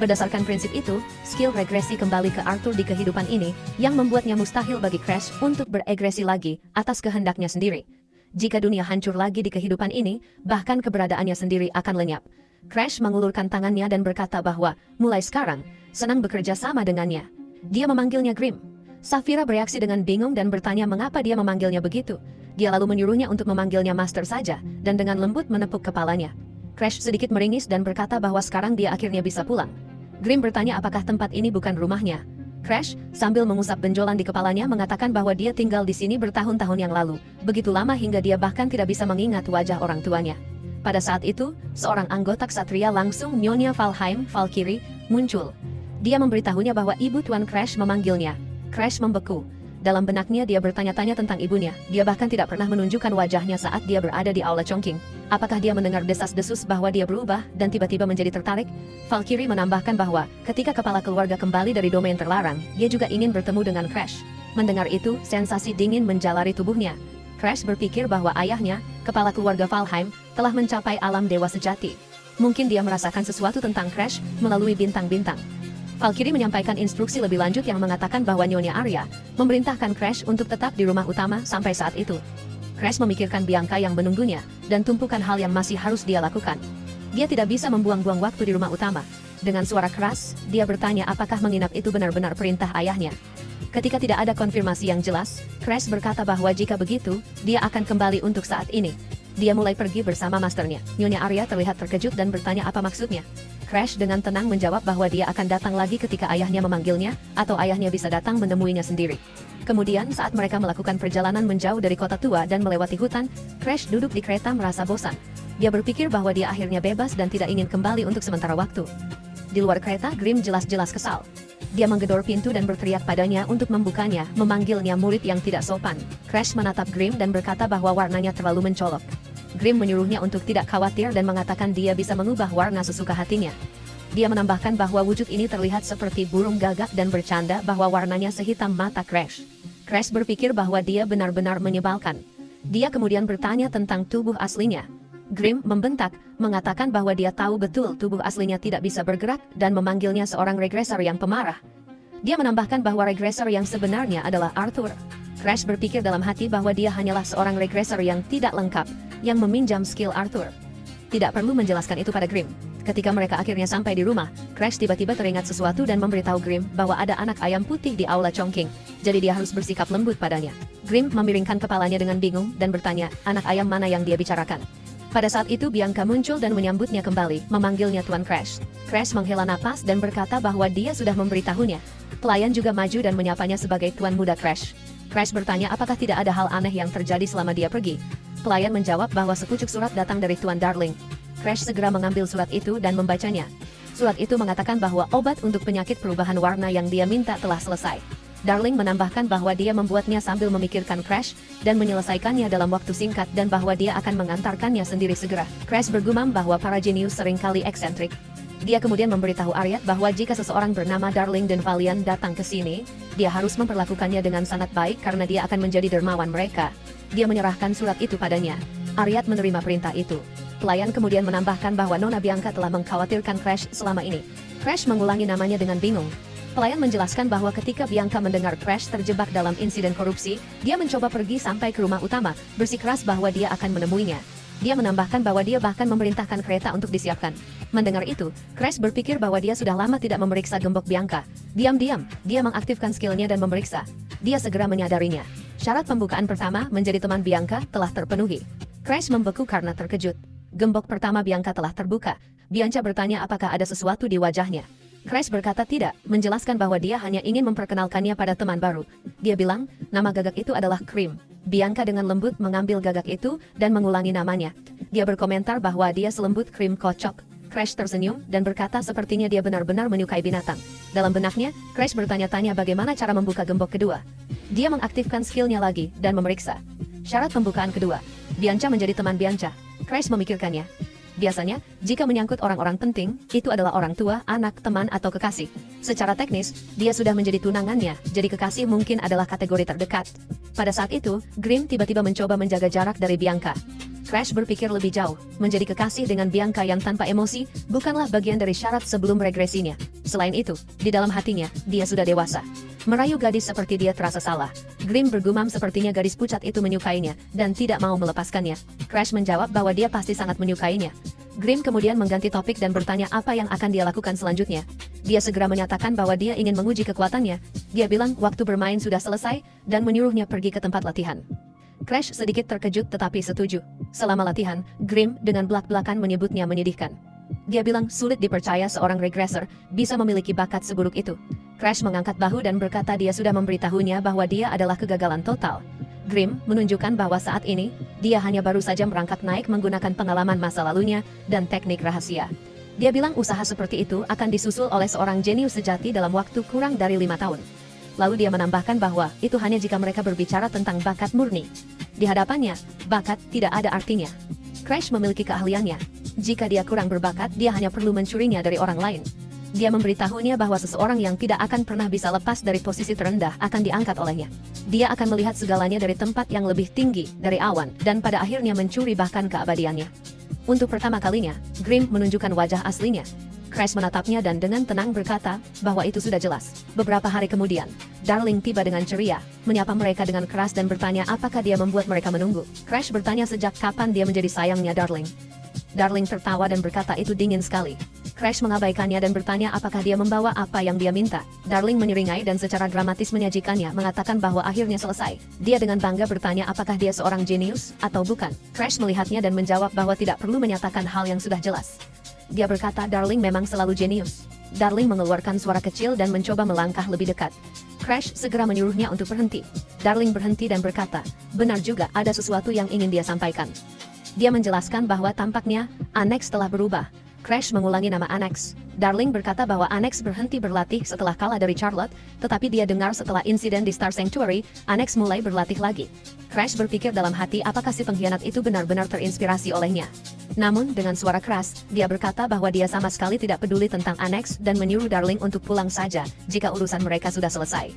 Berdasarkan prinsip itu, skill regresi kembali ke Arthur di kehidupan ini, yang membuatnya mustahil bagi Crash untuk beregresi lagi atas kehendaknya sendiri. Jika dunia hancur lagi di kehidupan ini, bahkan keberadaannya sendiri akan lenyap. Crash mengulurkan tangannya dan berkata bahwa, mulai sekarang, senang bekerja sama dengannya. Dia memanggilnya Grim. Sapphira bereaksi dengan bingung dan bertanya mengapa dia memanggilnya begitu. Dia lalu menyuruhnya untuk memanggilnya Master saja, dan dengan lembut menepuk kepalanya. Crash sedikit meringis dan berkata bahwa sekarang dia akhirnya bisa pulang. Grim bertanya apakah tempat ini bukan rumahnya. Crash, sambil mengusap benjolan di kepalanya mengatakan bahwa dia tinggal di sini bertahun-tahun yang lalu, begitu lama hingga dia bahkan tidak bisa mengingat wajah orang tuanya. Pada saat itu, seorang anggota ksatria langsung Nyonya Valheim, Valkyrie, muncul. Dia memberitahunya bahwa ibu Tuan Crash memanggilnya. Crash membeku. Dalam benaknya dia bertanya-tanya tentang ibunya. Dia bahkan tidak pernah menunjukkan wajahnya saat dia berada di Aula Chongqing. Apakah dia mendengar desas-desus bahwa dia berubah dan tiba-tiba menjadi tertarik? Valkyrie menambahkan bahwa ketika kepala keluarga kembali dari domain terlarang, dia juga ingin bertemu dengan Crash. Mendengar itu, sensasi dingin menjalari tubuhnya. Crash berpikir bahwa ayahnya, kepala keluarga Valheim, telah mencapai alam dewa sejati. Mungkin dia merasakan sesuatu tentang Crash melalui bintang-bintang. Valkyrie menyampaikan instruksi lebih lanjut yang mengatakan bahwa Nyonya Arya memerintahkan Crash untuk tetap di rumah utama sampai saat itu. Crash memikirkan Bianca yang menunggunya, dan tumpukan hal yang masih harus dia lakukan. Dia tidak bisa membuang-buang waktu di rumah utama. Dengan suara keras, dia bertanya apakah menginap itu benar-benar perintah ayahnya. Ketika tidak ada konfirmasi yang jelas, Crash berkata bahwa jika begitu, dia akan kembali untuk saat ini. Dia mulai pergi bersama masternya. Nyonya Arya terlihat terkejut dan bertanya apa maksudnya. Crash dengan tenang menjawab bahwa dia akan datang lagi ketika ayahnya memanggilnya, atau ayahnya bisa datang menemuinya sendiri. Kemudian saat mereka melakukan perjalanan menjauh dari kota tua dan melewati hutan, Crash duduk di kereta merasa bosan. Dia berpikir bahwa dia akhirnya bebas dan tidak ingin kembali untuk sementara waktu. Di luar kereta, Grim jelas-jelas kesal. Dia menggedor pintu dan berteriak padanya untuk membukanya, memanggilnya murid yang tidak sopan. Crash menatap Grim dan berkata bahwa warnanya terlalu mencolok. Grim menyuruhnya untuk tidak khawatir dan mengatakan dia bisa mengubah warna sesuka hatinya. Dia menambahkan bahwa wujud ini terlihat seperti burung gagak dan bercanda bahwa warnanya sehitam mata Crash. Crash berpikir bahwa dia benar-benar menyebalkan. Dia kemudian bertanya tentang tubuh aslinya. Grim membentak, mengatakan bahwa dia tahu betul tubuh aslinya tidak bisa bergerak dan memanggilnya seorang regressor yang pemarah. Dia menambahkan bahwa regressor yang sebenarnya adalah Arthur. Crash berpikir dalam hati bahwa dia hanyalah seorang regressor yang tidak lengkap, yang meminjam skill Arthur. Tidak perlu menjelaskan itu pada Grim. Ketika mereka akhirnya sampai di rumah, Crash tiba-tiba teringat sesuatu dan memberitahu Grim bahwa ada anak ayam putih di aula Chongqing, jadi dia harus bersikap lembut padanya. Grim memiringkan kepalanya dengan bingung dan bertanya, anak ayam mana yang dia bicarakan? Pada saat itu Bianca muncul dan menyambutnya kembali, memanggilnya Tuan Crash. Crash menghela napas dan berkata bahwa dia sudah memberitahunya. Pelayan juga maju dan menyapanya sebagai Tuan Muda Crash. Crash bertanya apakah tidak ada hal aneh yang terjadi selama dia pergi. Pelayan menjawab bahwa sepucuk surat datang dari Tuan Darling. Crash segera mengambil surat itu dan membacanya. Surat itu mengatakan bahwa obat untuk penyakit perubahan warna yang dia minta telah selesai. Darling menambahkan bahwa dia membuatnya sambil memikirkan Crash dan menyelesaikannya dalam waktu singkat dan bahwa dia akan mengantarkannya sendiri segera. Crash bergumam bahwa para jenius seringkali eksentrik. Dia kemudian memberitahu Arya bahwa jika seseorang bernama Darling dan Valiant datang ke sini, dia harus memperlakukannya dengan sangat baik karena dia akan menjadi dermawan mereka. Dia menyerahkan surat itu padanya. Arya menerima perintah itu. Pelayan kemudian menambahkan bahwa Nona Bianca telah mengkhawatirkan Crash selama ini. Crash mengulangi namanya dengan bingung. Pelayan menjelaskan bahwa ketika Bianca mendengar Crash terjebak dalam insiden korupsi, dia mencoba pergi sampai ke rumah utama, bersikeras bahwa dia akan menemuinya. Dia menambahkan bahwa dia bahkan memerintahkan kereta untuk disiapkan. Mendengar itu, Crash berpikir bahwa dia sudah lama tidak memeriksa gembok Bianca. Diam-diam, dia mengaktifkan skillnya dan memeriksa. Dia segera menyadarinya. Syarat pembukaan pertama menjadi teman Bianca telah terpenuhi. Crash membeku karena terkejut. Gembok pertama Bianca telah terbuka. Bianca bertanya apakah ada sesuatu di wajahnya. Crash berkata tidak, menjelaskan bahwa dia hanya ingin memperkenalkannya pada teman baru. Dia bilang, nama gagak itu adalah Cream. Bianca dengan lembut mengambil gagak itu dan mengulangi namanya. Dia berkomentar bahwa dia selembut Cream kocok. Crash tersenyum dan berkata sepertinya dia benar-benar menyukai binatang. Dalam benaknya, Crash bertanya-tanya bagaimana cara membuka gembok kedua. Dia mengaktifkan skillnya lagi dan memeriksa. Syarat pembukaan kedua. Bianca menjadi teman Bianca. Crash memikirkannya. Biasanya, jika menyangkut orang-orang penting, itu adalah orang tua, anak, teman, atau kekasih. Secara teknis, dia sudah menjadi tunangannya, jadi kekasih mungkin adalah kategori terdekat. Pada saat itu, Grim tiba-tiba mencoba menjaga jarak dari Bianca. Crash berpikir lebih jauh, menjadi kekasih dengan Bianca yang tanpa emosi, bukanlah bagian dari syarat sebelum regresinya. Selain itu, di dalam hatinya, dia sudah dewasa. Merayu gadis seperti dia terasa salah. Grim bergumam sepertinya gadis pucat itu menyukainya, dan tidak mau melepaskannya. Crash menjawab bahwa dia pasti sangat menyukainya. Grim kemudian mengganti topik dan bertanya apa yang akan dia lakukan selanjutnya. Dia segera menyatakan bahwa dia ingin menguji kekuatannya. Dia bilang waktu bermain sudah selesai, dan menyuruhnya pergi ke tempat latihan. Crash sedikit terkejut tetapi setuju. Selama latihan, Grim dengan belak-belakan menyebutnya menyedihkan. Dia bilang sulit dipercaya seorang regressor bisa memiliki bakat seburuk itu. Crash mengangkat bahu dan berkata dia sudah memberitahunya bahwa dia adalah kegagalan total. Grim menunjukkan bahwa saat ini, dia hanya baru saja merangkak naik menggunakan pengalaman masa lalunya dan teknik rahasia. Dia bilang usaha seperti itu akan disusul oleh seorang jenius sejati dalam waktu kurang dari 5 tahun. Lalu dia menambahkan bahwa itu hanya jika mereka berbicara tentang bakat murni. Di hadapannya, bakat tidak ada artinya. Crash memiliki keahliannya. Jika dia kurang berbakat, dia hanya perlu mencurinya dari orang lain. Dia memberitahunya bahwa seseorang yang tidak akan pernah bisa lepas dari posisi terendah akan diangkat olehnya. Dia akan melihat segalanya dari tempat yang lebih tinggi, dari awan, dan pada akhirnya mencuri bahkan keabadiannya. Untuk pertama kalinya, Grimm menunjukkan wajah aslinya. Crash menatapnya dan dengan tenang berkata bahwa itu sudah jelas. Beberapa hari kemudian, Darling tiba dengan ceria, menyapa mereka dengan keras dan bertanya apakah dia membuat mereka menunggu. Crash bertanya sejak kapan dia menjadi sayangnya Darling. Darling tertawa dan berkata itu dingin sekali. Crash mengabaikannya dan bertanya apakah dia membawa apa yang dia minta. Darling menyeringai dan secara dramatis menyajikannya, mengatakan bahwa akhirnya selesai. Dia dengan bangga bertanya apakah dia seorang jenius atau bukan. Crash melihatnya dan menjawab bahwa tidak perlu menyatakan hal yang sudah jelas. Dia berkata Darling memang selalu jenius. Darling mengeluarkan suara kecil dan mencoba melangkah lebih dekat. Crash segera menyuruhnya untuk berhenti. Darling berhenti dan berkata, benar juga ada sesuatu yang ingin dia sampaikan. Dia menjelaskan bahwa tampaknya Annex telah berubah. Crash mengulangi nama Annex. Darling berkata bahwa Annex berhenti berlatih setelah kalah dari Charlotte, tetapi dia dengar setelah insiden di Star Sanctuary, Annex mulai berlatih lagi. Crash berpikir dalam hati apakah si pengkhianat itu benar-benar terinspirasi olehnya. Namun dengan suara keras, dia berkata bahwa dia sama sekali tidak peduli tentang Annex dan menyuruh Darling untuk pulang saja jika urusan mereka sudah selesai.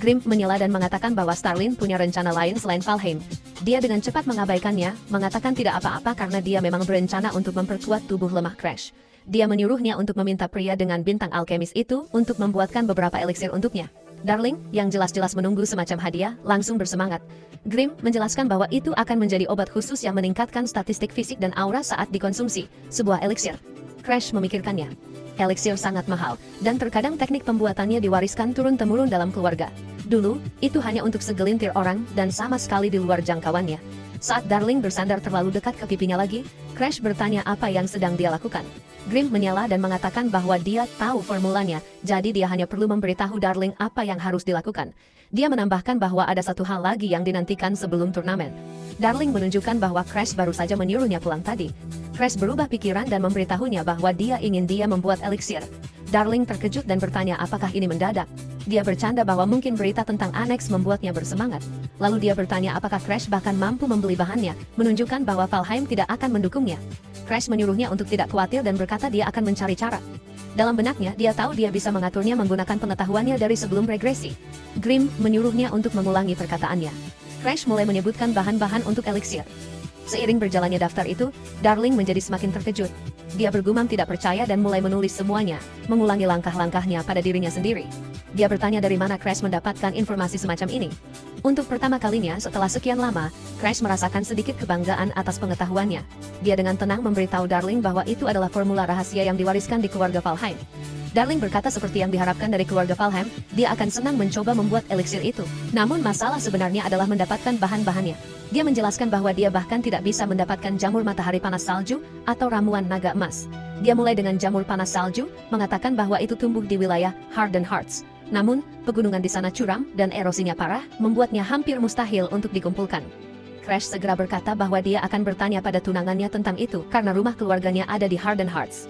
Grimm menyela dan mengatakan bahwa Starlin punya rencana lain selain Valheim. Dia dengan cepat mengabaikannya, mengatakan tidak apa-apa karena dia memang berencana untuk memperkuat tubuh lemah Crash. Dia menyuruhnya untuk meminta pria dengan bintang alkemis itu untuk membuatkan beberapa eliksir untuknya. Darling, yang jelas-jelas menunggu semacam hadiah, langsung bersemangat. Grimm menjelaskan bahwa itu akan menjadi obat khusus yang meningkatkan statistik fisik dan aura saat dikonsumsi, sebuah eliksir. Crash memikirkannya. Eliksir sangat mahal, dan terkadang teknik pembuatannya diwariskan turun-temurun dalam keluarga. Dulu, itu hanya untuk segelintir orang dan sama sekali di luar jangkauannya. Saat Darling bersandar terlalu dekat ke pipinya lagi, Crash bertanya apa yang sedang dia lakukan. Grimm menyela dan mengatakan bahwa dia tahu formulanya, jadi dia hanya perlu memberitahu Darling apa yang harus dilakukan. Dia menambahkan bahwa ada satu hal lagi yang dinantikan sebelum turnamen. Darling menunjukkan bahwa Crash baru saja menyuruhnya pulang tadi. Crash berubah pikiran dan memberitahunya bahwa dia ingin dia membuat eliksir. Darling terkejut dan bertanya apakah ini mendadak. Dia bercanda bahwa mungkin berita tentang Annex membuatnya bersemangat. Lalu dia bertanya apakah Crash bahkan mampu membeli bahannya, menunjukkan bahwa Valheim tidak akan mendukungnya. Crash menyuruhnya untuk tidak khawatir dan berkata dia akan mencari cara. Dalam benaknya, dia tahu dia bisa mengaturnya menggunakan pengetahuannya dari sebelum regresi. Grimm menyuruhnya untuk mengulangi perkataannya. Crash mulai menyebutkan bahan-bahan untuk eliksir. Seiring berjalannya daftar itu, Darling menjadi semakin terkejut. Dia bergumam tidak percaya dan mulai menulis semuanya, mengulangi langkah-langkahnya pada dirinya sendiri. Dia bertanya dari mana Crash mendapatkan informasi semacam ini. Untuk pertama kalinya setelah sekian lama, Crash merasakan sedikit kebanggaan atas pengetahuannya. Dia dengan tenang memberitahu Darling bahwa itu adalah formula rahasia yang diwariskan di keluarga Valheim. Darling berkata seperti yang diharapkan dari keluarga Valheim, dia akan senang mencoba membuat eliksir itu. Namun masalah sebenarnya adalah mendapatkan bahan-bahannya. Dia menjelaskan bahwa dia bahkan tidak bisa mendapatkan jamur matahari panas salju atau ramuan naga emas. Dia mulai dengan jamur panas salju, mengatakan bahwa itu tumbuh di wilayah Hardened Hearts. Namun, pegunungan di sana curam dan erosinya parah, membuatnya hampir mustahil untuk dikumpulkan. Crash segera berkata bahwa dia akan bertanya pada tunangannya tentang itu karena rumah keluarganya ada di Hardened Hearts.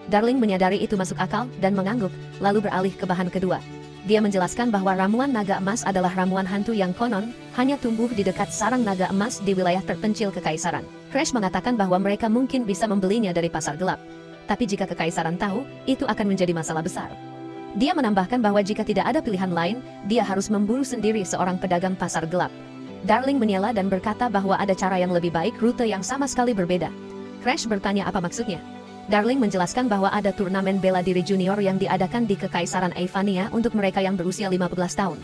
Darling menyadari itu masuk akal dan mengangguk, lalu beralih ke bahan kedua. Dia menjelaskan bahwa ramuan naga emas adalah ramuan hantu yang konon hanya tumbuh di dekat sarang naga emas di wilayah terpencil kekaisaran. Crash mengatakan bahwa mereka mungkin bisa membelinya dari pasar gelap. Tapi jika kekaisaran tahu, itu akan menjadi masalah besar. Dia menambahkan bahwa jika tidak ada pilihan lain, dia harus memburu sendiri seorang pedagang pasar gelap. Darling menyela dan berkata bahwa ada cara yang lebih baik, rute yang sama sekali berbeda. Crash bertanya apa maksudnya. Darling menjelaskan bahwa ada turnamen bela diri junior yang diadakan di Kekaisaran Eivania untuk mereka yang berusia 15 tahun.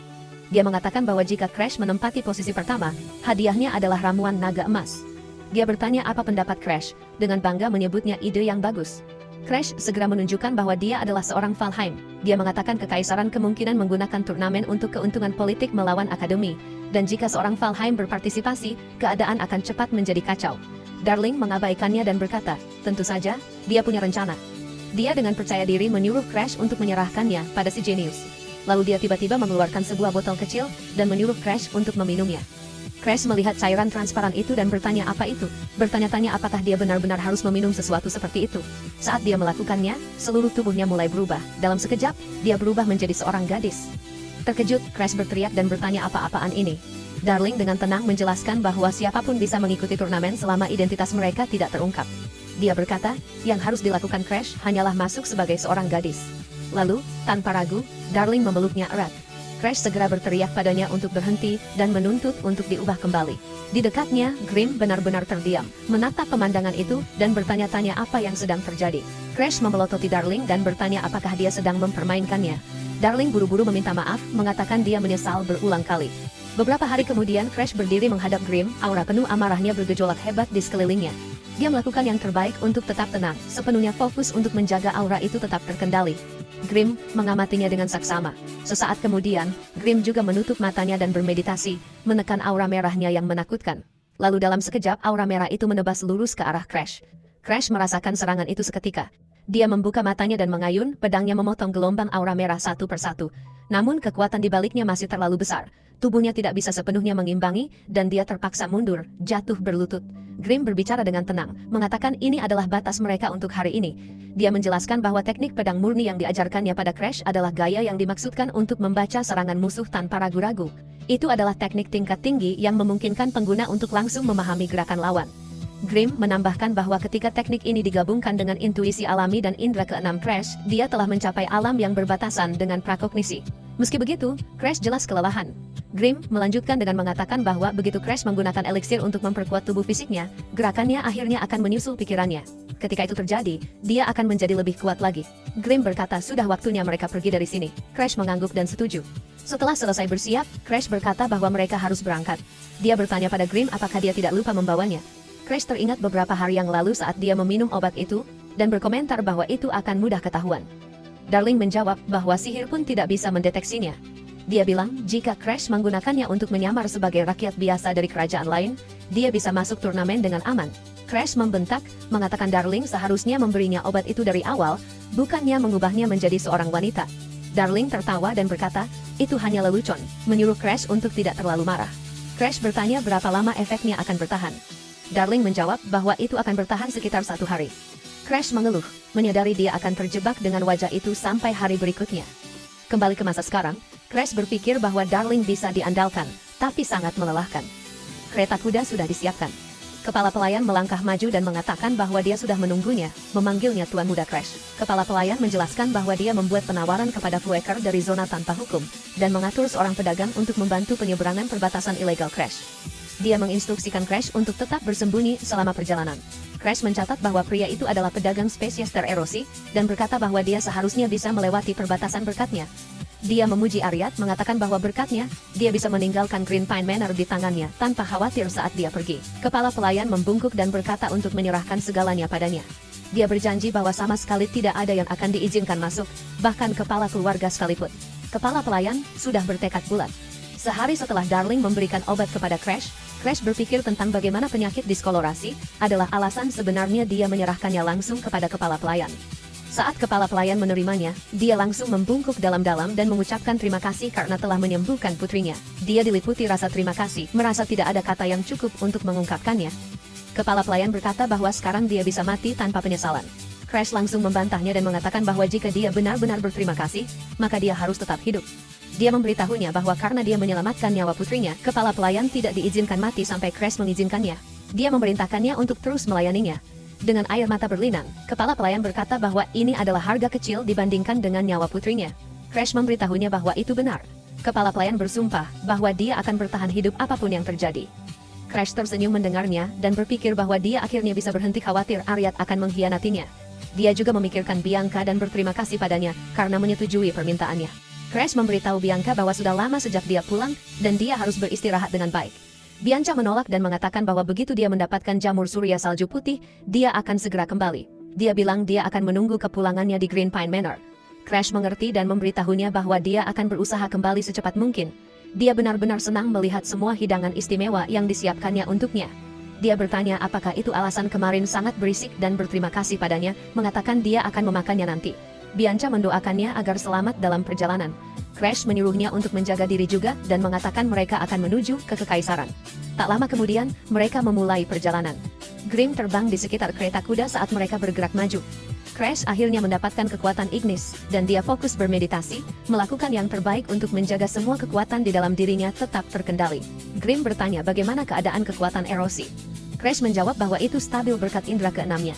Dia mengatakan bahwa jika Crash menempati posisi pertama, hadiahnya adalah ramuan naga emas. Dia bertanya apa pendapat Crash, dengan bangga menyebutnya ide yang bagus. Crash segera menunjukkan bahwa dia adalah seorang Valheim. Dia mengatakan Kekaisaran kemungkinan menggunakan turnamen untuk keuntungan politik melawan Akademi, dan jika seorang Valheim berpartisipasi, keadaan akan cepat menjadi kacau. Darling mengabaikannya dan berkata, tentu saja, dia punya rencana. Dia dengan percaya diri menyuruh Crash untuk menyerahkannya pada si jenius. Lalu dia tiba-tiba mengeluarkan sebuah botol kecil dan menyuruh Crash untuk meminumnya. Crash melihat cairan transparan itu dan bertanya apa itu. Bertanya-tanya apakah dia benar-benar harus meminum sesuatu seperti itu. Saat dia melakukannya, seluruh tubuhnya mulai berubah. Dalam sekejap, dia berubah menjadi seorang gadis. Terkejut, Crash berteriak dan bertanya apa-apaan ini. Darling dengan tenang menjelaskan bahwa siapapun bisa mengikuti turnamen selama identitas mereka tidak terungkap. Dia berkata, yang harus dilakukan Crash hanyalah masuk sebagai seorang gadis. Lalu, tanpa ragu, Darling memeluknya erat. Crash segera berteriak padanya untuk berhenti dan menuntut untuk diubah kembali. Di dekatnya, Grim benar-benar terdiam, menatap pemandangan itu dan bertanya-tanya apa yang sedang terjadi. Crash memelototi Darling dan bertanya apakah dia sedang mempermainkannya. Darling buru-buru meminta maaf, mengatakan dia menyesal berulang kali. Beberapa hari kemudian, Crash berdiri menghadap Grim, aura penuh amarahnya bergejolak hebat di sekelilingnya. Dia melakukan yang terbaik untuk tetap tenang, sepenuhnya fokus untuk menjaga aura itu tetap terkendali. Grim mengamatinya dengan saksama. Sesaat kemudian, Grim juga menutup matanya dan bermeditasi, menekan aura merahnya yang menakutkan. Lalu dalam sekejap aura merah itu menebas lurus ke arah Crash. Crash merasakan serangan itu seketika. Dia membuka matanya dan mengayun, pedangnya memotong gelombang aura merah satu persatu. Namun kekuatan di baliknya masih terlalu besar. Tubuhnya tidak bisa sepenuhnya mengimbangi, dan dia terpaksa mundur, jatuh berlutut. Grim berbicara dengan tenang, mengatakan ini adalah batas mereka untuk hari ini. Dia menjelaskan bahwa teknik pedang murni yang diajarkannya pada Crash adalah gaya yang dimaksudkan untuk membaca serangan musuh tanpa ragu-ragu. Itu adalah teknik tingkat tinggi yang memungkinkan pengguna untuk langsung memahami gerakan lawan. Grim menambahkan bahwa ketika teknik ini digabungkan dengan intuisi alami dan indera keenam Crash, dia telah mencapai alam yang berbatasan dengan prakognisi. Meski begitu, Crash jelas kelelahan. Grim melanjutkan dengan mengatakan bahwa begitu Crash menggunakan eliksir untuk memperkuat tubuh fisiknya, gerakannya akhirnya akan menyusul pikirannya. Ketika itu terjadi, dia akan menjadi lebih kuat lagi. Grim berkata sudah waktunya mereka pergi dari sini. Crash mengangguk dan setuju. Setelah selesai bersiap, Crash berkata bahwa mereka harus berangkat. Dia bertanya pada Grim apakah dia tidak lupa membawanya. Crash teringat beberapa hari yang lalu saat dia meminum obat itu, dan berkomentar bahwa itu akan mudah ketahuan. Darling menjawab bahwa sihir pun tidak bisa mendeteksinya. Dia bilang jika Crash menggunakannya untuk menyamar sebagai rakyat biasa dari kerajaan lain, dia bisa masuk turnamen dengan aman. Crash membentak, mengatakan Darling seharusnya memberinya obat itu dari awal, bukannya mengubahnya menjadi seorang wanita. Darling tertawa dan berkata, itu hanya lelucon, menyuruh Crash untuk tidak terlalu marah. Crash bertanya berapa lama efeknya akan bertahan. Darling menjawab bahwa itu akan bertahan sekitar 1 hari. Crash mengeluh, menyadari dia akan terjebak dengan wajah itu sampai hari berikutnya. Kembali ke masa sekarang, Crash berpikir bahwa Darling bisa diandalkan, tapi sangat melelahkan. Kereta kuda sudah disiapkan. Kepala pelayan melangkah maju dan mengatakan bahwa dia sudah menunggunya, memanggilnya Tuan Muda Crash. Kepala pelayan menjelaskan bahwa dia membuat penawaran kepada Fluecker dari zona tanpa hukum, dan mengatur seorang pedagang untuk membantu penyeberangan perbatasan ilegal Crash. Dia menginstruksikan Crash untuk tetap bersembunyi selama perjalanan. Crash mencatat bahwa pria itu adalah pedagang spesies tererosi, dan berkata bahwa dia seharusnya bisa melewati perbatasan berkatnya. Dia memuji Ariat, mengatakan bahwa berkatnya, dia bisa meninggalkan Green Pine Manor di tangannya tanpa khawatir saat dia pergi. Kepala pelayan membungkuk dan berkata untuk menyerahkan segalanya padanya. Dia berjanji bahwa sama sekali tidak ada yang akan diizinkan masuk, bahkan kepala keluarga sekalipun. Kepala pelayan sudah bertekad bulat. Sehari setelah Darling memberikan obat kepada Crash, Crash berpikir tentang bagaimana penyakit diskolorasi adalah alasan sebenarnya dia menyerahkannya langsung kepada kepala pelayan. Saat kepala pelayan menerimanya, dia langsung membungkuk dalam-dalam dan mengucapkan terima kasih karena telah menyembuhkan putrinya. Dia diliputi rasa terima kasih, merasa tidak ada kata yang cukup untuk mengungkapkannya. Kepala pelayan berkata bahwa sekarang dia bisa mati tanpa penyesalan. Crash langsung membantahnya dan mengatakan bahwa jika dia benar-benar berterima kasih, maka dia harus tetap hidup. Dia memberitahunya bahwa karena dia menyelamatkan nyawa putrinya, kepala pelayan tidak diizinkan mati sampai Crash mengizinkannya. Dia memerintahkannya untuk terus melayaninya. Dengan air mata berlinang, kepala pelayan berkata bahwa ini adalah harga kecil dibandingkan dengan nyawa putrinya. Crash memberitahunya bahwa itu benar. Kepala pelayan bersumpah bahwa dia akan bertahan hidup apapun yang terjadi. Crash tersenyum mendengarnya dan berpikir bahwa dia akhirnya bisa berhenti khawatir Ariat akan mengkhianatinya. Dia juga memikirkan Bianca dan berterima kasih padanya karena menyetujui permintaannya. Crash memberitahu Bianca bahwa sudah lama sejak dia pulang dan dia harus beristirahat dengan baik. Bianca menolak dan mengatakan bahwa begitu dia mendapatkan jamur surya salju putih, dia akan segera kembali. Dia bilang dia akan menunggu kepulangannya di Green Pine Manor. Crash mengerti dan memberitahunya bahwa dia akan berusaha kembali secepat mungkin. Dia benar-benar senang melihat semua hidangan istimewa yang disiapkannya untuknya. Dia bertanya apakah itu alasan kemarin sangat berisik dan berterima kasih padanya, mengatakan dia akan memakannya nanti. Bianca mendoakannya agar selamat dalam perjalanan. Crash menyuruhnya untuk menjaga diri juga dan mengatakan mereka akan menuju ke kekaisaran. Tak lama kemudian, mereka memulai perjalanan. Grim terbang di sekitar kereta kuda saat mereka bergerak maju. Crash akhirnya mendapatkan kekuatan Ignis, dan dia fokus bermeditasi, melakukan yang terbaik untuk menjaga semua kekuatan di dalam dirinya tetap terkendali. Grim bertanya bagaimana keadaan kekuatan erosi. Crash menjawab bahwa itu stabil berkat indera keenamnya.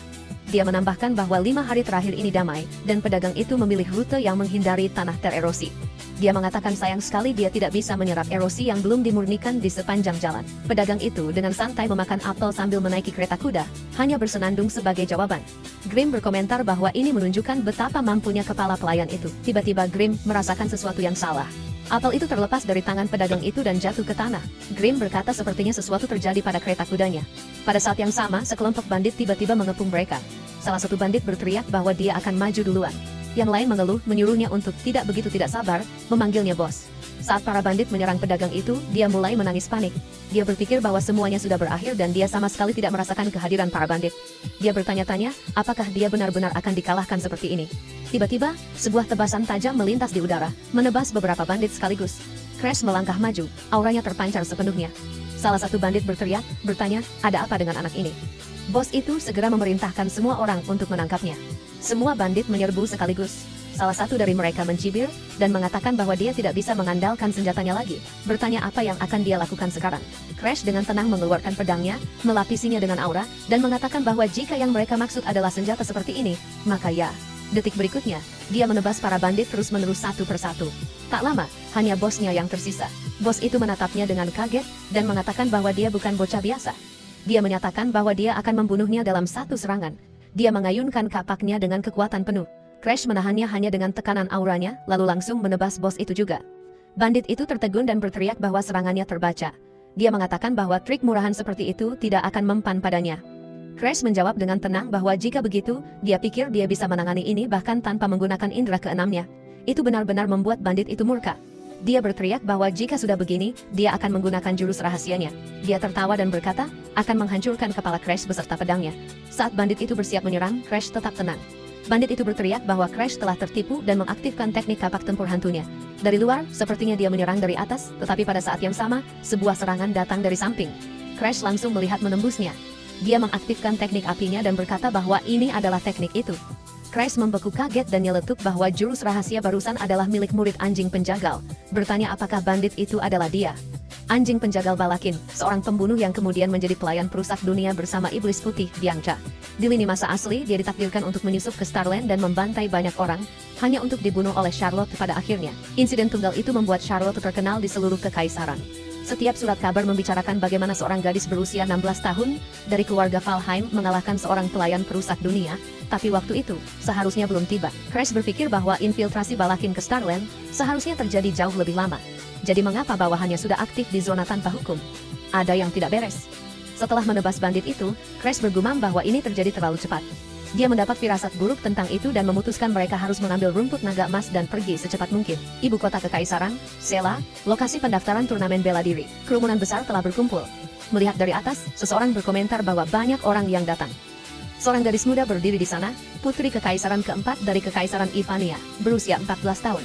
Dia menambahkan bahwa 5 hari terakhir ini damai, dan pedagang itu memilih rute yang menghindari tanah tererosi. Dia mengatakan sayang sekali dia tidak bisa menyerap erosi yang belum dimurnikan di sepanjang jalan. Pedagang itu dengan santai memakan apel sambil menaiki kereta kuda, hanya bersenandung sebagai jawaban. Grimm berkomentar bahwa ini menunjukkan betapa mampunya kepala pelayan itu. Tiba-tiba Grimm merasakan sesuatu yang salah. Apel itu terlepas dari tangan pedagang itu dan jatuh ke tanah. Grimm berkata sepertinya sesuatu terjadi pada kereta kudanya. Pada saat yang sama, sekelompok bandit tiba-tiba mengepung mereka. Salah satu bandit berteriak bahwa dia akan maju duluan. Yang lain mengeluh, menyuruhnya untuk tidak begitu tidak sabar, memanggilnya bos. Saat para bandit menyerang pedagang itu, dia mulai menangis panik. Dia berpikir bahwa semuanya sudah berakhir dan dia sama sekali tidak merasakan kehadiran para bandit. Dia bertanya-tanya, apakah dia benar-benar akan dikalahkan seperti ini. Tiba-tiba, sebuah tebasan tajam melintas di udara, menebas beberapa bandit sekaligus. Crash melangkah maju, auranya terpancar sepenuhnya. Salah satu bandit berteriak, bertanya, ada apa dengan anak ini? Bos itu segera memerintahkan semua orang untuk menangkapnya. Semua bandit menyerbu sekaligus. Salah satu dari mereka mencibir, dan mengatakan bahwa dia tidak bisa mengandalkan senjatanya lagi. Bertanya apa yang akan dia lakukan sekarang. Crash dengan tenang mengeluarkan pedangnya, melapisinya dengan aura, dan mengatakan bahwa jika yang mereka maksud adalah senjata seperti ini, maka ya. Detik berikutnya, dia menebas para bandit terus-menerus satu persatu. Tak lama, hanya bosnya yang tersisa. Bos itu menatapnya dengan kaget, dan mengatakan bahwa dia bukan bocah biasa. Dia menyatakan bahwa dia akan membunuhnya dalam satu serangan. Dia mengayunkan kapaknya dengan kekuatan penuh. Crash menahannya hanya dengan tekanan auranya, lalu langsung menebas bos itu juga. Bandit itu tertegun dan berteriak bahwa serangannya terbaca. Dia mengatakan bahwa trik murahan seperti itu tidak akan mempan padanya. Crash menjawab dengan tenang bahwa jika begitu, dia pikir dia bisa menangani ini bahkan tanpa menggunakan indera keenamnya. Itu benar-benar membuat bandit itu murka. Dia berteriak bahwa jika sudah begini, dia akan menggunakan jurus rahasianya. Dia tertawa dan berkata, akan menghancurkan kepala Crash beserta pedangnya. Saat bandit itu bersiap menyerang, Crash tetap tenang. Bandit itu berteriak bahwa Crash telah tertipu dan mengaktifkan teknik kapak tempur hantunya. Dari luar, sepertinya dia menyerang dari atas, tetapi pada saat yang sama, sebuah serangan datang dari samping. Crash langsung melihat menembusnya. Dia mengaktifkan teknik apinya dan berkata bahwa ini adalah teknik itu. Crash membeku kaget dan nyeletuk bahwa jurus rahasia barusan adalah milik murid anjing penjagal. Bertanya apakah bandit itu adalah dia. Anjing penjagal Balakin, seorang pembunuh yang kemudian menjadi pelayan perusak dunia bersama iblis putih, Biangcha. Di lini masa asli, dia ditakdirkan untuk menyusup ke Starland dan membantai banyak orang, hanya untuk dibunuh oleh Charlotte pada akhirnya. Insiden tunggal itu membuat Charlotte terkenal di seluruh kekaisaran. Setiap surat kabar membicarakan bagaimana seorang gadis berusia 16 tahun dari keluarga Valheim mengalahkan seorang pelayan perusak dunia, tapi waktu itu seharusnya belum tiba. Crash berpikir bahwa infiltrasi Balakin ke Starland seharusnya terjadi jauh lebih lama. Jadi mengapa bawahannya sudah aktif di zona tanpa hukum? Ada yang tidak beres. Setelah menebas bandit itu, Crash bergumam bahwa ini terjadi terlalu cepat. Dia mendapat firasat buruk tentang itu dan memutuskan mereka harus mengambil rumput naga emas dan pergi secepat mungkin. Ibu kota kekaisaran, Sela, lokasi pendaftaran turnamen bela diri. Kerumunan besar telah berkumpul. Melihat dari atas, seseorang berkomentar bahwa banyak orang yang datang. Seorang gadis muda berdiri di sana, putri kekaisaran keempat dari kekaisaran Ivania, berusia 14 tahun.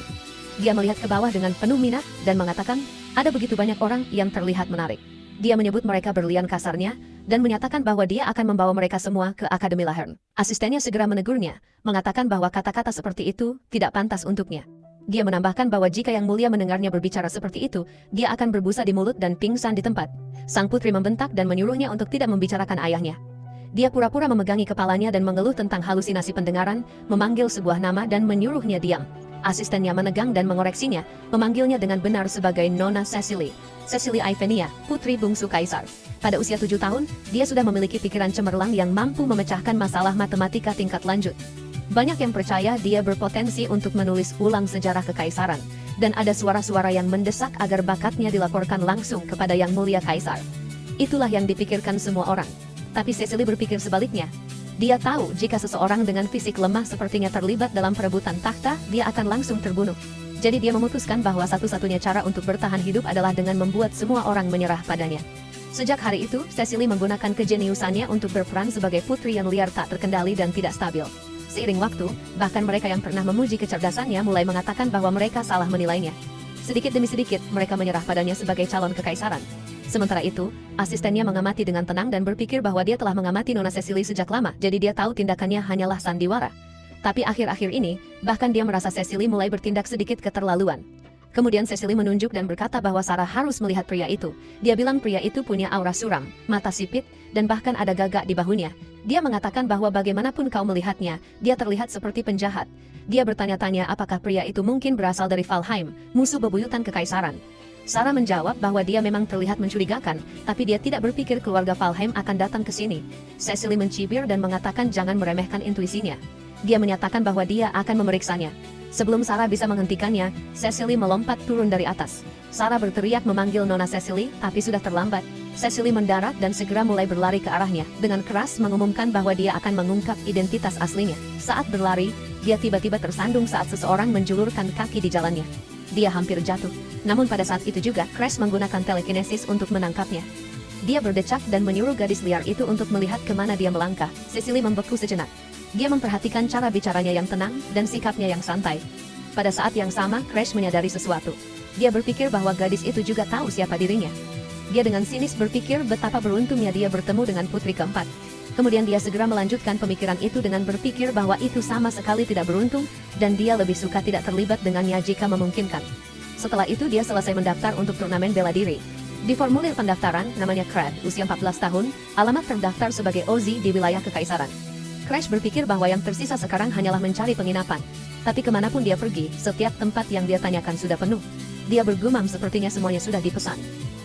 Dia melihat ke bawah dengan penuh minat dan mengatakan, ada begitu banyak orang yang terlihat menarik. Dia menyebut mereka berlian kasarnya, dan menyatakan bahwa dia akan membawa mereka semua ke Akademi Lahern. Asistennya segera menegurnya, mengatakan bahwa kata-kata seperti itu tidak pantas untuknya. Dia menambahkan bahwa jika Yang Mulia mendengarnya berbicara seperti itu, dia akan berbusa di mulut dan pingsan di tempat. Sang putri membentak dan menyuruhnya untuk tidak membicarakan ayahnya. Dia pura-pura memegangi kepalanya dan mengeluh tentang halusinasi pendengaran, memanggil sebuah nama dan menyuruhnya diam. Asistennya menegang dan mengoreksinya, memanggilnya dengan benar sebagai Nona Cecily. Cecily Ivania, putri bungsu kaisar. Pada usia 7 tahun, dia sudah memiliki pikiran cemerlang yang mampu memecahkan masalah matematika tingkat lanjut. Banyak yang percaya dia berpotensi untuk menulis ulang sejarah kekaisaran, dan ada suara-suara yang mendesak agar bakatnya dilaporkan langsung kepada Yang Mulia Kaisar. Itulah yang dipikirkan semua orang. Tapi Cecily berpikir sebaliknya. Dia tahu jika seseorang dengan fisik lemah sepertinya terlibat dalam perebutan takhta, dia akan langsung terbunuh. Jadi dia memutuskan bahwa satu-satunya cara untuk bertahan hidup adalah dengan membuat semua orang menyerah padanya. Sejak hari itu, Cecily menggunakan kejeniusannya untuk berperan sebagai putri yang liar tak terkendali dan tidak stabil. Seiring waktu, bahkan mereka yang pernah memuji kecerdasannya mulai mengatakan bahwa mereka salah menilainya. Sedikit demi sedikit, mereka menyerah padanya sebagai calon kekaisaran. Sementara itu, asistennya mengamati dengan tenang dan berpikir bahwa dia telah mengamati Nona Cecily sejak lama, jadi dia tahu tindakannya hanyalah sandiwara. Tapi akhir-akhir ini, bahkan dia merasa Cecily mulai bertindak sedikit keterlaluan. Kemudian Cecily menunjuk dan berkata bahwa Sarah harus melihat pria itu. Dia bilang pria itu punya aura suram, mata sipit, dan bahkan ada gagak di bahunya. Dia mengatakan bahwa bagaimanapun kau melihatnya, dia terlihat seperti penjahat. Dia bertanya-tanya apakah pria itu mungkin berasal dari Valheim, musuh bebuyutan kekaisaran. Sarah menjawab bahwa dia memang terlihat mencurigakan, tapi dia tidak berpikir keluarga Valheim akan datang ke sini. Cecily mencibir dan mengatakan jangan meremehkan intuisinya. Dia menyatakan bahwa dia akan memeriksanya. Sebelum Sarah bisa menghentikannya, Cecily melompat turun dari atas. Sarah berteriak memanggil Nona Cecily, tapi sudah terlambat. Cecily mendarat dan segera mulai berlari ke arahnya, dengan keras mengumumkan bahwa dia akan mengungkap identitas aslinya. Saat berlari, dia tiba-tiba tersandung saat seseorang menjulurkan kaki di jalannya. Dia hampir jatuh. Namun pada saat itu juga, Crash menggunakan telekinesis untuk menangkapnya. Dia berdecak dan menyuruh gadis liar itu untuk melihat kemana dia melangkah. Cecily membeku sejenak. Dia memperhatikan cara bicaranya yang tenang dan sikapnya yang santai. Pada saat yang sama, Crash menyadari sesuatu. Dia berpikir bahwa gadis itu juga tahu siapa dirinya. Dia dengan sinis berpikir betapa beruntungnya dia bertemu dengan putri keempat. Kemudian dia segera melanjutkan pemikiran itu dengan berpikir bahwa itu sama sekali tidak beruntung, dan dia lebih suka tidak terlibat dengannya jika memungkinkan. Setelah itu dia selesai mendaftar untuk turnamen bela diri. Di formulir pendaftaran, namanya Crad, usia 14 tahun, alamat terdaftar sebagai Ozzy di wilayah kekaisaran. Crash berpikir bahwa yang tersisa sekarang hanyalah mencari penginapan. Tapi kemanapun dia pergi, setiap tempat yang dia tanyakan sudah penuh. Dia bergumam sepertinya semuanya sudah dipesan.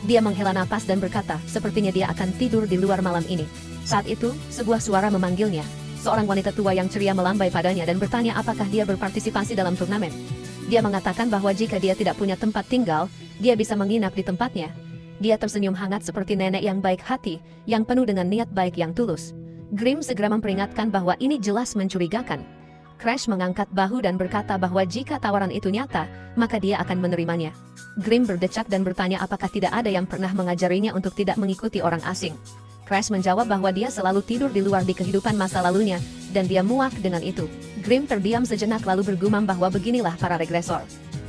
Dia menghela napas dan berkata, sepertinya dia akan tidur di luar malam ini. Saat itu, sebuah suara memanggilnya. Seorang wanita tua yang ceria melambai padanya dan bertanya apakah dia berpartisipasi dalam turnamen. Dia mengatakan bahwa jika dia tidak punya tempat tinggal, dia bisa menginap di tempatnya. Dia tersenyum hangat seperti nenek yang baik hati, yang penuh dengan niat baik yang tulus. Grimm segera memperingatkan bahwa ini jelas mencurigakan. Crash mengangkat bahu dan berkata bahwa jika tawaran itu nyata, maka dia akan menerimanya. Grimm berdecak dan bertanya apakah tidak ada yang pernah mengajarinya untuk tidak mengikuti orang asing. Crash menjawab bahwa dia selalu tidur di luar di kehidupan masa lalunya, dan dia muak dengan itu. Grimm terdiam sejenak lalu bergumam bahwa beginilah para regresor.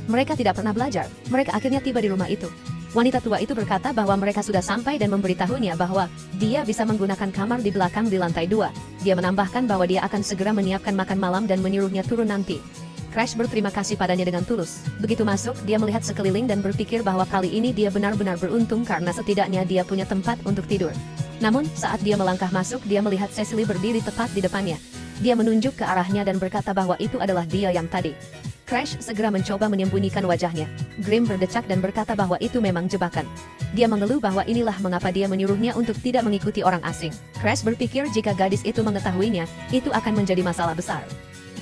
Mereka tidak pernah belajar, mereka akhirnya tiba di rumah itu. Wanita tua itu berkata bahwa mereka sudah sampai dan memberitahunya bahwa dia bisa menggunakan kamar di belakang di lantai 2. Dia menambahkan bahwa dia akan segera menyiapkan makan malam dan menyuruhnya turun nanti. Crash berterima kasih padanya dengan tulus. Begitu masuk, dia melihat sekeliling dan berpikir bahwa kali ini dia benar-benar beruntung karena setidaknya dia punya tempat untuk tidur. Namun, saat dia melangkah masuk, dia melihat Cecily berdiri tepat di depannya. Dia menunjuk ke arahnya dan berkata bahwa itu adalah dia yang tadi. Crash segera mencoba menyembunyikan wajahnya. Grimm berdecak dan berkata bahwa itu memang jebakan. Dia mengeluh bahwa inilah mengapa dia menyuruhnya untuk tidak mengikuti orang asing. Crash berpikir jika gadis itu mengetahuinya, itu akan menjadi masalah besar.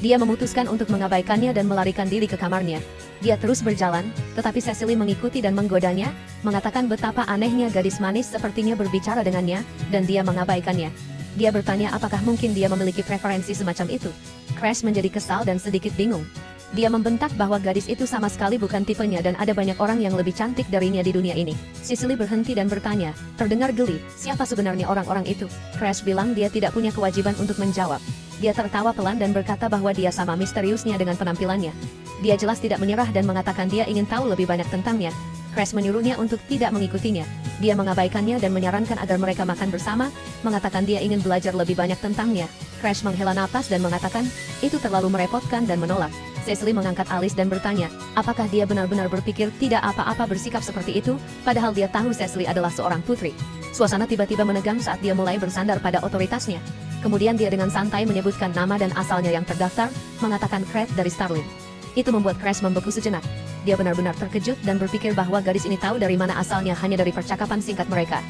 Dia memutuskan untuk mengabaikannya dan melarikan diri ke kamarnya. Dia terus berjalan, tetapi Cecily mengikuti dan menggodanya, mengatakan betapa anehnya gadis manis sepertinya berbicara dengannya, dan dia mengabaikannya. Dia bertanya apakah mungkin dia memiliki preferensi semacam itu. Crash menjadi kesal dan sedikit bingung. Dia membentak bahwa gadis itu sama sekali bukan tipenya dan ada banyak orang yang lebih cantik darinya di dunia ini. Cecily berhenti dan bertanya, terdengar geli, siapa sebenarnya orang-orang itu? Crash bilang dia tidak punya kewajiban untuk menjawab. Dia tertawa pelan dan berkata bahwa dia sama misteriusnya dengan penampilannya. Dia jelas tidak menyerah dan mengatakan dia ingin tahu lebih banyak tentangnya. Crash menyuruhnya untuk tidak mengikutinya. Dia mengabaikannya dan menyarankan agar mereka makan bersama, mengatakan dia ingin belajar lebih banyak tentangnya. Crash menghela napas dan mengatakan, itu terlalu merepotkan dan menolak. Cecily mengangkat alis dan bertanya, apakah dia benar-benar berpikir tidak apa-apa bersikap seperti itu, padahal dia tahu Cecily adalah seorang putri. Suasana tiba-tiba menegang saat dia mulai bersandar pada otoritasnya. Kemudian dia dengan santai menyebutkan nama dan asalnya yang terdaftar, mengatakan Craig dari Starling. Itu membuat Crash membeku sejenak. Dia benar-benar terkejut dan berpikir bahwa gadis ini tahu dari mana asalnya hanya dari percakapan singkat mereka.